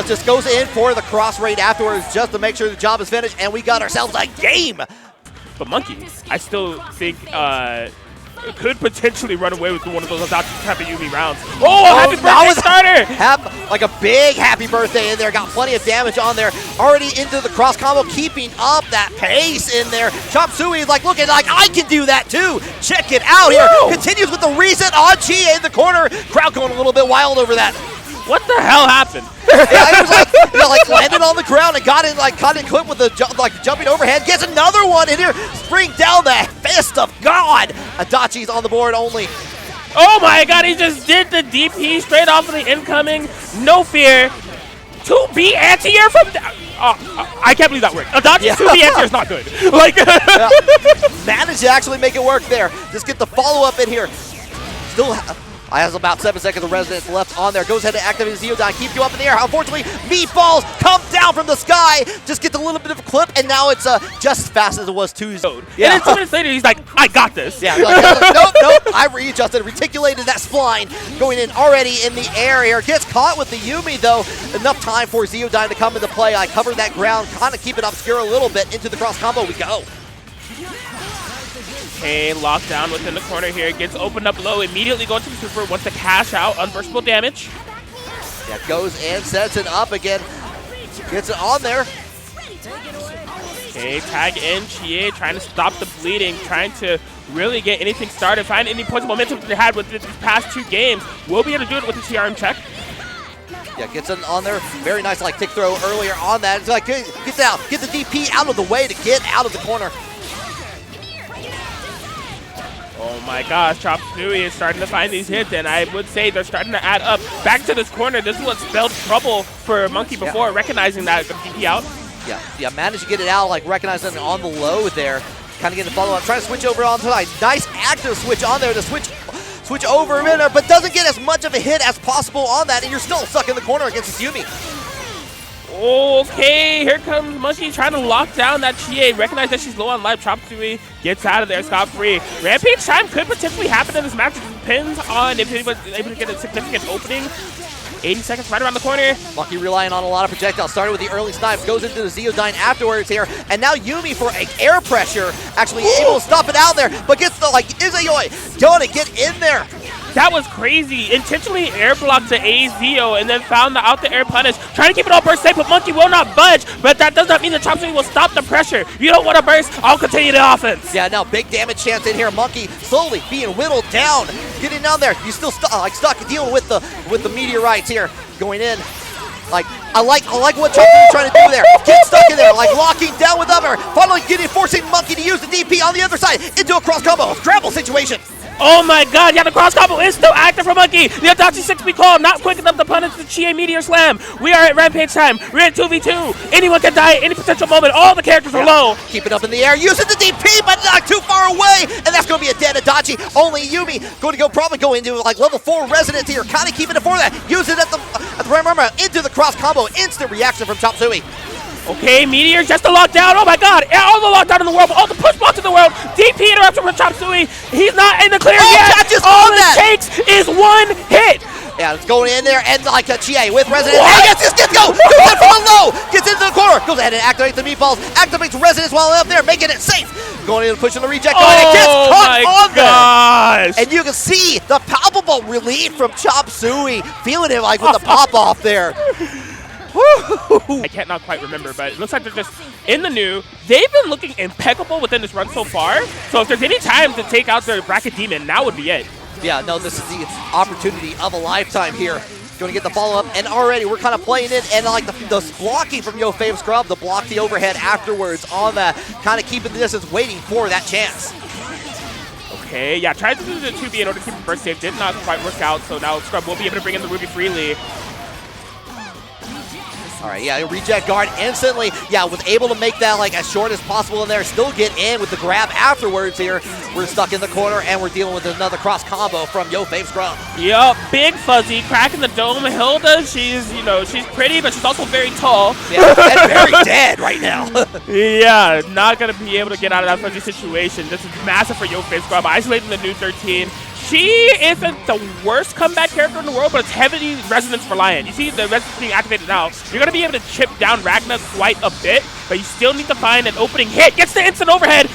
Just goes in for the cross raid afterwards just to make sure the job is finished, and we got ourselves a game. But Monkey, I still think could potentially run away with one of those type of Yumi rounds. Oh, happy birthday starter! Like a big happy birthday in there. Got plenty of damage on there. Already into the cross combo, keeping up that pace in there. Chop Suey is like looking like I can do that too. Check it out here. Continues with the reset on Chie in the corner. Crowd going a little bit wild over that. What the hell happened? Yeah, it was like, like landed on the ground and got in, like caught in clip with the jumping overhead. Gets another one in here. Spring down the fist of God. Adachi's on the board only. Oh my God, he just did the DP straight off of the incoming. No fear. 2B anti-air from... I can't believe that worked. Adachi's 2B anti-air is not good. Like, managed to actually make it work there. Just get the follow-up in here. Still has about 7 seconds of resonance left on there. Goes ahead to activate his Zeodine. Keep you up in the air. Unfortunately, meatballs come down from the sky. Just gets a little bit of a clip, and now it's just as fast as it was Tuesday. Yeah. And then 2 minutes later, he's like, I got this. Yeah, like, nope. I readjusted, reticulated that spline. Going in already in the air here. Gets caught with the Yumi, though. Enough time for Zeodine to come into play. I covered that ground, kind of keep it obscure a little bit. Into the cross combo we go. Okay, locked down within the corner here. Gets opened up low. Immediately going to the super. Wants to cash out. Unburstable damage. Yeah, goes and sets it up again. Gets it on there. Okay, tag in. Chie trying to stop the bleeding. Trying to really get anything started. Find any points of momentum that they had with these past 2 games. We'll be able to do it with the TRM check. Yeah, gets it on there. Very nice like tick throw earlier on that. It's like, get out. Get the DP out of the way to get out of the corner. Oh my gosh, Chop Suey is starting to find these hits, and I would say they're starting to add up. Back to this corner, this is what spelled trouble for Monkey before, recognizing that the DP out. Yeah, managed to get it out, like recognizing it on the low there. Kind of getting the follow-up, trying to switch over onto like nice active switch on there to switch over a minute, but doesn't get as much of a hit as possible on that, and you're still stuck in the corner against this Yumi. Okay, here comes Monkey trying to lock down that Chie. Recognize that she's low on life. Chop Suey gets out of there scot-free. Rampage time could potentially happen in this match. It depends on if anyone's able to get a significant opening. 80 seconds right around the corner. Monkey relying on a lot of projectiles. Started with the early snipes, goes into the Zeodine afterwards here, and now Yumi for air pressure, actually able to stop it out there, but gets the, like, Izayoi gonna get in there. That was crazy. Intentionally air blocked the AZO and then found the out the air punish. Trying to keep it all burst safe, but Monkey will not budge. But that does not mean that Chop Suey will stop the pressure. You don't want to burst, I'll continue the offense. Yeah, now big damage chance in here. Monkey slowly being whittled down. Getting down there. You still stuck dealing with the meteorites here. Going in. Like, I like what Chop Suey's trying to do there. Get stuck in there, like locking down with other. Finally forcing Monkey to use the DP on the other side into a cross combo. Grapple situation. Oh my God, yeah, the cross combo is still active for Monkey. The Adachi 6B call, not quick enough to punish the Chie Meteor Slam. We are at Rampage time. We're at 2v2. Anyone can die at any potential moment. All the characters are low. Keep it up in the air, using the DP, but not too far away. And that's going to be a dead Adachi. Only Yumi going to probably go into like level 4 resonance here. Kind of keeping it for that. Use it at the ram into the cross combo. Instant reaction from Chop Suey. Okay, Meteor just to lock down. Oh my God, all the lockdown in the world, all the push blocks in the world. DP interruption from Chop Suey. He's not in the clear yet. All it takes is 1 hit. Yeah, it's going in there and like a Chie with resonance. Hey, gets go! Goes in from low, gets into the corner, goes ahead and activates the meatballs, activates resonance while up there, making it safe. Going in and pushing the reject, going and gets caught on there. And you can see the palpable relief from Chop Suey, feeling it like with the pop off there. I can't not quite remember, but it looks like they're just in the new. They've been looking impeccable within this run so far. So if there's any time to take out their bracket demon, now would be it. Yeah, no, this is the opportunity of a lifetime here. Going to get the follow-up, and already we're kind of playing it, and like the blocking from Yo Fame Scrub, the block the overhead afterwards on that, kind of keeping the distance, waiting for that chance. Okay, yeah, tried to do the 2B in order to keep the burst safe, did not quite work out, so now Scrub will be able to bring in the Ruby freely. All right, yeah, reject guard instantly. Yeah, was able to make that like as short as possible in there. Still get in with the grab afterwards here. We're stuck in the corner, and we're dealing with another cross combo from Yo Fame Scrub. Yup, Big Fuzzy cracking the dome. Hilda, she's she's pretty, but she's also very tall. Yeah, and very dead right now. Yeah, not gonna be able to get out of that fuzzy situation. This is massive for Yo Fame Scrub, isolating the new 13. She isn't the worst comeback character in the world, but it's heavily resonance reliant. You see the resonance being activated now. You're going to be able to chip down Ragna quite a bit, but you still need to find an opening hit. Gets the instant overhead.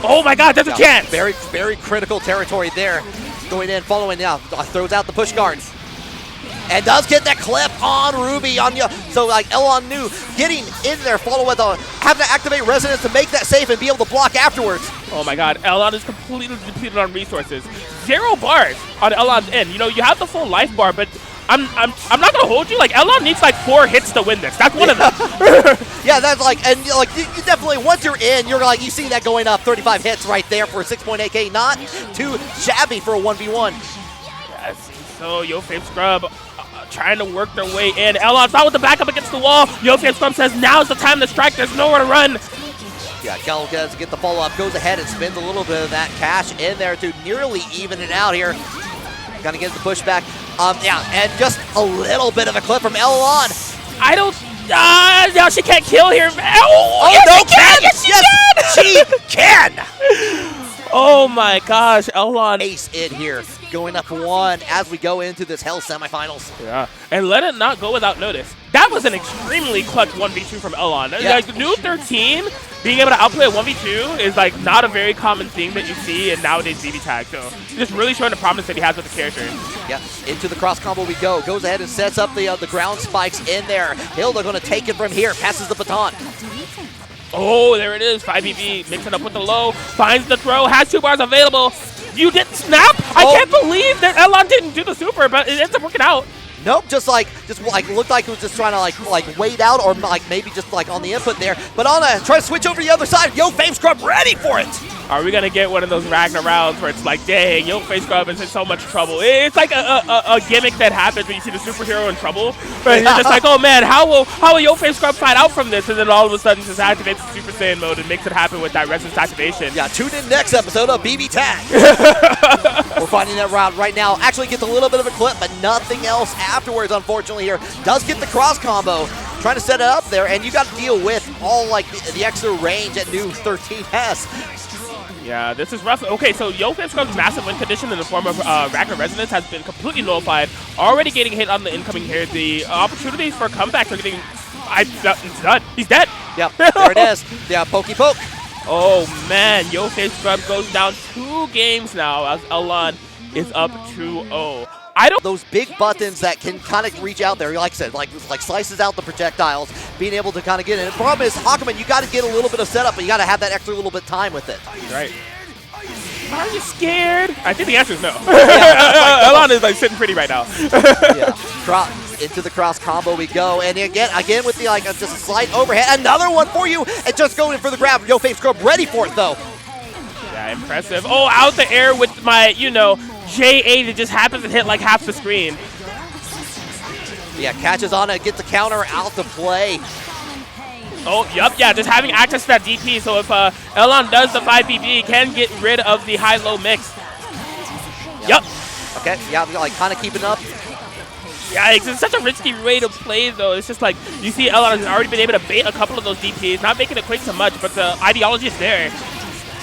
Oh my god, there's a chance! Very, very critical territory there. Going in, following now, throws out the push guard. And does get that clip on Ruby on you. So like Elon knew getting in there, follow with having to activate resonance to make that safe and be able to block afterwards. Oh my god, Elon is completely depleted on resources. 0 bars on Elon's end. You know, you have the full life bar, but I'm not gonna hold you. Like Elon needs like 4 hits to win this. That's one of them. Yeah, that's like, and like you definitely once you're in, you're like you see that going up 35 hits right there for a 6.8K. Not too shabby for a 1v1. Yes. So YoFame Scrub trying to work their way in. Elon's out with the backup against the wall. YoFame Scrub says now's the time to strike. There's nowhere to run. Yeah, Cal does get the follow-up, goes ahead and spends a little bit of that cash in there to nearly even it out here. Gonna get the pushback. Yeah, and just a little bit of a clip from Elon. I don't. No, she can't kill here. Oh, yes, no, she can. Yes, she can. Oh my gosh, Elon. Ace in here, going up 1 as we go into this Hell semifinals. Yeah, and let it not go without notice. That was an extremely clutch 1v2 from Elon. Yeah. Like, new 13, being able to outplay a 1v2 is like not a very common thing that you see in nowadays BBTAG. So just really showing the promise that he has with the character. Yeah, into the cross combo we go. Goes ahead and sets up the ground spikes in there. Hilda going to take it from here, passes the baton. Oh, there it is. 5BB mixing up with the low, finds the throw, has 2 bars available. You didn't snap? I can't believe that Elon didn't do the super, but it ends up working out. Nope, just like looked like it was just trying to like wait out or like maybe just like on the input there. But try to switch over to the other side. YoFame Scrub ready for it. Are we gonna get one of those Ragnar rounds where it's like, dang, YoFame Scrub is in so much trouble? It's like a gimmick that happens when you see the superhero in trouble. But you're just like, oh man, how will YoFame Scrub find out from this? And then all of a sudden just activates the Super Saiyan mode and makes it happen with that resonance activation. Yeah, tune in next episode of BBTAG. We're finding that round right now. Actually gets a little bit of a clip, but nothing else afterwards, unfortunately here. Does get the cross combo. Trying to set it up there, and you got to deal with all like the extra range that new 13 has. Yeah, this is rough. Okay, so YoFame Scrub's massive win condition in the form of Ragnar Resonance has been completely nullified. Already getting hit on the incoming here. The opportunities for comebacks are getting... It's done. He's dead. Yep, there it is. Yeah, pokey poke. Oh, man. YoFame Scrub goes down 2 games now as Elon is up 2-0. Those big buttons that can kind of reach out there, like I said, like slices out the projectiles, being able to kind of get in. The problem is, Hawkman, you got to get a little bit of setup, but you got to have that extra little bit of time with it. Right. Are you scared? I think the answer is no. Yeah, Elon is like sitting pretty right now. Yeah. Into the cross combo we go, and again with the just a slight overhead. Another one for you, and just going for the grab. YoFame Scrub ready for it though. Yeah, impressive. Oh, out the air with my, JA that just happens to hit like half the screen. Yeah, catches on it, gets the counter out to play. Oh, yep, yeah, just having access to that DP, so if Elon does the 5BB, he can get rid of the high-low mix. Yep. Okay, yeah, like kind of keeping up. Yeah, it's such a risky way to play, though. It's just like, you see Elon has already been able to bait a couple of those DPs, not making it quite so much, but the ideology is there.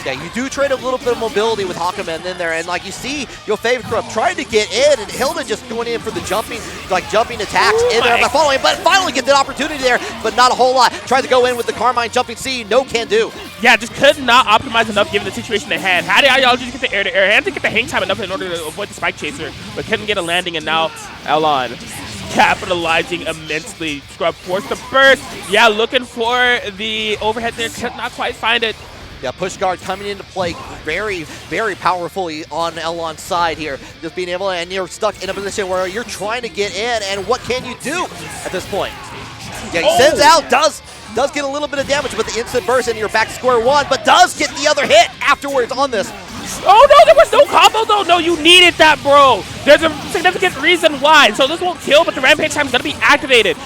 Yeah, you do trade a little bit of mobility with Hawkman in there, and like you see YoFame Scrub trying to get in, and Hilda just going in for the jumping attacks in there, following, but finally get the opportunity there, but not a whole lot. Tried to go in with the Carmine jumping C, no can do. Yeah, just could not optimize enough given the situation at hand. Had the ideology to get the air-to-air, had to get the hang time enough in order to avoid the spike chaser, but couldn't get a landing, and now Elon capitalizing immensely. Scrub forced to burst. Yeah, looking for the overhead there, could not quite find it. Yeah, push guard coming into play very, very powerfully on Elon's side here. Just being able to, and you're stuck in a position where you're trying to get in, and what can you do at this point? Yeah, he sends out, does get a little bit of damage with the instant burst, and you're back to square one, but does get the other hit afterwards on this. Oh no, there was no combo though. No, you needed that, bro. There's a significant reason why. So this won't kill, but the Rampage time is going to be activated.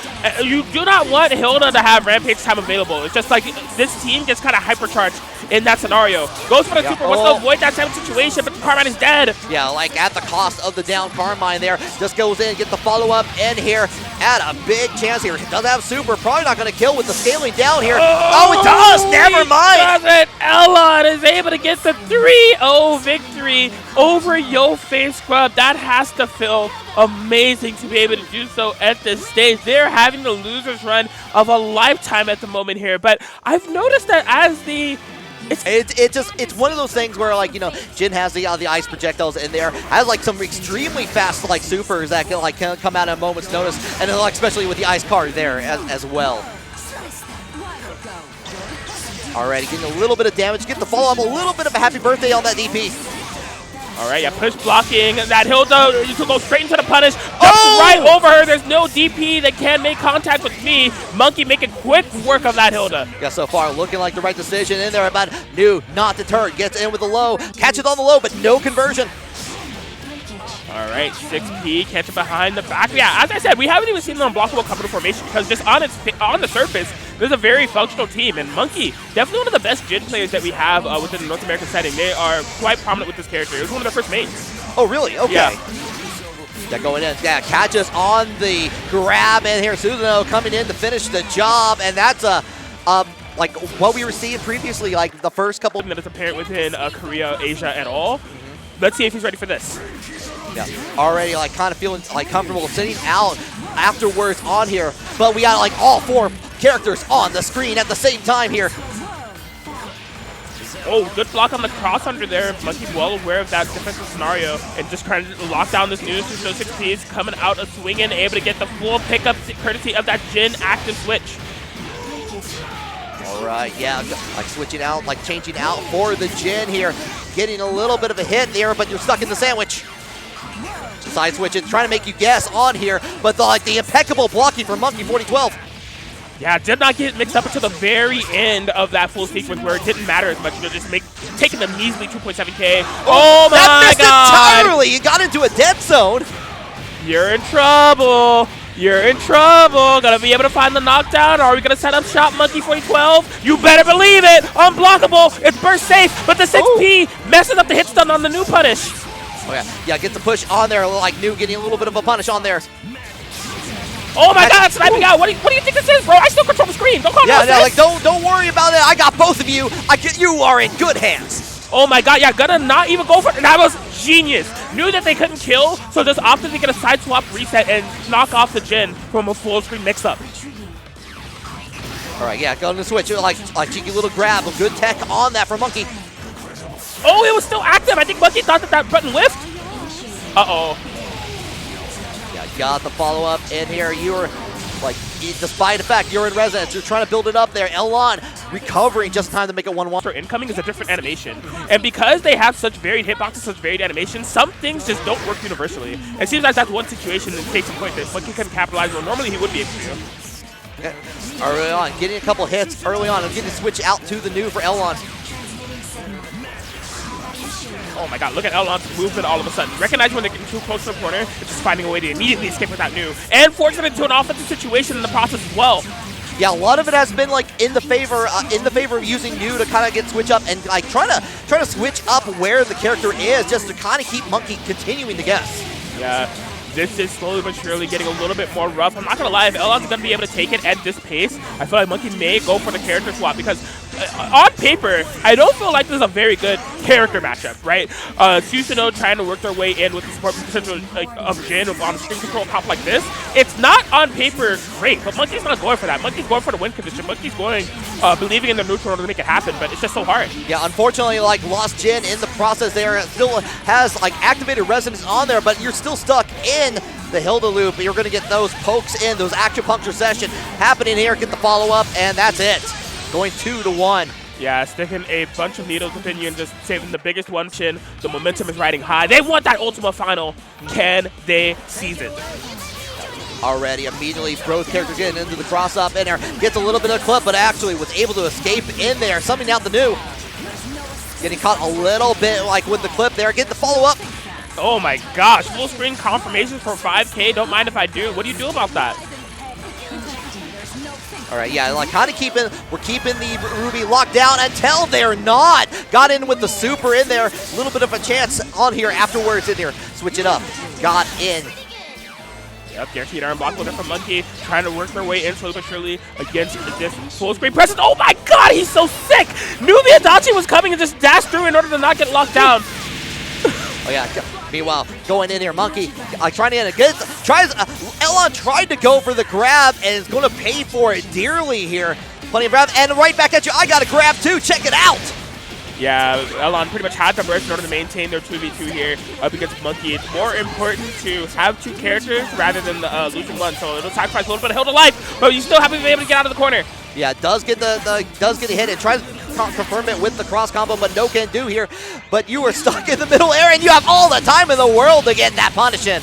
You do not want Hilda to have Rampage time available. It's just like this team gets kind of hypercharged in that scenario. Goes for the super, wants to avoid that type of situation, but the Carmine is dead. Yeah, like at the cost of the down Carmine there. Just goes in, get the follow-up in here. At a big chance here. Does have super, probably not going to kill with the scaling down here. Oh, it does! Never mind! Does it? Elon is able to get the 3-0 victory over YoFame Scrub. That has to feel amazing to be able to do so at this stage. They're having the losers run of a lifetime at the moment here, but I've noticed that as the It's one of those things where, like, you know, Jin has the ice projectiles in there, has like some extremely fast like supers that can like come out at a moment's notice, and then, like, especially with the ice card there as well. Alright, getting a little bit of damage, get the follow up, a little bit of a happy birthday on that DP. All right, yeah, push blocking. That Hilda, you could go straight into the punish. Jumps right over her. There's no DP that can make contact with me. Monkey making quick work of that Hilda. Yeah, so far looking like the right decision in there about New, not deterred. Gets in with the low, catches on the low, but no conversion. All right, 6P catching behind the back. Yeah, as I said, we haven't even seen an unblockable coming to formation because just on the surface, there's a very functional team. And Monkey, definitely one of the best Jin players that we have within the North American setting. They are quite prominent with this character. It was one of their first mains. Oh, really? Okay. Yeah. Going in. Yeah, catches on the grab in here. Susanoo coming in to finish the job, and that's like what we received previously, like the first couple minutes apparent within Korea, Asia, and all. Let's see if he's ready for this. Yeah, already like kind of feeling like comfortable sitting out afterwards on here, but we got like all 4 characters on the screen at the same time here. Oh, good block on the cross under there. Monkey well aware of that defensive scenario and just trying to lock down this news. So 6Ps coming out of swinging, able to get the full pickup courtesy of that Jin active switch. All right, yeah, like switching out, like changing out for the Jin here. Getting a little bit of a hit there, but you're stuck in the sandwich. Side switching, trying to make you guess on here, but the impeccable blocking from Monkey 4012. Yeah, did not get mixed up until the very end of that full sequence where it didn't matter as much. You know, just taking the measly 2.7K. Oh my that missed God! Entirely. You got into a dead zone. You're in trouble. You're in trouble. Gonna be able to find the knockdown. Are we gonna set up shop, Monkey 4012? You better believe it. Unblockable. It's burst safe, but the 6P messes up the hit stun on the new punish. Oh yeah, yeah, gets the push on there, like New getting a little bit of a punish on there. Oh my God, sniping out! What do you think this is, bro? I still control the screen. Don't call me. Yeah, like don't worry about it. I got both of you. You are in good hands. Oh my God, yeah, gonna not even go for it. That was genius. Knew that they couldn't kill, so just opted to get a side swap reset and knock off the Jin from a full screen mix up. All right, yeah, going to switch, like cheeky little grab, a good tech on that for Monkey. Oh, it was still active. I think Monkey thought that button whiffed. Uh-oh. Yeah, got the follow-up in here. You were, like, despite the fact you're in resonance, you're trying to build it up there. Elon recovering just in time to make it 1-1. For incoming is a different animation. And because they have such varied hitboxes, such varied animations, some things just don't work universally. It seems like that's one situation in case in point that Monkey can capitalize on. Normally he would be able to. Okay. Early on, getting a couple hits early on and getting the switch out to the New for Elon. Oh my God, look at Elon's movement all of a sudden. Recognize when they're getting too close to the corner, it's just finding a way to immediately escape without New. And forcing it into an offensive situation in the process as well. Yeah, a lot of it has been like in the favor of using New to kind of get switch up and like trying to switch up where the character is just to kind of keep Monkey continuing to guess. Yeah. This is slowly but surely getting a little bit more rough. I'm not going to lie, if Elon's going to be able to take it at this pace, I feel like Monkey may go for the character swap because on paper, I don't feel like this is a very good character matchup, right? Susanoo trying to work their way in with the support potential of Jin on a screen control comp like this. It's not on paper great, but Monkey's not going for that. Monkey's going for the win condition. Monkey's going believing in the neutral to make it happen, but it's just so hard. Yeah, unfortunately, like lost Jin in the process there. It still has like activated resonance on there, but you're still stuck in the Hilda loop. You're going to get those pokes in, those acupuncture session happening here. Get the follow-up, and that's it. Going 2-1. Yeah, sticking a bunch of needles within you and just saving the biggest one chin. The momentum is riding high. They want that Ultima final. Can they seize it? Already, immediately, both characters getting into the cross-up in there. Gets a little bit of clip, but actually was able to escape in there. Summing out the New. Getting caught a little bit like with the clip there. Getting the follow-up. Oh my gosh, full screen confirmations for 5K. Don't mind if I do. What do you do about that? All right, yeah, like kind of we're keeping the Ruby locked down until they're not. Got in with the super in there. A little bit of a chance on here afterwards in here. Switch it up. Got in. Yep, guaranteed iron block there from Monkey. Trying to work their way in slowly but surely against this full screen presence. Oh my God, he's so sick. Knew the Adachi was coming and just dashed through in order to not get locked down. Oh yeah. Meanwhile, going in here, Monkey trying to get it. Elon tried to go for the grab and is going to pay for it dearly here. Plenty of grab and right back at you. I got a grab too. Check it out. Yeah, Elon pretty much had to burst in order to maintain their 2v2 here up against Monkey. It's more important to have 2 characters rather than losing one, so it'll sacrifice a little bit of Hilda life, but you still have to be able to get out of the corner. Yeah, does get the hit and tries to confirm it with the cross combo, but no can do here. But you were stuck in the middle air, and you have all the time in the world to get that punish in.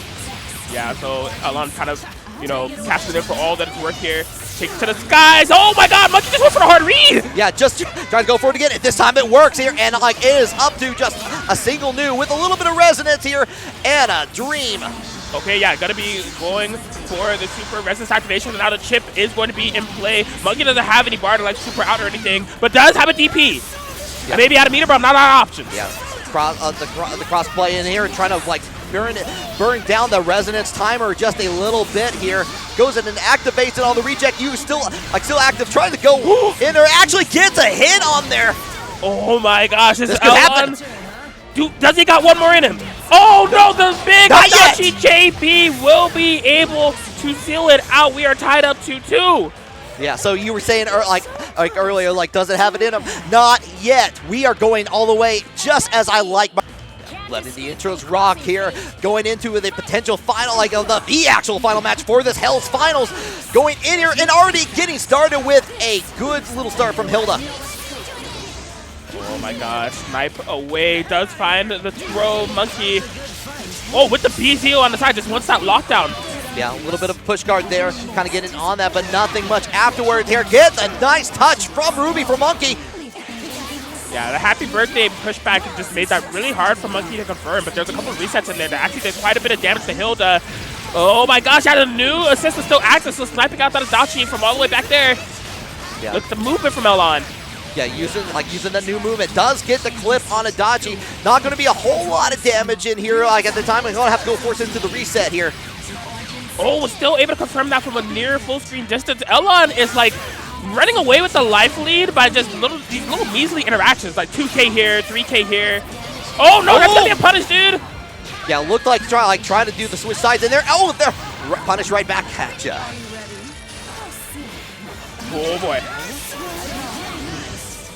Yeah, so Elon kind of, you know, casting it for all that it's worth here. Takes it to the skies. Oh my God, Monkey just went for the hard read. Yeah, just trying to go for it again. This time it works here, and like it is up to just a single new with a little bit of resonance here and a dream. Okay, yeah, gonna be going for the super resistance activation, and now the chip is going to be in play. Monkey doesn't have any bar to like super out or anything, but does have a DP. Yeah. And maybe out of meter, but not out of options. Yeah, the cross play in here and trying to like burn down the resonance timer just a little bit here. Goes in and activates it on the reject. You still active, trying to go in there. Actually gets a hit on there. Oh my gosh, this could happen. Does he got one more in him? Oh no, the big Adachi JP will be able to seal it out. We are tied up 2-2. Yeah, so you were saying like earlier, like, does it have it in him? Not yet. We are going all the way just as I like. Letting the intros rock here, going into the potential final, like the actual final match for this Hell's Finals. Going in here and already getting started with a good little start from Hilda. Oh my gosh, snipe away, does find the throw. Monkey, oh, with the BZO on the side, just one-stop lockdown. Yeah, a little bit of push guard there, kind of getting on that, but nothing much afterwards here. Get a nice touch from Ruby for Monkey. Yeah, the happy birthday pushback just made that really hard for Monkey to confirm, but there's a couple of resets in there that actually did quite a bit of damage to Hilda. Oh my gosh, had a new assist was still active, so sniping out that Adachi from all the way back there. Yeah. Look at the movement from Elon. Yeah, using the new movement. Does get the clip on Adachi. Not going to be a whole lot of damage in here. Like at the time, we're going to have to go force into the reset here. Oh, was still able to confirm that from a near full screen distance. Elon is like running away with the life lead by just these little measly interactions, like 2K here, 3K here. Oh no, that's gonna be a punish, dude. Yeah, looked like trying to do the switch sides in there. Oh, they're punish right back at ya. Oh boy.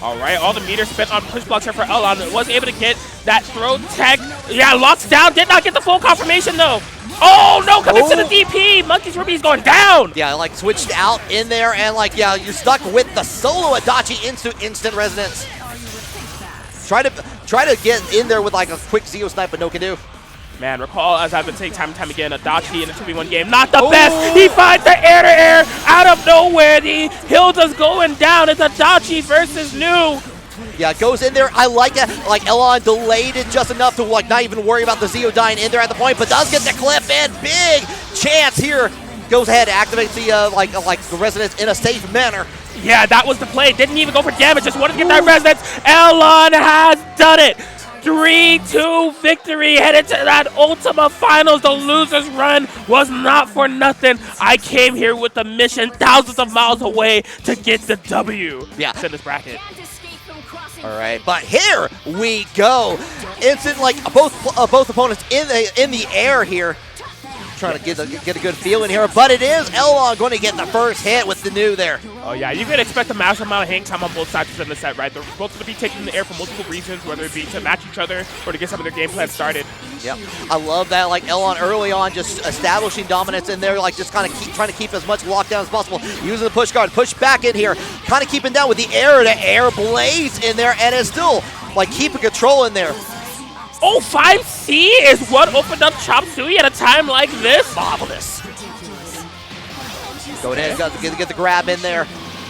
All right, all the meters spent on push blocks here for Elon. Was able to get that throw tech. Yeah, locks down. Did not get the full confirmation though. Oh no, coming to the DP. Monkey's Ruby's going down. Yeah, like switched out in there, and like, yeah, you're stuck with the solo Adachi into instant resonance. Try to get in there with like a quick Zeo snipe, but no can do. Man, recall, as I've been saying time and time again, Adachi in a 2v1 game, not the best. He finds the air-to-air out of nowhere. The Hilda's going down. It's Adachi versus New. Yeah, goes in there. I like it. Like, Elon delayed it just enough to like not even worry about the Zeo dying in there at the point, but does get the clip in. Big chance here. Goes ahead, activates the like the resonance in a safe manner. Yeah, that was the play. Didn't even go for damage. Just wanted to get that resonance. Elon has done it. 3-2 victory, headed to that Ultima Finals. The loser's run was not for nothing. I came here with a mission thousands of miles away to get the W. Yeah, in this bracket. All right, but here we go. Instant, like both opponents in the air here. Trying to get a good feeling here, but it is Elon going to get the first hit with the new there. Oh yeah, you can expect a massive amount of hang time on both sides in the set, right? They're both going to be taking the air for multiple reasons, whether it be to match each other or to get some of their game plans started. Yep, I love that. Like Elon early on, just establishing dominance in there, like just kind of trying to keep as much lockdown as possible, using the push guard, push back in here, kind of keeping down with the air-to-air blaze in there, and it's still like keeping control in there. Oh, 5C is what opened up Chop Suey at a time like this. Marvelous. Go ahead, get the grab in there.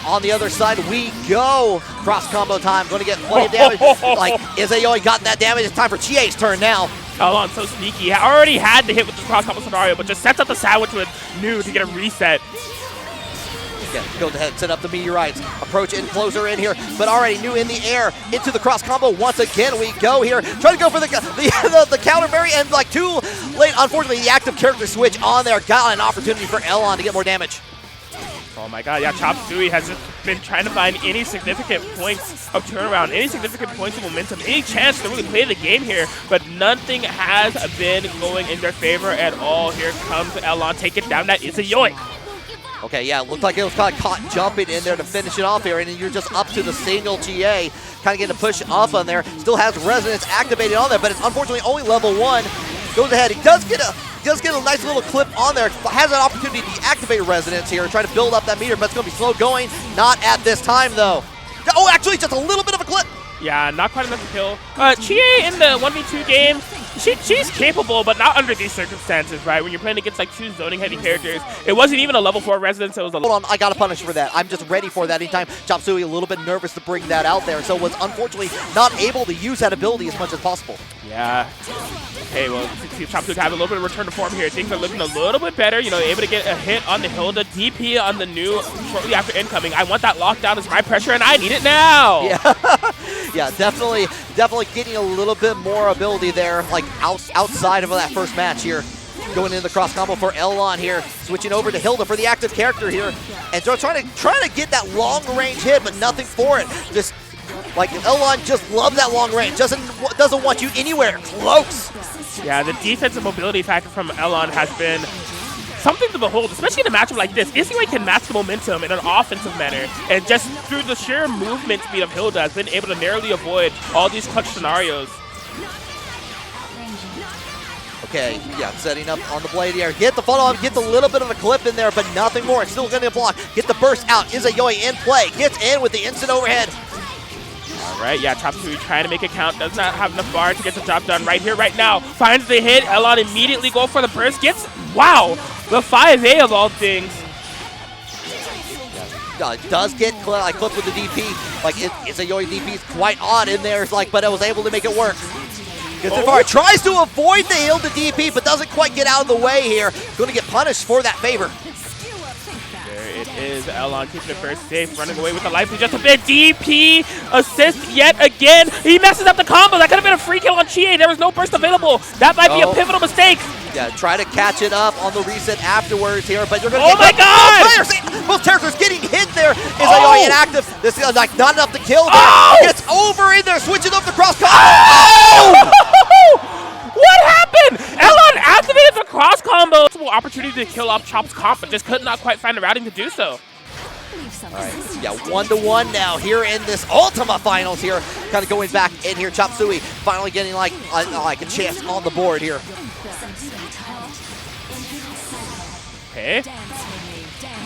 On the other side we go. Cross combo time. Going to get plenty of damage. Like, Izayoi got that damage. It's time for Chie's turn now. Elon so sneaky. He already had the hit with the cross combo scenario, but just sets up the sandwich with New to get a reset. Yeah, go ahead, set up the meteorites, approach in closer in here, but already New in the air, into the cross combo once again we go here, trying to go for the counter berry, and like too late, unfortunately the active character switch on there, got an opportunity for Elon to get more damage. Oh my god, yeah, Chop Suey has just been trying to find any significant points of turnaround, any significant points of momentum, any chance to really play the game here, but nothing has been going in their favor at all. Here comes Elon, taking down that Izayoi. Okay, yeah, it looked like it was kind of caught jumping in there to finish it off here, and then you're just up to the single GA, kind of getting a push up on there. Still has Resonance activated on there, but it's unfortunately only level 1. Goes ahead, he does get a nice little clip on there. Has an opportunity to deactivate Resonance here, try to build up that meter, but it's going to be slow going. Not at this time, though. Oh, actually, just a little bit of a clip. Yeah, not quite enough to kill. Chie in the 1v2 game, she's capable, but not under these circumstances, right? When you're playing against like 2 zoning-heavy characters, it wasn't even a level 4 Resonance, it was a... Hold on, I got to punish for that. I'm just ready for that anytime. Chop Suey a little bit nervous to bring that out there, so was unfortunately not able to use that ability as much as possible. Yeah. Okay, well, see if Chop Suey have a little bit of return to form here. Things are looking a little bit better, you know, able to get a hit on the Hilda, DP on the new shortly after incoming. I want that lockdown as my pressure, and I need it now! Yeah. Yeah, definitely getting a little bit more ability there, like outside of that first match here. Going into the cross combo for Elon here, switching over to Hilda for the active character here, and so trying to get that long range hit, but nothing for it. Just like Elon just loves that long range, doesn't want you anywhere close. Yeah, the defensive mobility factor from Elon has been something to behold, especially in a matchup like this. Izzy can match the momentum in an offensive manner, and just through the sheer movement speed of Hilda has been able to narrowly avoid all these clutch scenarios. Okay, yeah, setting up on the blade here. Get the follow up, get the little bit of a clip in there, but nothing more. It's still going to block. Get the burst out. Izayoi in play. Gets in with the instant overhead. All right, yeah, Chop Suey trying to make it count. Does not have enough bar to get the job done right here, right now. Finds the hit. Elon immediately go for the burst. Gets, wow, the 5A of all things. Does get clipped with the DP. Like, Izayoi DP is quite odd in there, but it was able to make it work. Gets it far. Tries to avoid the Hilda DP, but doesn't quite get out of the way here. Going to get punished for that favor. There it is. Elon keeping it first safe, running away with the life. Just a bit DP assist yet again. He messes up the combo. That could have been a free kill on Chie. There was no burst available. That might be a pivotal mistake. Yeah, try to catch it up on the reset afterwards here, but you're going to oh my god! Both characters getting hit there. Izayoi inactive. This is like not enough to kill there. Oh! Gets over in there, switching up the cross combo. Oh! What happened? Elon activated the cross combo. Opportunity to kill off Chop's comp, but just could not quite find the routing to do so. All right, yeah, 1-1 now here in this Ultima Finals here. Kind of going back in here. Chop Suey finally getting like a chance on the board here. Okay.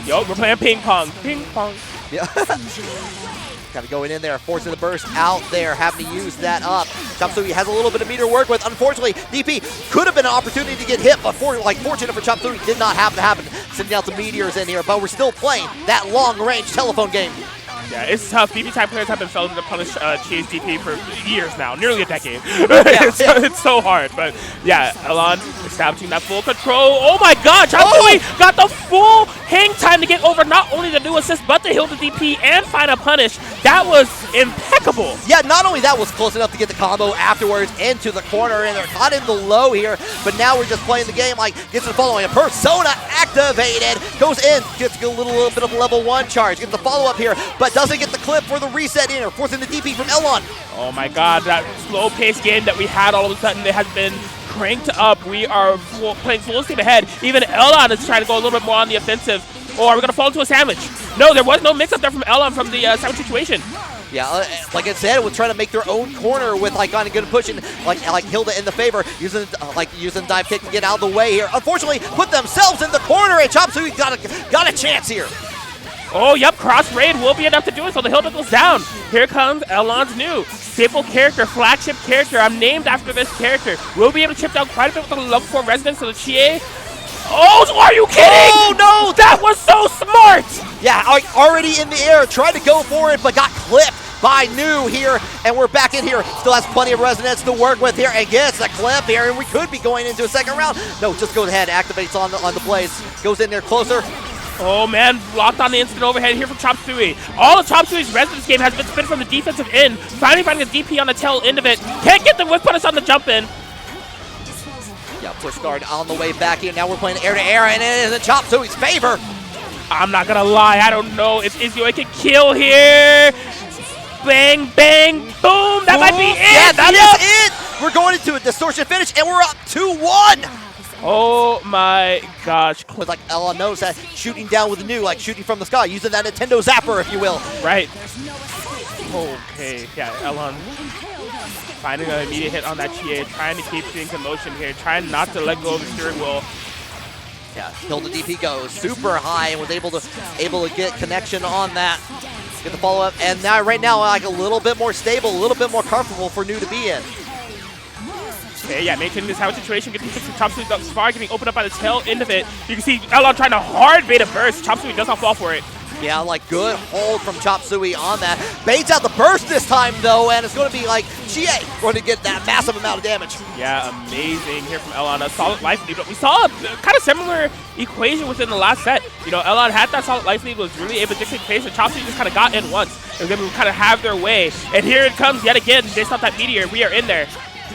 Yo, we're playing ping pong. Ping pong. Yeah. Kind of going in there, forcing the burst out there, having to use that up. Chop Suey has a little bit of meter to work with. Unfortunately, DP could have been an opportunity to get hit, but fortunate for Chop Suey, did not happen to happen. Sending out the meteors in here, but we're still playing that long-range telephone game. Yeah, it's tough. BBTAG players have been failing to punish Chie's DP for years now, nearly a decade. It's so hard, but yeah, Elon establishing that full control. Oh my god, Chop Suey got the full hang time to get over not only the new assist, but the Hilda DP and find a punish. That was impeccable. Yeah, not only that was close enough to get the combo afterwards into the corner, and they're not in the low here, but now we're just playing the game like gets the following. A Persona activated, goes in, gets a little bit of level 1 charge, gets the follow-up here, but doesn't get the clip for the reset in, or forcing the DP from Elon. Oh my god, that slow-paced game that we had all of a sudden, it has been cranked up. We are playing full steam ahead. Even Elon is trying to go a little bit more on the offensive. Or are we going to fall into a sandwich? No, there was no mix-up there from Elon from the sandwich situation. Yeah, like I said, we're trying to make their own corner with like kind of good pushing, like Hilda in the favor, using dive kick to get out of the way here. Unfortunately, put themselves in the corner, and Chop Suey got a chance here. Oh, yep, cross raid will be enough to do it, so the Hilda goes down. Here comes Elon's new staple character, flagship character. I'm named after this character. We'll be able to chip down quite a bit with the level 4 Resonance, so the Chie. Oh, are you kidding? Oh, no! That was so smart! Yeah, already in the air, tried to go for it, but got clipped by New here, and we're back in here. Still has plenty of Resonance to work with here, and gets a clip here, and we could be going into a second round. No, just goes ahead, activates on the Blaze, goes in there closer. Oh man, locked on the instant overhead here from Chop Suey. All of Chop Suey's Resonance game has been spin from the defensive end. Finally finding a DP on the tail end of it. Can't get the whip punish on the jump in. Yeah, push guard on the way back here. Now we're playing air to air, and it is in Chop Suey's favor. I'm not gonna lie, I don't know if Izzy can kill here. Bang, bang, boom. That might be it. Yeah, that is it. We're going into a distortion finish, and we're up 2-1. Oh my gosh. But like Elon knows that shooting down with the new, like shooting from the sky, using that Nintendo Zapper, if you will. Right. Okay, yeah, Elon finding an immediate hit on that Chie, trying to keep things in motion here, trying not to let go of the steering wheel. Yeah, Hilda DP goes super high and was able to get connection on that, get the follow up, and now right now like a little bit more stable, a little bit more comfortable for New to be in. Okay, yeah, maintaining this tower situation, getting to Chop Suey thus far, getting opened up by the tail end of it. You can see Elon trying to hard bait a burst. Chop Suey does not fall for it. Yeah, like good hold from Chop Suey on that. Baits out the burst this time though, and it's going to be like Chie going to get that massive amount of damage. Yeah, amazing here from Elon. A solid life lead, but we saw a kind of similar equation within the last set. You know, Elon had that solid life lead, was really able to dictate pace, and Chop Suey just kind of got in once. And then we kind of have their way. And here it comes yet again. They stopped that meteor. We are in there.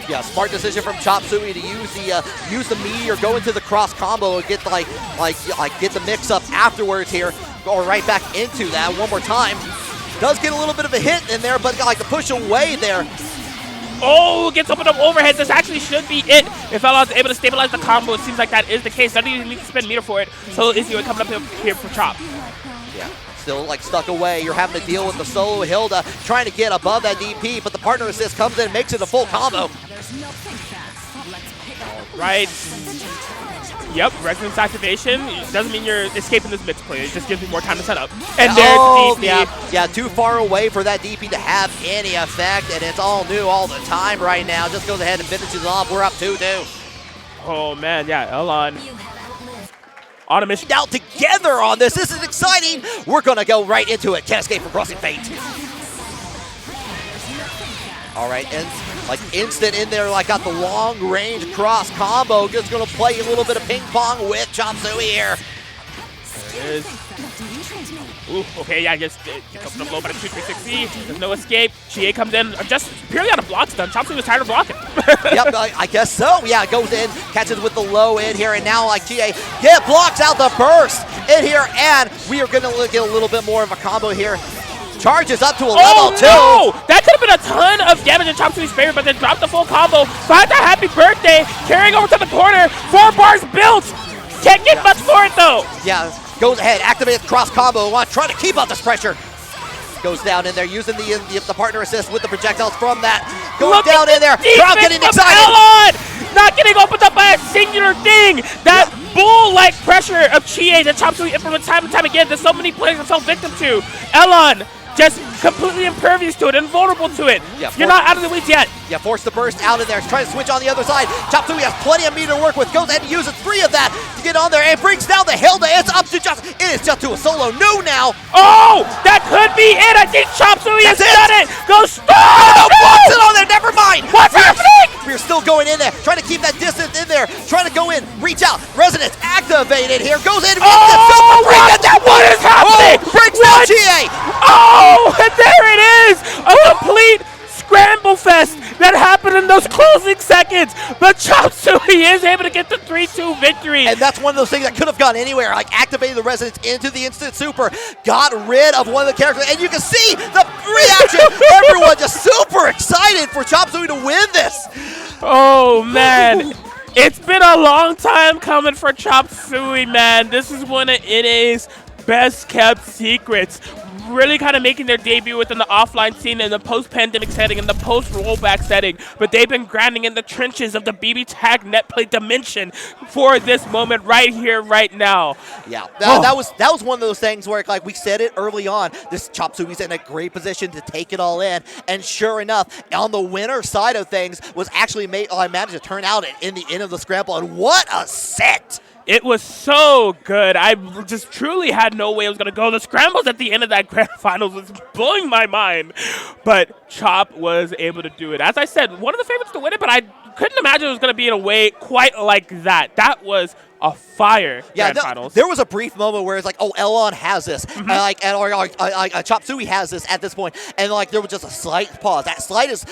Yeah, smart decision from Chop Suey to use the meteor, go into the cross combo, and get get the mix up afterwards here. Go right back into that one more time. Does get a little bit of a hit in there, but like the push away there. Oh, gets opened up overhead. This actually should be it. If Elon's able to stabilize the combo, it seems like that is the case. Doesn't even need to spend meter for it. So easy way coming up here for Chop. Yeah. Still like stuck away. You're having to deal with the solo Hilda trying to get above that DP, but the partner assist comes in and makes it a full combo. Right. Yep, resonance activation. It doesn't mean you're escaping this mix play. It just gives me more time to set up. And there's DP. Yeah, too far away for that DP to have any effect, and it's all new all the time right now. Just goes ahead and finishes off. We're up 2-2. Oh, man, yeah, Elon. On a mission. Out together on this. This is exciting. We're going to go right into it. Can't escape from Crossing Fate. All right, and like instant in there, like got the long range cross combo. Just going to play a little bit of ping pong with Chop Suey here. There it is. Ooh, okay, yeah, just gets opened up low by the 2-3-6-E. There's no escape. Chie comes in just purely out of block stun. Chop Suey was tired of blocking. Yep, I guess so. Yeah, goes in, catches with the low in here, and now like Chie, blocks out the burst in here, and we are going to get a little bit more of a combo here. Charges up to a level 2. No! That could have been a ton of damage in Chop Suey's favor, but then dropped the full combo. Finds a happy birthday, carrying over to the corner. 4 bars built. Can't get much for it though. Yeah, goes ahead, activates cross combo. Trying to keep up this pressure. Goes down in there, using the partner assist with the projectiles from that. Going down in there. Crowd getting excited. Elon! Not getting opened up by a singular thing. That bull-like pressure of Chie that Chop Suey implements time and time again. There's so many players that fell victim to. Elon just completely impervious to it, invulnerable to it. Yeah, you're not out of the weeds yet. Yeah, force the burst out of there. Trying to switch on the other side. Chop Suey has plenty of meter to work with. Goes ahead and uses 3 of that to get on there and brings down the Hilda. It's up to it is just to a solo no now. Oh, that could be it. I think Chop Suey has done it. Go stop! Oh, no, blocks it on there. Never mind. What's happening? We're still going in there, trying to keep that distance in there, trying to go in, reach out. Resonance activated here. Goes in. What is happening? Brings down Chie. Oh, and there it is! A complete scramble fest that happened in those closing seconds. But Chop Suey is able to get the 3-2 victory. And that's one of those things that could have gone anywhere. Like activated the resonance into the instant super, got rid of one of the characters, and you can see the reaction. Everyone just super excited for Chop Suey to win this. Oh, man. It's been a long time coming for Chop Suey, man. This is one of NA's best kept secrets. Really kind of making their debut within the offline scene in the post-pandemic setting and the post-rollback setting, but they've been grinding in the trenches of the BBTAG net play dimension for this moment right here, right now. Yeah, that was one of those things where, like we said it early on, this Chop Suey's in a great position to take it all in, and sure enough, on the winner side of things, was actually managed to turn out in the end of the scramble, and what a set! It was so good. I just truly had no way it was going to go. The scrambles at the end of that grand finals was blowing my mind. But Chop was able to do it. As I said, one of the favorites to win it, but I couldn't imagine it was going to be in a way quite like that. That was a fire grand finals. There was a brief moment where it's like, oh, Elon has this. Or Chop Suey has this at this point. And like there was just a slight pause. That slight is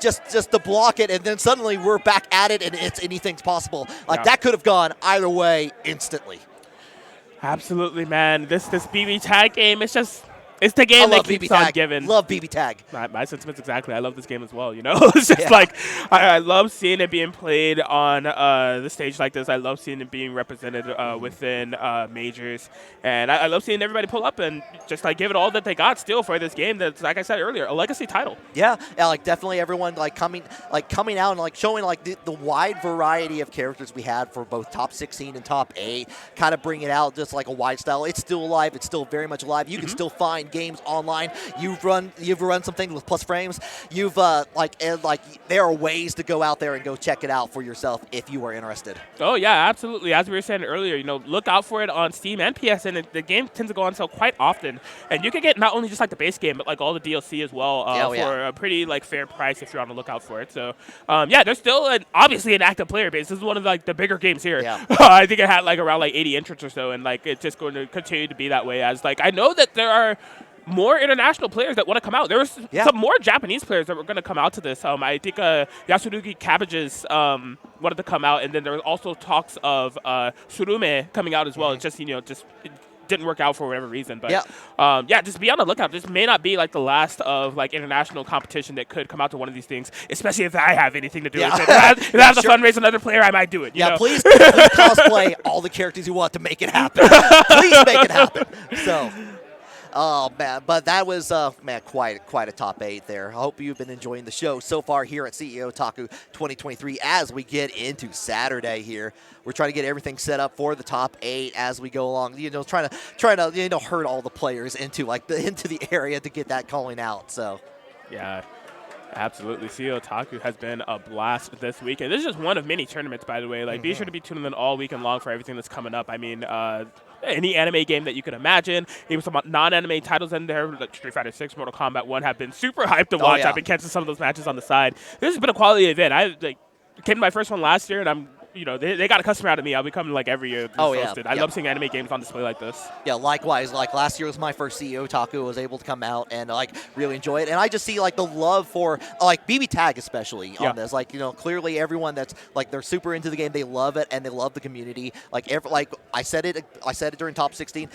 just to block it, and then suddenly we're back at it, and it's anything's possible. That could have gone either way instantly. Absolutely, man. This BB tag game, it's just It's the game that love keeps BBTAG. on giving. Love BBTAG. My sentiments exactly. I love this game as well. You know, it's just like I love seeing it being played on the stage like this. I love seeing it being represented within majors, and I love seeing everybody pull up and just like give it all that they got still for this game. That's, like I said earlier, a legacy title. Yeah, like definitely everyone like coming out and like showing like the wide variety of characters we had for both top 16 and top 8. Kind of bring it out just like a wide style. It's still alive. It's still very much alive. You can still find games online. You've run some things with plus frames. You've there are ways to go out there and go check it out for yourself if you are interested. Oh yeah, absolutely. As we were saying earlier, you know, look out for it on Steam and PSN. The game tends to go on sale quite often, and you can get not only just like the base game, but like all the DLC as well for a pretty like fair price if you're on the lookout for it. So yeah, there's still obviously an active player base. This is one of like the bigger games here. Yeah. I think it had like around like 80 entrants or so, and like it's just going to continue to be that way. As like I know that there are more international players that want to come out. There was some more Japanese players that were going to come out to this. I think Yasurugi Cabbages wanted to come out, and then there was also talks of Surume coming out as well. It's just, you know, it didn't work out for whatever reason. But yeah, just be on the lookout. This may not be like the last of like international competition that could come out to one of these things, especially if I have anything to do with it. If I have to fundraise another player, I might do it. You know? Please cosplay all the characters you want to make it happen. Please make it happen. So. Oh, man, but that was, man, quite a top 8 there. I hope you've been enjoying the show so far here at CEOtaku 2023 as we get into Saturday here. We're trying to get everything set up for the top 8 as we go along. You know, trying to you know, herd all the players into the area to get that calling out. So, yeah. Absolutely. CEOtaku has been a blast this weekend. This is just one of many tournaments, by the way. Like, be sure to be tuning in all weekend long for everything that's coming up. I mean, any anime game that you could imagine. Even some non-anime titles in there, like Street Fighter 6, Mortal Kombat 1, have been super hyped to watch. I've been catching some of those matches on the side. This has been a quality event. I came to my first one last year, and I'm you know, they got a customer out of me. I'll be coming like every year. I love seeing anime games on display like this. Yeah, likewise. Like last year was my first CEOtaku. I was able to come out and like really enjoy it. And I just see like the love for like BBTAG especially on this. Like, you know, clearly everyone that's like they're super into the game. They love it and they love the community. Like I said it during top 16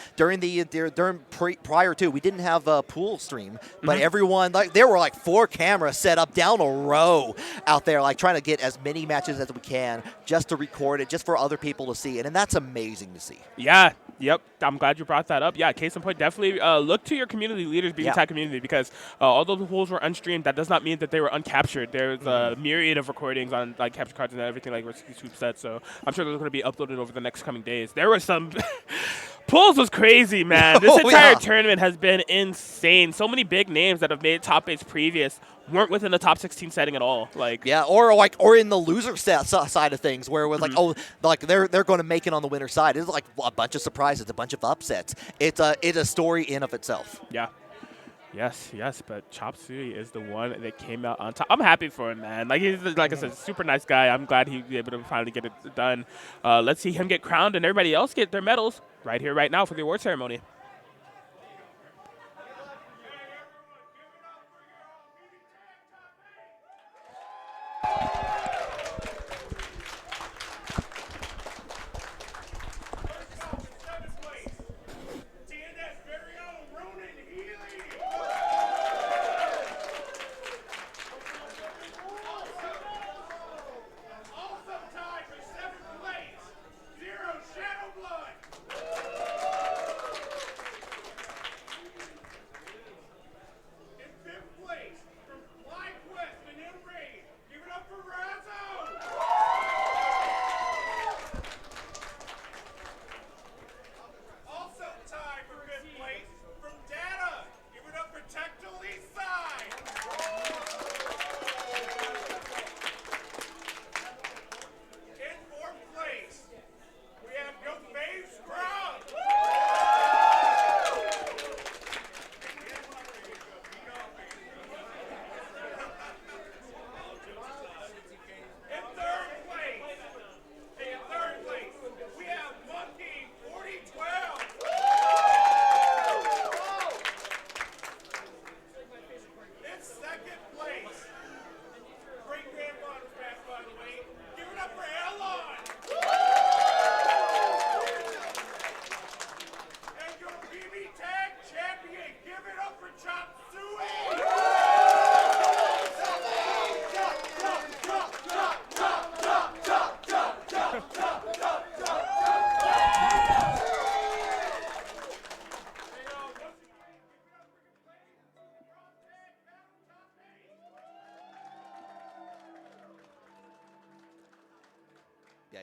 prior to we didn't have a pool stream, but everyone like there were like 4 cameras set up down a row out there, like trying to get as many matches as we can just to record it, just for other people to see it, and that's amazing to see. Yeah. Yep, I'm glad you brought that up. Yeah, case in point, definitely look to your community leaders, BBTAG community, because although the pools were unstreamed, that does not mean that they were uncaptured. There's a myriad of recordings on like capture cards and everything like Risky Swoop said, so I'm sure those are going to be uploaded over the next coming days. There were some... Pools was crazy, man. This entire tournament has been insane. So many big names that have made top 8s previous weren't within the top 16 setting at all. Like or in the loser side of things, where it was like they're going to make it on the winner side. It's like a bunch of surprises, a bunch of upsets. It's a story in of itself. Yeah. Yes, but Chop Suey is the one that came out on top. I'm happy for him, man. Like he's like I said, super nice guy. I'm glad he was able to finally get it done. Let's see him get crowned and everybody else get their medals right here, right now for the award ceremony.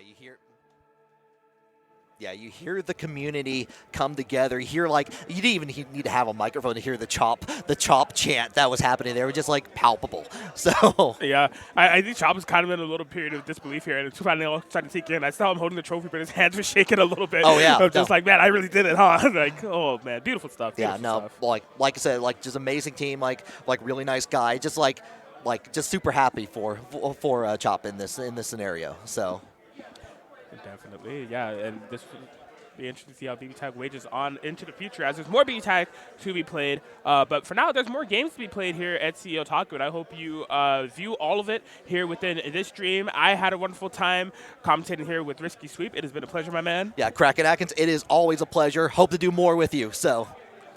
you hear. Yeah, you hear the community come together. You hear like you didn't even need to have a microphone to hear the chop chant that was happening there. It was just like palpable. So Yeah, I think Chop was kind of in a little period of disbelief here, and it's finally all starting to sink in. I saw him holding the trophy, but his hands were shaking a little bit. Oh yeah, I'm just like, man, I really did it, huh? Like, oh man, beautiful stuff. Yeah, Beautiful stuff. like I said, like just amazing team, like really nice guy, just like just super happy for Chop in this scenario. So. Definitely, yeah, and this will be interesting to see how BBTAG wages on into the future as there's more BBTAG to be played. But for now, there's more games to be played here at CEOtaku, and I hope you view all of it here within this stream. I had a wonderful time commentating here with Risky Sweep. It has been a pleasure, my man. Yeah, Kraken Atkins, it is always a pleasure. Hope to do more with you. So.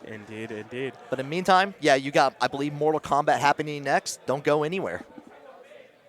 Indeed, indeed. But in the meantime, yeah, you got, I believe, Mortal Kombat happening next. Don't go anywhere.